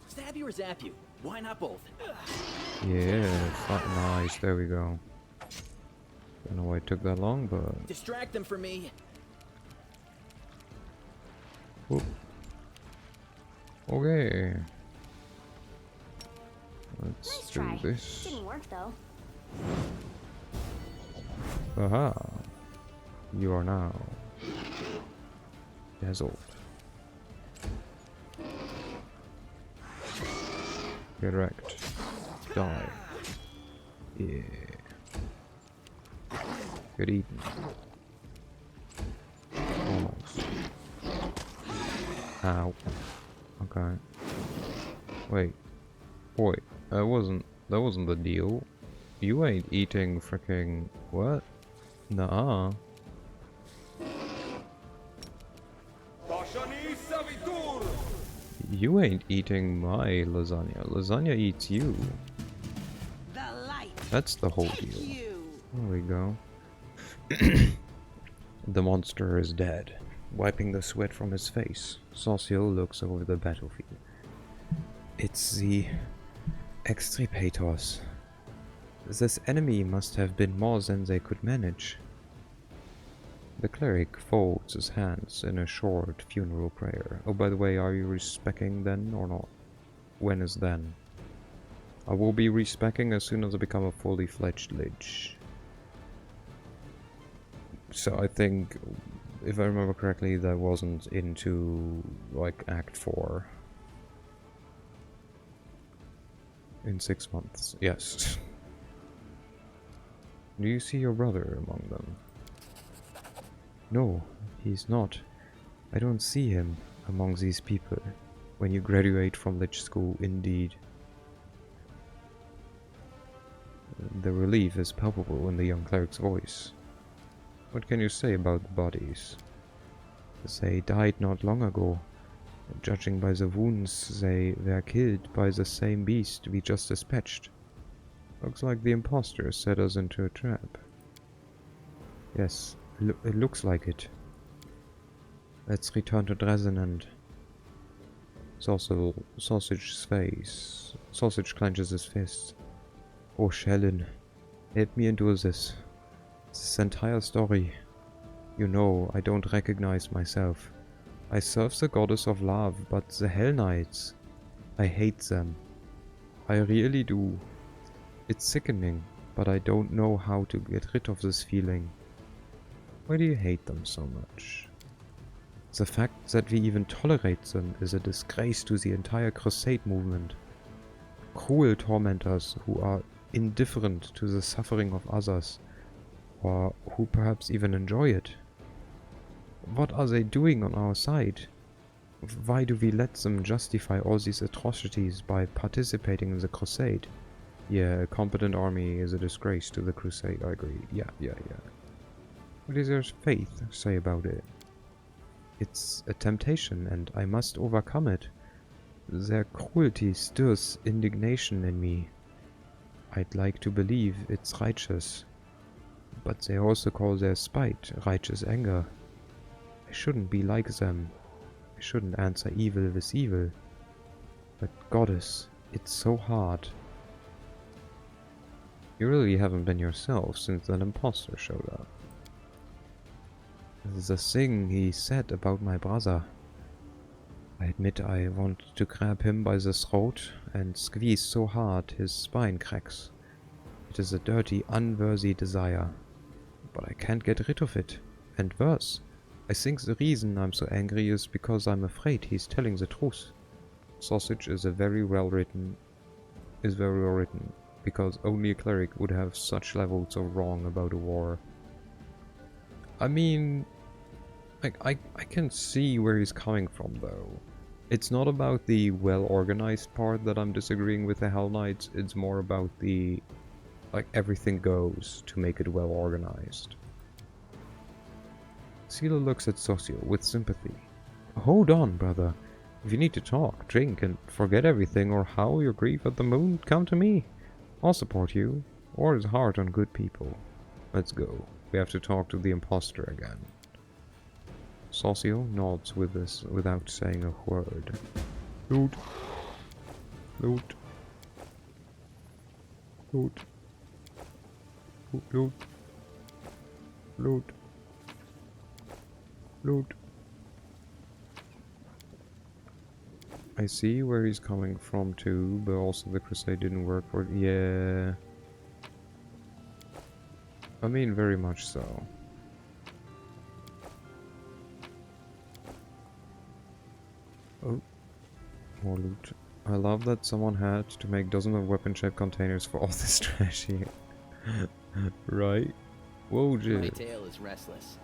Stab you or zap you? Why not both? Yeah, nice, there we go. Don't know why it took that long, but... Distract them for me. Whoop. Okay. Let's Nice do try. this. Didn't work though. Aha! You are now dazzled. Get wrecked. Die. Yeah. Get eaten. Almost. Ow. Okay. Wait. That wasn't the deal. You ain't eating fricking what? Nuh-uh. You ain't eating my lasagna. Lasagna eats you. The light. That's the whole Take deal. you. There we go. The monster is dead. Wiping the sweat from his face, Saucio looks over the battlefield. It's the extirpators. This enemy must have been more than they could manage. The cleric folds his hands in a short funeral prayer. Oh, by the way, are you respecking then or not? When is then? I will be respecking as soon as I become a fully fledged lich. So I think, if I remember correctly, that wasn't into, like, Act 4. In 6 months, yes. Do you see your brother among them? No, he's not. I don't see him among these people. When you graduate from lich school, indeed. The relief is palpable in the young cleric's voice. What can you say about the bodies? They died not long ago. Judging by the wounds, they were killed by the same beast we just dispatched. Looks like the imposter set us into a trap. Yes, it looks like it. Let's return to Dresden and... Sausage's face. Sausage clenches his fist. Oh, Shellen, help me endure this. This entire story. You know, I don't recognize myself. I serve the goddess of love, but the Hell Knights, I hate them. I really do. It's sickening, but I don't know how to get rid of this feeling. Why do you hate them so much? The fact that we even tolerate them is a disgrace to the entire Crusade movement. Cruel tormentors who are indifferent to the suffering of others, or who perhaps even enjoy it. What are they doing on our side? Why do we let them justify all these atrocities by participating in the Crusade? Yeah, a competent army is a disgrace to the Crusade, I agree. Yeah. What does your faith say about it? It's a temptation, and I must overcome it. Their cruelty stirs indignation in me. I'd like to believe it's righteous, but they also call their spite righteous anger. I shouldn't be like them. I shouldn't answer evil with evil. But Goddess, it's so hard. You really haven't been yourself since that imposter showed up. The thing he said about my brother. I admit I want to grab him by the throat and squeeze so hard his spine cracks. It is a dirty, unworthy desire. But I can't get rid of it. And worse, I think the reason I'm so angry is because I'm afraid he's telling the truth. Sausage is very well written, because only a cleric would have such levels of wrong about a war. I mean, I can see where he's coming from, though. It's not about the well-organized part that I'm disagreeing with the Hell Knights, it's more about the, like, everything goes to make it well-organized. Sela looks at Socio with sympathy. Hold on, brother. If you need to talk, drink, and forget everything or howl your grief at the moon, come to me. I'll support you. War is hard on good people. Let's go. We have to talk to the imposter again. Socio nods with this without saying a word. Loot. Loot. Loot. Loot. Loot. Loot. I see where he's coming from too, but also the crusade didn't work for... Yeah. I mean, very much so. Oh. More loot. I love that someone had to make dozens of weapon-shaped containers for all this trash here. Right? Whoa, My Jit. tail is restless.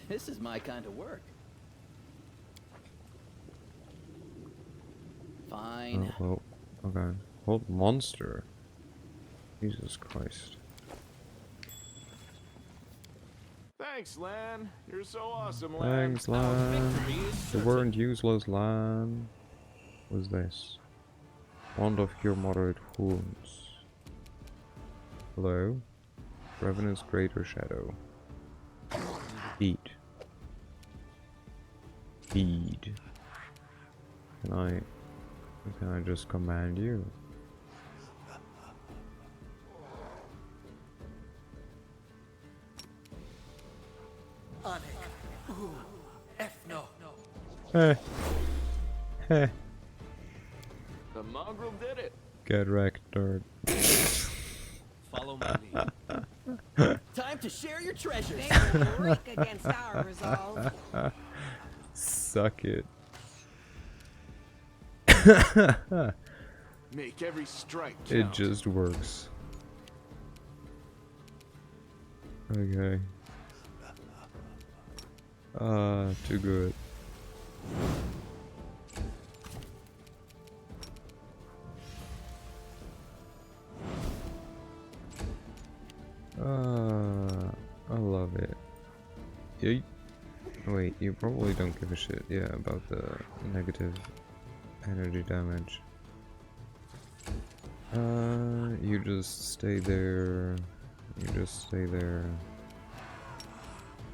This is my kind of work. Fine. Oh, okay. Hold monster. Jesus Christ. Thanks, Lan. You're so awesome, Lan. Thanks, Lan. They weren't useless, Lan. What's this? Wand of Cure Moderate Wounds. Hello? Revenant's Greater Shadow. Feed. Feed. Can I just command you? Heh. Heh. The mongrel did it. Get wrecked, nerd. Follow my lead. Time to share your treasures. They will break against our resolve. Suck it. Make every strike count. It just works. Okay. Too good. I love it. Yeet. Wait. wait, you probably don't give a shit, yeah, about the negative energy damage. You just stay there. You just stay there.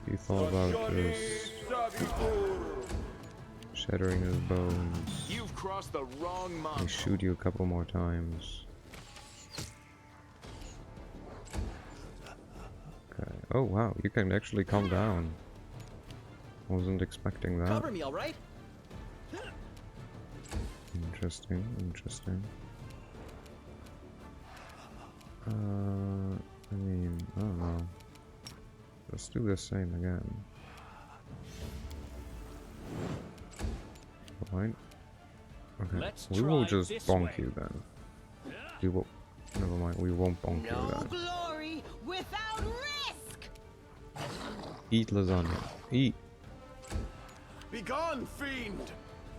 You thought about just shattering his bones. You've crossed the wrong I mountain. shoot you a couple more times. Okay. Oh wow, you can actually calm down. Wasn't expecting that. Cover me, all right? Interesting, interesting. I mean, I don't know. Let's do the same again. Right? Okay. Let's We will try just this bonk way. you then. We will. Never mind. We won't bonk you No then. glory without risk. Eat lasagna. Eat. Begone, fiend!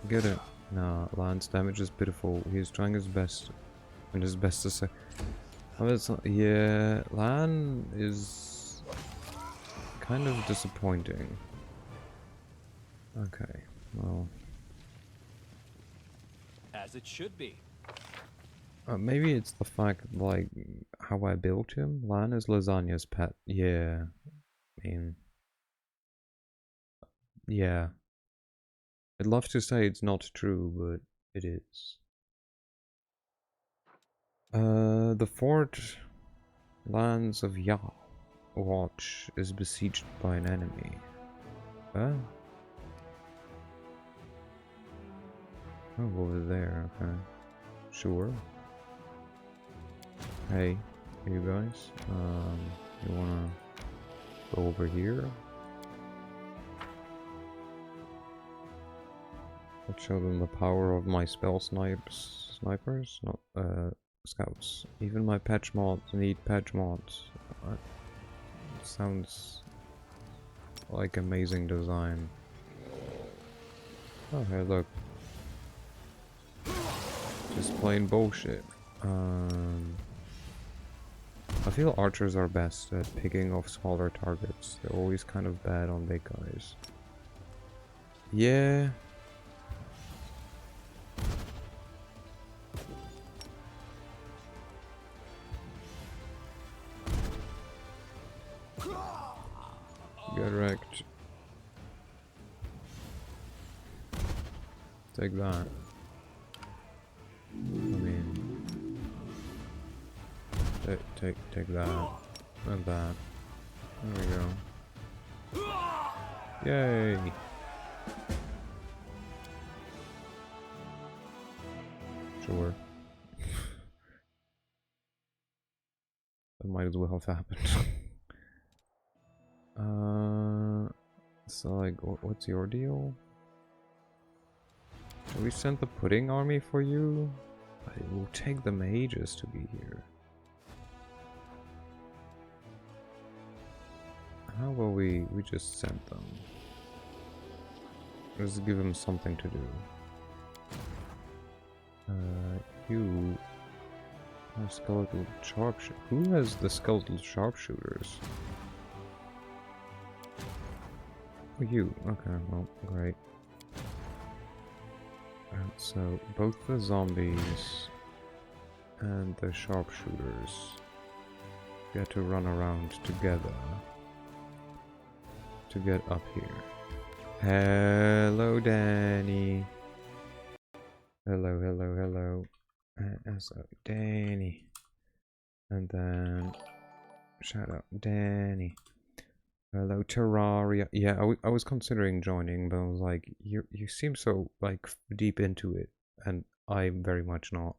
Get it. Nah, Lan's damage is pitiful. He's trying his best. And his best to say. Oh, it's not, yeah, Lan is kind of disappointing. Okay, well. As it should be. Maybe it's the fact, like, how I built him. Lan is lasagna's pet. Yeah. I mean. Yeah. I'd love to say it's not true, but it is. The fort lands of Yah Watch is besieged by an enemy. Huh? Oh, over there, okay. Sure. Hey, you guys, you wanna go over here? I'll show them the power of my spell snipers? Not, scouts. Even my patch mods need patch mods. Sounds like amazing design. Oh, hey, look. Just plain bullshit. I feel archers are best at picking off smaller targets. They're always kind of bad on big guys. Yeah. Get wrecked. Take that. I mean, take that and that. There we go. Yay! Sure. That might as well have happened. So like, what's your deal? Should we send the pudding army for you? It will take them ages to be here. How about we just send them? Let's give them something to do. You are skeletal sharpshooter. Who has the skeletal sharpshooters? Oh, you. Okay, well, great. So both the zombies and the sharpshooters get to run around together to get up here. Hello, Danny. Hello, hello, hello. So, Danny. And then shout out Danny. Hello, Terraria. Yeah, I was considering joining, but I was like, you seem so like deep into it, and I'm very much not.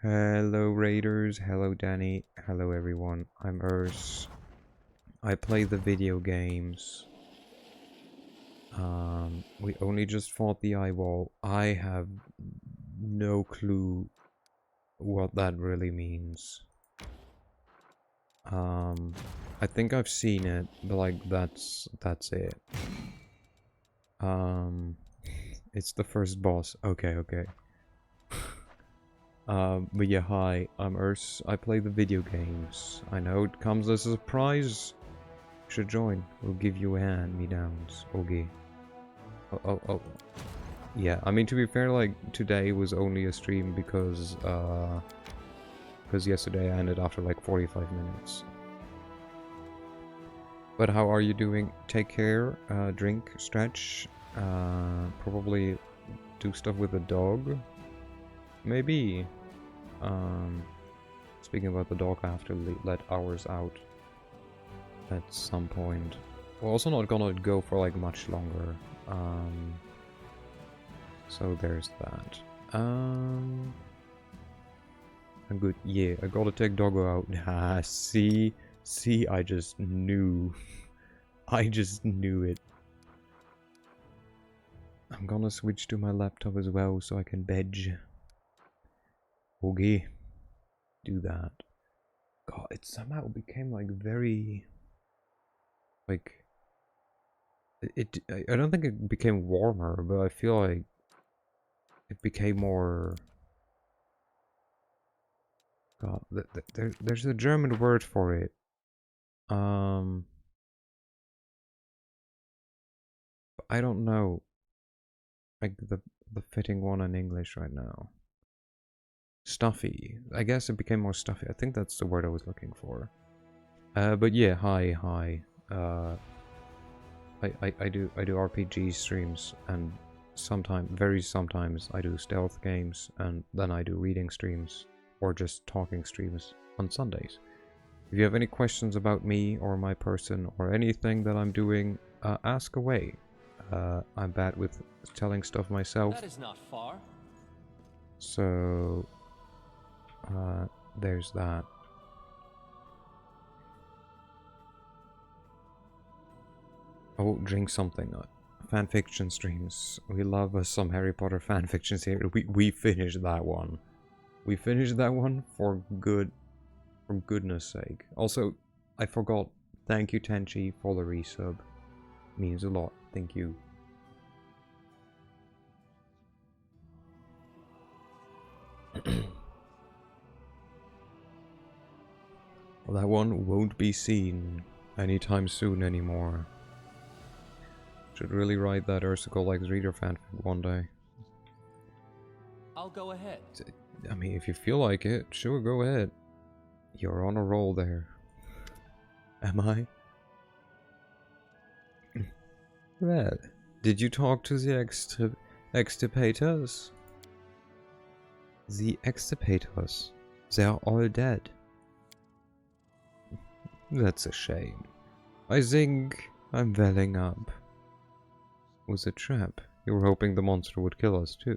Hello, Raiders. Hello, Danny. Hello, everyone. I'm Urs. I play the video games. We only just fought the eyeball. I have no clue what that really means. I think I've seen it, but like that's it. It's the first boss. Okay. But yeah, hi, I'm Urs. I play the video games. I know it comes as a surprise. should join. We'll give you hand-me-downs. Okay. Oh. Yeah, I mean, to be fair, like, today was only a stream because yesterday I ended after like 45 minutes. But how are you doing? Take care, drink, stretch, probably do stuff with the dog. Maybe. Speaking about the dog, I have to let ours out at some point. We're also not gonna go for like much longer. So there's that. I'm good. Yeah, I gotta take doggo out. Ah, see, I just knew. I just knew it. I'm gonna switch to my laptop as well so I can bedge. Okay. Do that. God, it somehow became like very... Like... I don't think it became warmer, but I feel like it became more... God, there's a German word for it. I don't know. Like the fitting one in English right now. Stuffy. I guess it became more stuffy. I think that's the word I was looking for. But yeah, hi. I do RPG streams, and very sometimes I do stealth games, and then I do reading streams or just talking streams on Sundays. If you have any questions about me or my person or anything that I'm doing, ask away. I'm bad with telling stuff myself. That is not far. So, there's that. Oh, drink something. Fanfiction streams. We love us some Harry Potter fanfictions here. We finished that one. We finished that one for goodness sake. Also, I forgot. Thank you, Tenchi, for the resub. Means a lot. Thank you. Well, that one won't be seen anytime soon anymore. Should really write that Ursical Likes Reader fanfic one day. I'll go ahead. I mean, if you feel like it, sure, go ahead. You're on a roll there. Am I? Well, did you talk to the extirpators? The extirpators. They are all dead. That's a shame. I think I'm welling up. Was a trap. You were hoping the monster would kill us too.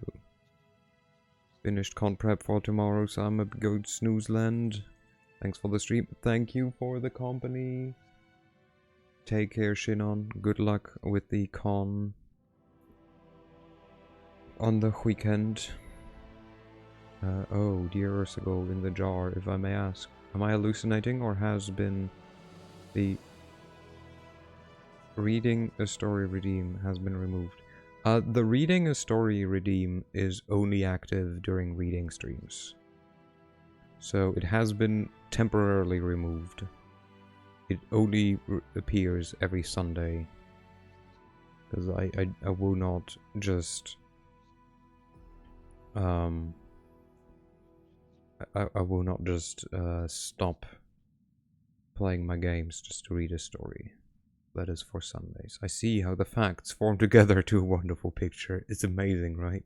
Finished con prep for tomorrow, so I'm gonna go snooze land. Thanks for the stream. Thank you for the company. Take care, Shinon. Good luck with the con on the weekend. Oh, dear Ursigal in the jar, if I may ask. Am I hallucinating, or has been the reading a story redeem has been removed? The reading a story redeem is only active during reading streams. So it has been temporarily removed. It only appears every Sunday. Because I will not just... I will not just stop playing my games just to read a story. That is for Sundays. I see how the facts form together to a wonderful picture. It's amazing, right?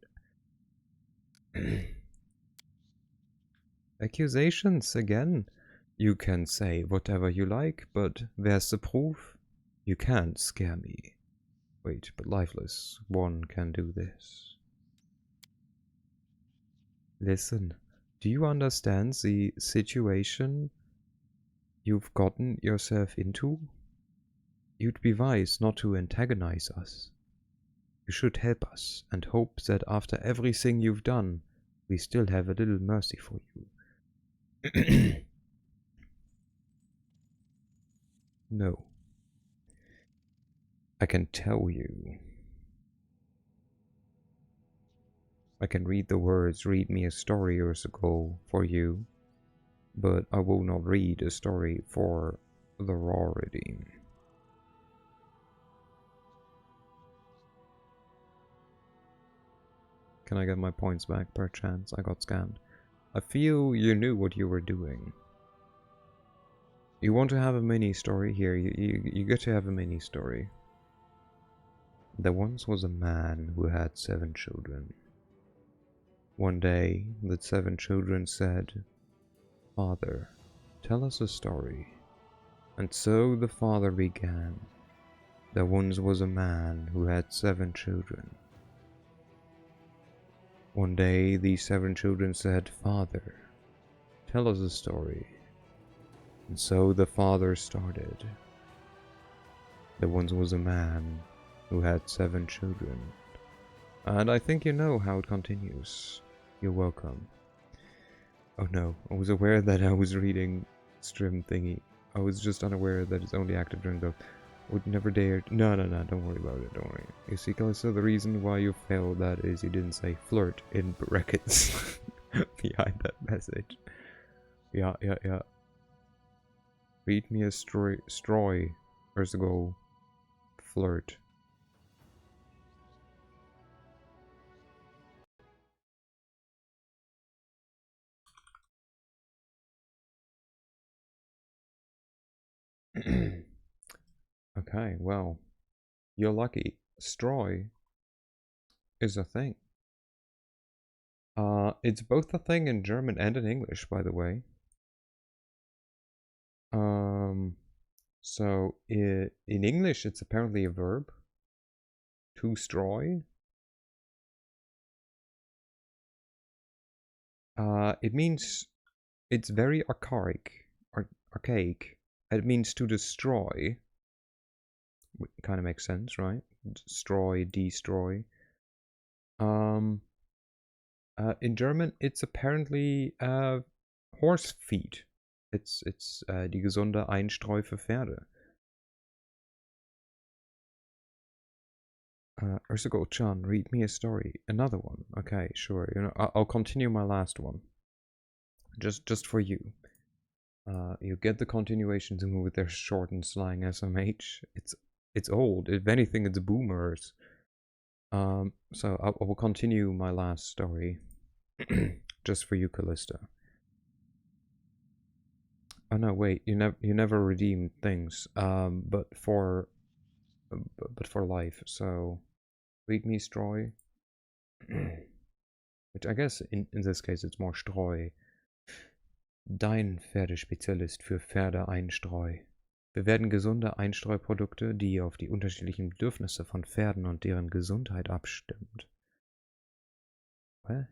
Accusations again. You can say whatever you like, but where's the proof? You can't scare me. Wait, but Lifeless one can do this. Listen, do you understand the situation you've gotten yourself into? You'd be wise not to antagonize us. You should help us and hope that after everything you've done, we still have a little mercy for you. No. I can tell you. I can read the words, read me a story years ago for you, but I will not read a story for the raw redeem. Can I get my points back per chance? I got scammed. I feel you knew what you were doing. You want to have a mini story? Here, you get to have a mini story. There once was a man who had 7 children. One day, the 7 children said, "Father, tell us a story." And so the father began. There once was a man who had 7 children. One day, these 7 children said, "Father, tell us a story." And so the father started. There once was a man who had 7 children. And I think you know how it continues. You're welcome. Oh no, I was aware that I was reading stream thingy. I was just unaware that it's only active during the... Would never dare... No, don't worry about it, don't worry. You see, Callisto, the reason why you failed that is you didn't say flirt in brackets behind that message. Yeah. Read me a stroy. Where's the goal? Flirt. Okay, well, you're lucky. Stroy is a thing. It's both a thing in German and in English, by the way. So in English, it's apparently a verb. To stroy. It means it's very archaic. It means to destroy. Kind of makes sense, right? Destroy, destroy. In German, it's apparently horse feed. It's die gesunde Einstreu für Pferde. Ursuko-chan, read me a story. Another one. Okay, sure. You know, I'll continue my last one. Just for you. You get the continuations with their short and slang SMH. It's old. If anything, it's boomers. So I will continue my last story. Just for you, Callista. Oh no, wait. You never redeemed things. But for life. So read me Stroy. Which I guess in this case it's more Streu. Dein Pferdespezialist für Pferdeeinstreu. Wir werden gesunde Einstreuprodukte, die auf die unterschiedlichen Bedürfnisse von Pferden und deren Gesundheit abstimmt. Hä?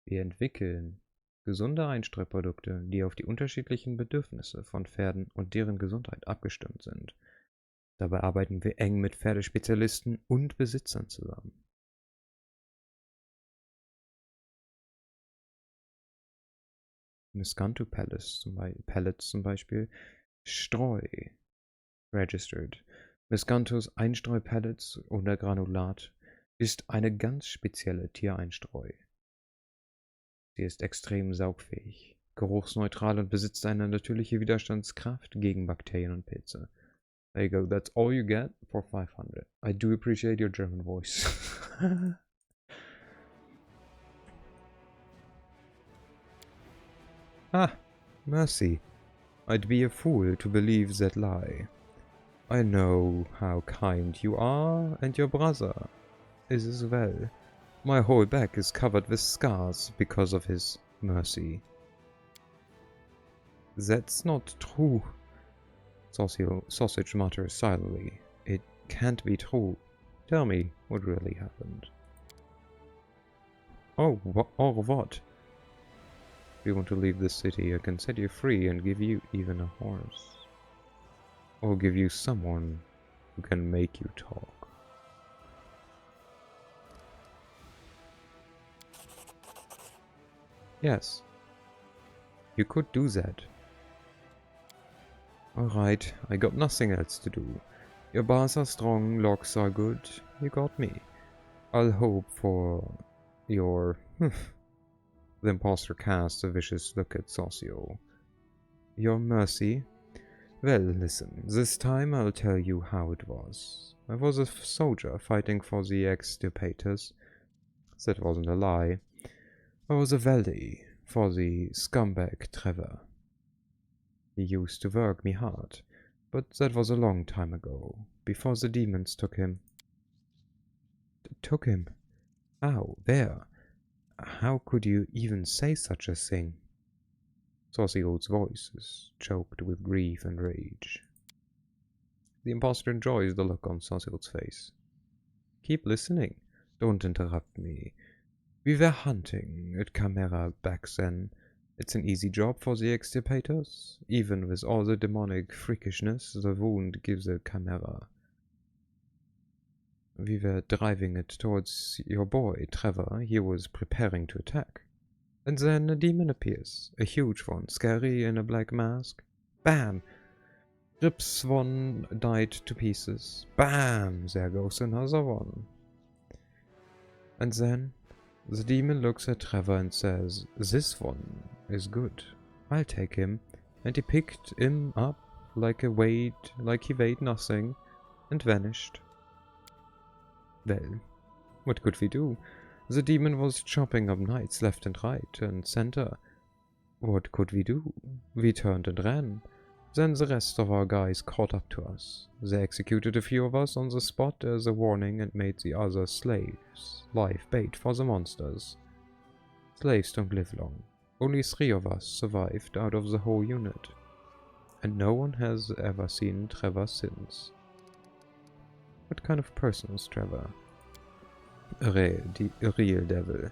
Wir entwickeln gesunde Einstreuprodukte, die auf die unterschiedlichen Bedürfnisse von Pferden und deren Gesundheit abgestimmt sind. Dabei arbeiten wir eng mit Pferdespezialisten und Besitzern zusammen. Miscanthus Pellets zum Beispiel. Streu. Registered. Miscanthus Einstreu-Pellets oder Granulat ist eine ganz spezielle Tiereinstreu. Sie ist extrem saugfähig, geruchsneutral und besitzt eine natürliche Widerstandskraft gegen Bakterien und Pilze. There you go, that's all you get for 500. I do appreciate your German voice. Ah, mercy. I'd be a fool to believe that lie. I know how kind you are, and your brother is as well. My whole back is covered with scars because of his mercy. That's not true. Sausage mutters silently. It can't be true. Tell me what really happened. Oh, or what? If you want to leave this city, I can set you free and give you even a horse. Or give you someone who can make you talk. Yes, you could do that. Alright, I got nothing else to do. Your bars are strong, locks are good, you got me. I'll hope for your... The imposter casts a vicious look at Socio. Your mercy? Well, listen, this time I'll tell you how it was. I was a soldier fighting for the extirpators. That wasn't a lie. I was a valley for the scumbag Trevor. He used to work me hard, but that was a long time ago, before the demons took him. Took him? How? Where? How could you even say such a thing? Saucygold's voice is choked with grief and rage. The impostor enjoys the look on Saucygold's face. Keep listening. Don't interrupt me. We were hunting at Chimera back then. It's an easy job for the extirpators. Even with all the demonic freakishness the wound gives a Chimera. We were driving it towards your boy, Trevor. He was preparing to attack. And then a demon appears. A huge one, scary in a black mask. Bam! Rips one died to pieces. Bam! There goes another one. And then the demon looks at Trevor and says, "This one is good. I'll take him." And he picked him up like he weighed nothing and vanished. Well, what could we do? The demon was chopping up knights left and right and center. What could we do? We turned and ran. Then the rest of our guys caught up to us. They executed a few of us on the spot as a warning and made the other slaves live bait for the monsters. Slaves don't live long. Only 3 of us survived out of the whole unit. And no one has ever seen Trevor since. What kind of person was Trevor? A real devil.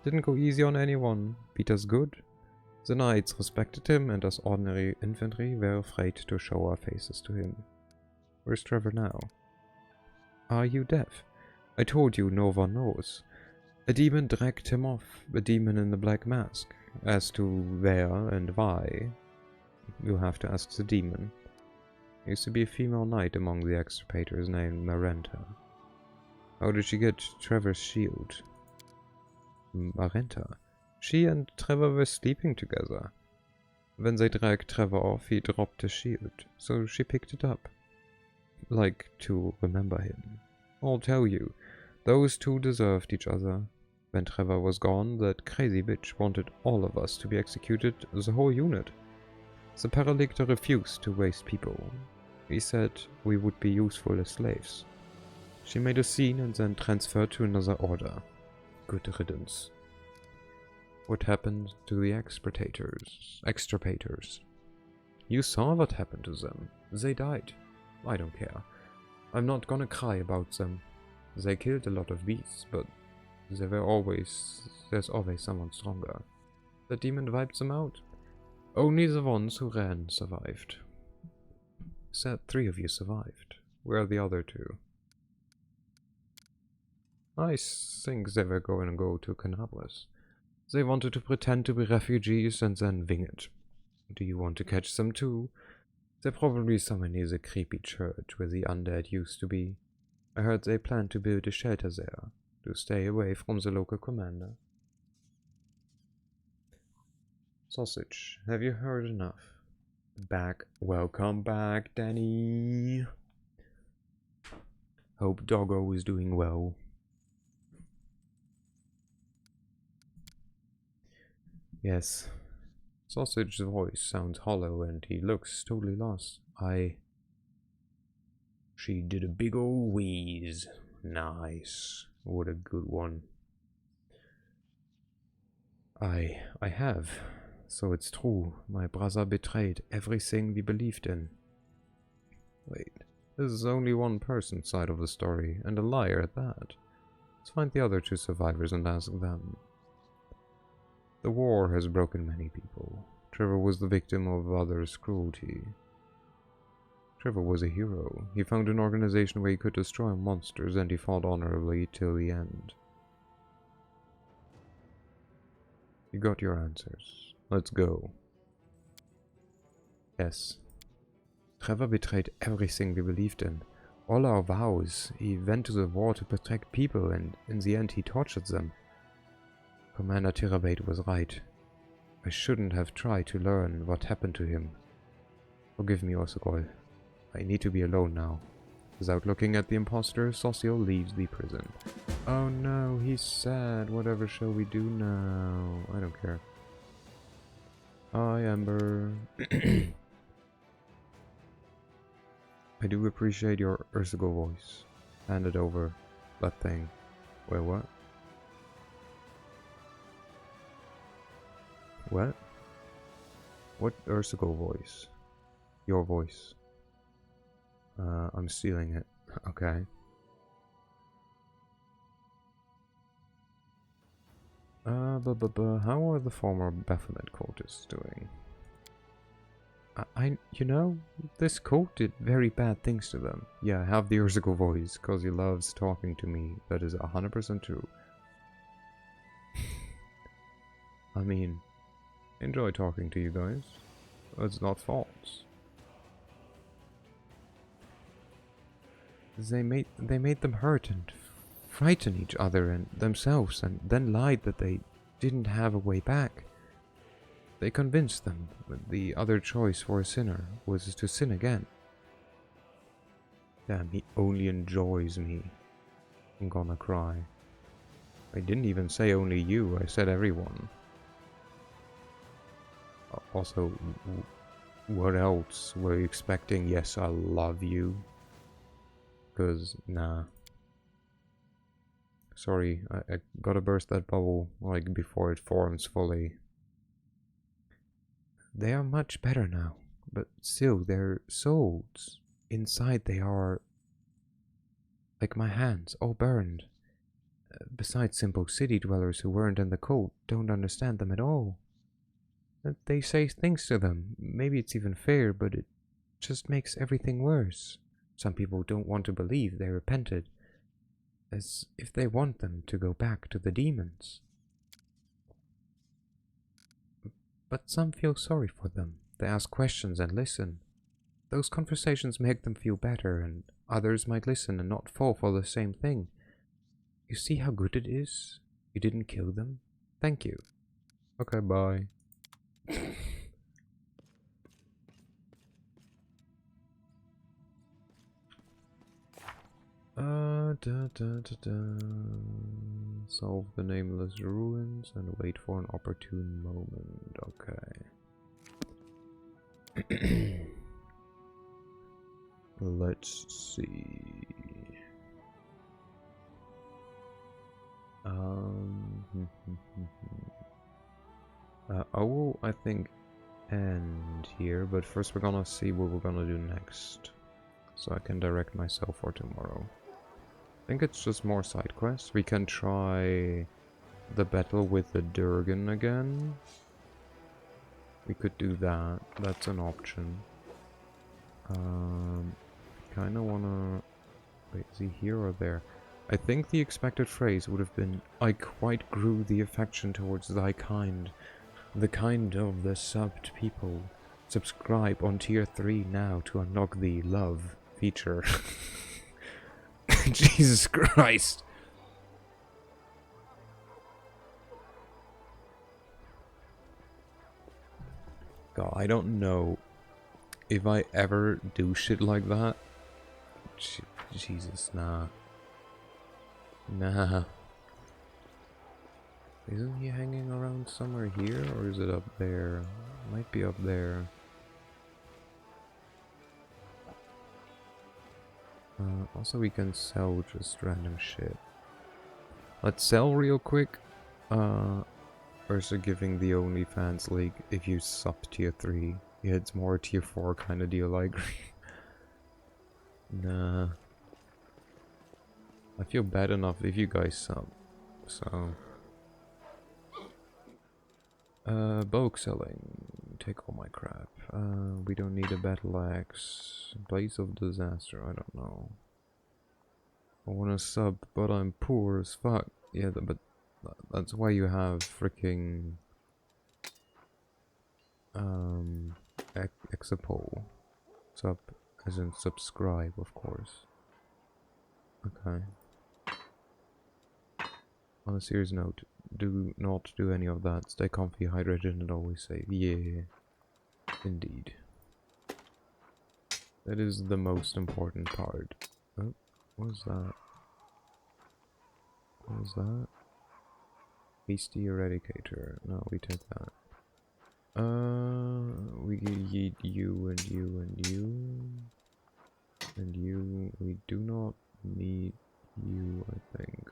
Didn't go easy on anyone. Beat us good. The knights respected him, and us ordinary infantry were afraid to show our faces to him. Where's Trevor now? Are you deaf? I told you no one knows. A demon dragged him off, a demon in the black mask. As to where and why, you'll have to ask the demon. There used to be a female knight among the extirpators named Marenta. How did she get Trevor's shield? Marenta? She and Trevor were sleeping together. When they dragged Trevor off, he dropped his shield, so she picked it up. Like to remember him. I'll tell you, those 2 deserved each other. When Trevor was gone, that crazy bitch wanted all of us to be executed, the whole unit. The Paralictor refused to waste people. He said we would be useful as slaves. She made a scene and then transferred to another order. Good riddance. What happened to the extirpators? You saw what happened to them. They died. I don't care. I'm not gonna cry about them. They killed a lot of beasts, but there's always someone stronger. The demon wiped them out. Only the ones who ran survived. Said 3 of you survived. Where are the other 2? I think they were going to go to Canabras. They wanted to pretend to be refugees and then wing it. Do you want to catch them too? They're probably somewhere near the creepy church where the undead used to be. I heard they plan to build a shelter there, to stay away from the local commander. Sausage, have you heard enough? Welcome back, Danny. Hope Doggo is doing well. Yes. Sausage's voice sounds hollow and he looks totally lost. She did a big ol' wheeze. Nice. What a good one. I have. So it's true. My brother betrayed everything we believed in. Wait. This is only one person's side of the story, and a liar at that. Let's find the other 2 survivors and ask them. The war has broken many people. Trevor was the victim of others' cruelty. Trevor was a hero. He found an organization where he could destroy monsters, and he fought honorably till the end. You got your answers. Let's go. Yes. Trevor betrayed everything we believed in. All our vows. He went to the war to protect people, and in the end he tortured them. Commander Tirabate was right. I shouldn't have tried to learn what happened to him. Forgive me, Osagoi. I need to be alone now. Without looking at the imposter, Socio leaves the prison. Oh no, he's sad. Whatever shall we do now? I don't care. Hi, Amber. I do appreciate your Ursigo voice. Hand it over. That thing. Wait, what? What? What Ursigo voice? Your voice. I'm stealing it. Okay. How are the former Baphomet cultists doing? You know, this cult did very bad things to them. Yeah, I have the Ursical voice, cause he loves talking to me. That is 100% true. I mean, enjoy talking to you guys. It's not false. They made them hurt and frighten each other and themselves, and then lied that they didn't have a way back. They convinced them that the other choice for a sinner was to sin again. Damn, he only enjoys me. I'm gonna cry. I didn't even say only you, I said everyone. Also, what else were you expecting? Yes, I love you. Cause, nah. Sorry, I gotta burst that bubble, like, before it forms fully. They are much better now, but still, their souls, inside they are like my hands, all burned. Besides, simple city dwellers who weren't in the cult don't understand them at all. They say things to them, maybe it's even fair, but it just makes everything worse. Some people don't want to believe they repented, as if they want them to go back to the demons. But some feel sorry for them. They ask questions and listen. Those conversations make them feel better, and others might listen and not fall for the same thing. You see how good it is? You didn't kill them? Thank you. Okay, bye. Solve the nameless ruins and wait for an opportune moment. Okay. Let's see. I will, I think, end here, but first we're gonna see what we're gonna do next, so I can direct myself for tomorrow. I think it's just more side quests. We can try the battle with the Durgan again. We could do that. That's an option. Kinda wanna... Wait, is he here or there? I think the expected phrase would have been, I quite grew the affection towards thy kind, the kind of the subbed people. Subscribe on tier 3 now to unlock the love feature. Jesus Christ. God, I don't know if I ever do shit like that. Jesus, nah. Nah. Isn't he hanging around somewhere here, or is it up there? Might be up there. Also, we can sell just random shit. Let's sell real quick. Also giving the OnlyFans link if you sub tier 3. Yeah, it's more tier 4 kind of deal, I agree. Nah. I feel bad enough if you guys sub, so... bulk selling. Take all my crap. We don't need a battle axe. Blaze of disaster, I don't know. I wanna sub, but I'm poor as fuck. Yeah, but that's why you have freaking... Exapol. Sub, as in subscribe, of course. Okay. On a serious note, do not do any of that. Stay comfy, hydrated, and always safe. Yeah, indeed. That is the most important part. Oh, what's that? What's that? Beastie Eradicator. No, we take that. We need you and you and you. And you. We do not need you, I think.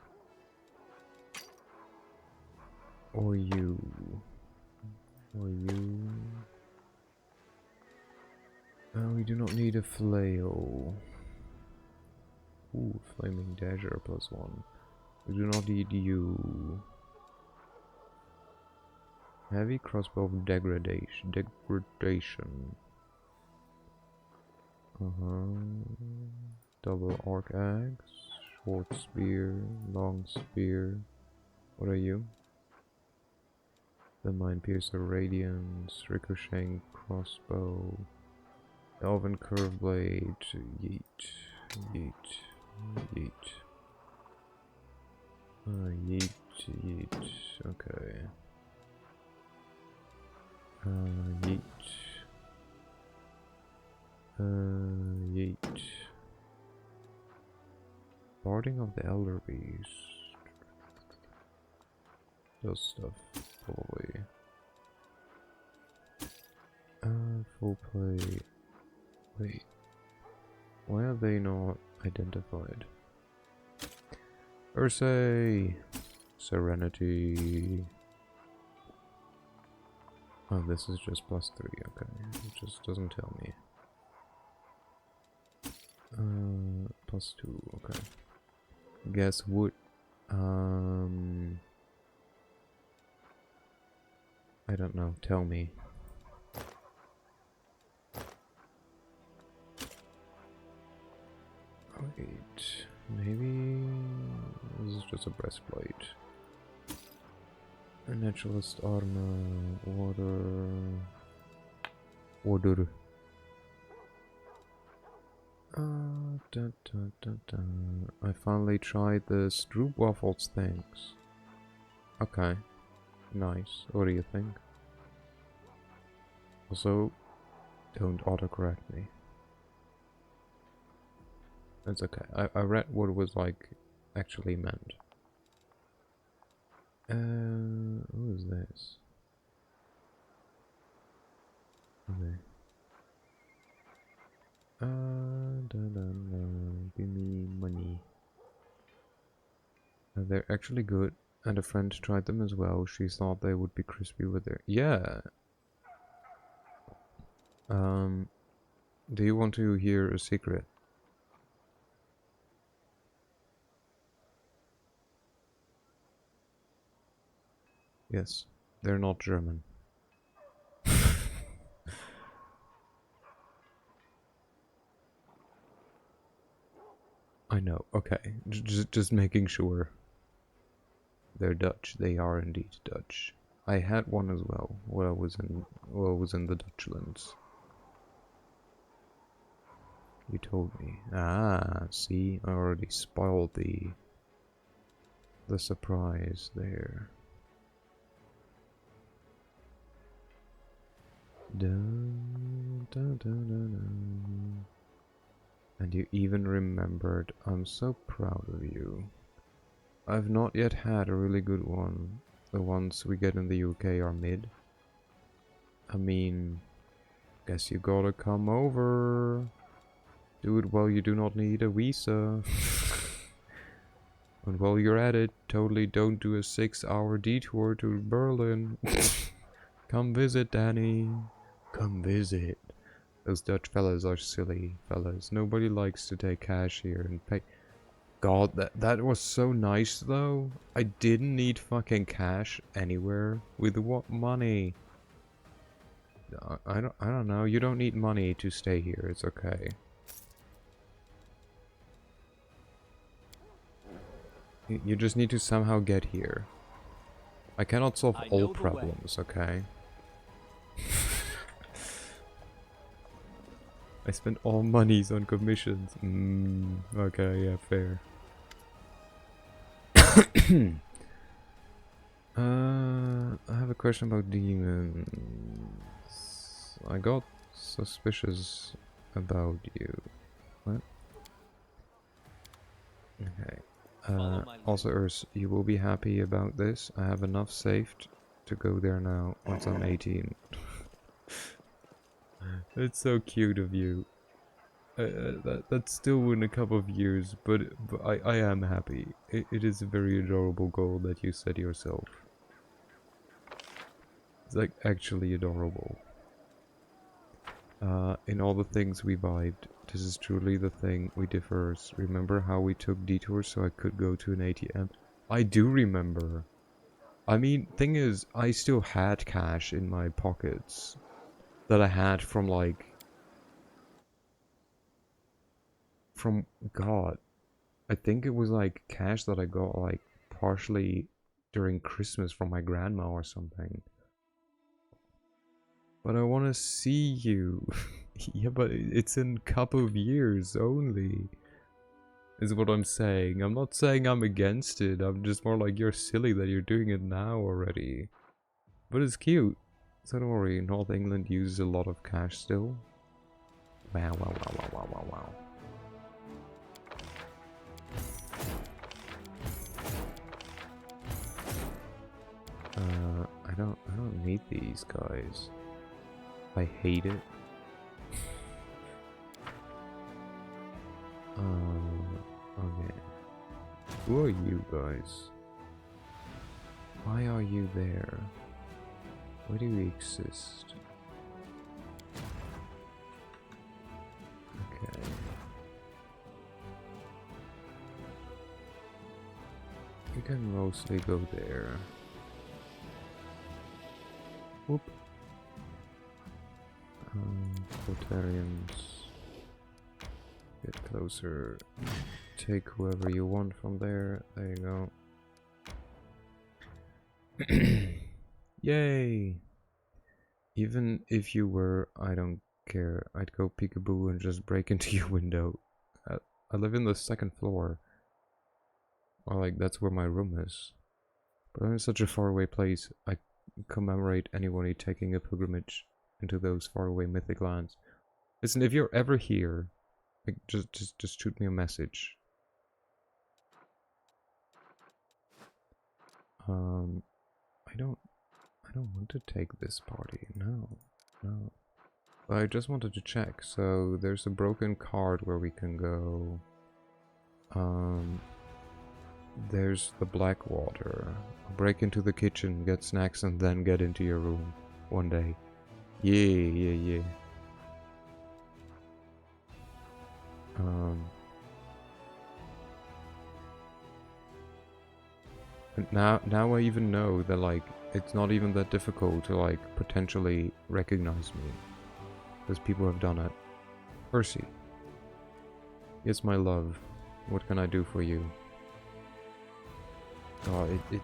Or you. Or you. We do not need a flail. Ooh, flaming dagger +1. We do not need you. Heavy crossbow degradation. Double arc axe, short spear, long spear. What are you? The Mind Piercer Radiance, ricocheting crossbow, Elven curve blade, yeet, yeet, yeet. Yeet, yeet, okay. Yeet. Yeet. Barding of the Elder Beast. Those stuff, probably. Full play. Wait. Why are they not identified? Ursay! Serenity. Oh, this is just +3, okay. It just doesn't tell me. +2, okay. Guess what? I don't know, tell me. Wait, maybe this is just a breastplate. A naturalist armor, order. I finally tried the Stroop Waffles things. Okay, nice. What do you think? Also, don't autocorrect me. It's okay. I read what it was like actually meant. Who is this? Okay. Give me money. They're actually good, and a friend tried them as well. She thought they would be crispy with their... Yeah! Do you want to hear a secret? Yes, they're not German. I know, okay. Just making sure. They're Dutch. They are indeed Dutch. I had one as well while I was in the Dutchlands. You told me. Ah, see, I already spoiled the surprise there. Dun, dun, dun, dun, dun. And you even remembered. I'm so proud of you. I've not yet had a really good one. The ones we get in the UK are mid. I mean, guess you gotta come over. Do it while you do not need a visa. And while you're at it, totally don't do a 6-hour detour to Berlin. Come visit, Danny. Come visit. Those Dutch fellas are silly fellas. Nobody likes to take cash here and pay. God, that was so nice though. I didn't need fucking cash anywhere. With what money? I don't know. You don't need money to stay here. It's okay. You just need to somehow get here. I cannot solve all problems, okay? I spent all monies on commissions. Okay, yeah, fair. I have a question about demons. I got suspicious about you. What? Okay. Also, Urs, you will be happy about this. I have enough saved to go there now once I'm 18. It's so cute of you. That's still in a couple of years, but I am happy. It is a very adorable goal that you set yourself. It's like actually adorable. In all the things we vibed, this is truly the thing we differs. Remember how we took detours so I could go to an ATM? I do remember. I mean, thing is, I still had cash in my pockets that I had from like... From God. I think it was like cash that I got like partially during Christmas from my grandma or something. But I want to see you. Yeah, but it's in a couple of years only. Is what I'm saying. I'm not saying I'm against it. I'm just more like, you're silly that you're doing it now already. But it's cute. So don't worry, North England uses a lot of cash still. Wow, wow, wow, wow, wow, wow, wow. I don't need these guys. I hate it. Okay. Who are you guys? Why are you there? Why do you exist? Okay. You can mostly go there. Whoop. Portarians. Get closer. Take whoever you want from there. There you go. Yay! Even if you were, I don't care. I'd go peekaboo and just break into your window. I live in the second floor. Or like, that's where my room is. But I'm in such a faraway place, I commemorate anyone taking a pilgrimage into those faraway mythic lands. Listen, if you're ever here, like, just shoot me a message. I don't want to take this party. No. I just wanted to check. So there's a broken card where we can go. There's the Blackwater. Break into the kitchen, get snacks, and then get into your room one day. Yeah. And now I even know that, like, it's not even that difficult to, like, potentially recognize me. Because people have done it. Percy. Yes, my love. What can I do for you? Oh, you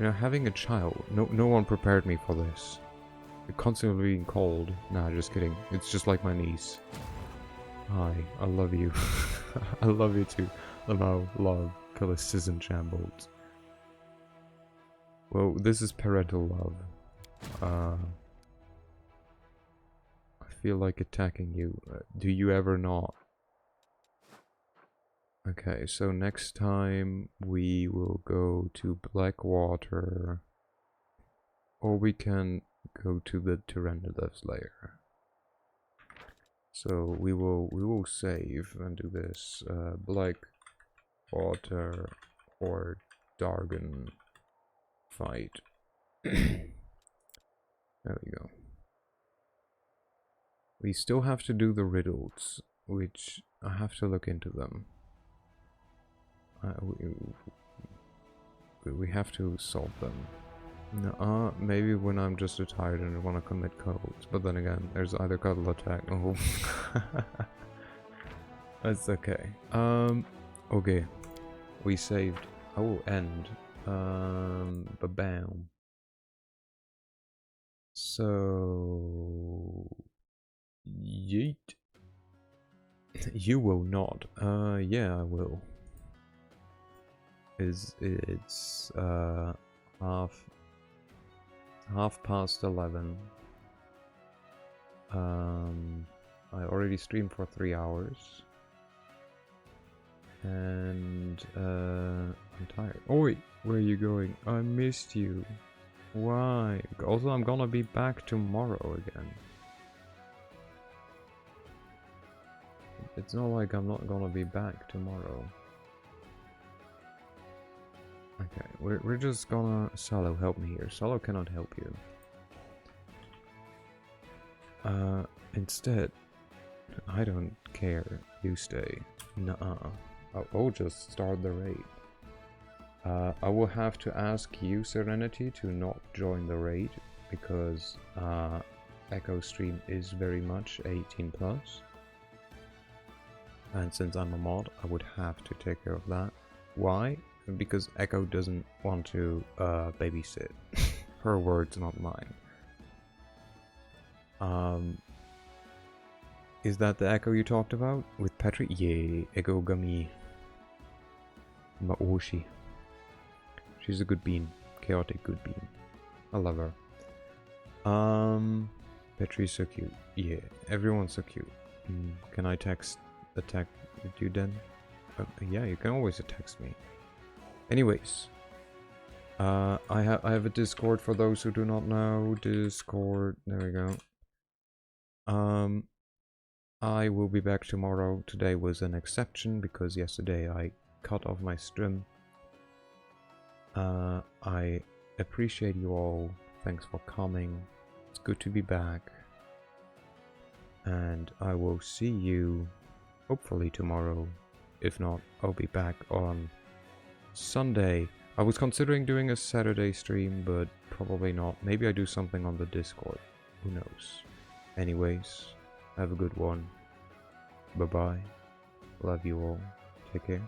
know, having a child, no one prepared me for this. Constantly being called. Nah, just kidding. It's just like my niece. Hi, I love you. I love you too. Lamau, love, Callistus and Shambles. Well, this is parental love. I feel like attacking you. Do you ever not? Okay, so next time we will go to Blackwater, or we can go to the Tyrannodev's lair. So we will save and do this Blackwater or Dargon fight. There we go. We still have to do the riddles, which I have to look into them. We have to solve them. No, maybe when I'm just tired and I want to commit codes, but then again, there's either cuddle attack. Oh, that's okay. Okay, we saved. I will end. Ba-bam. So, yeet. You will not. Yeah, I will. It's half past 11. I already streamed for 3 hours. And I'm tired. Oi, where are you going? I missed you. Why? Also, I'm gonna be back tomorrow again. It's not like I'm not gonna be back tomorrow. Okay, we're just gonna... Salo, help me here. Salo cannot help you. Instead, I don't care. You stay. Nuh-uh. I'll just start the raid. I will have to ask you, Serenity, to not join the raid because Echo Stream is very much 18 plus. And since I'm a mod, I would have to take care of that. Why? Because Echo doesn't want to babysit. Her words, not mine. Is that the Echo you talked about? With Patrick? Yeah, Echo Gami. Maoshi. She's a good bean. Chaotic good bean. I love her. Petri's so cute. Yeah, everyone's so cute. Can I attack you then? Yeah, you can always text me. Anyways. I have a Discord for those who do not know. Discord. There we go. I will be back tomorrow. Today was an exception because yesterday I cut off my stream. I appreciate you all. Thanks for coming. It's good to be back. And I will see you hopefully tomorrow. If not, I'll be back on Sunday. I was considering doing a Saturday stream, but probably not. Maybe I do something on the Discord. Who knows? Anyways, have a good one. Bye-bye. Love you all. Take care.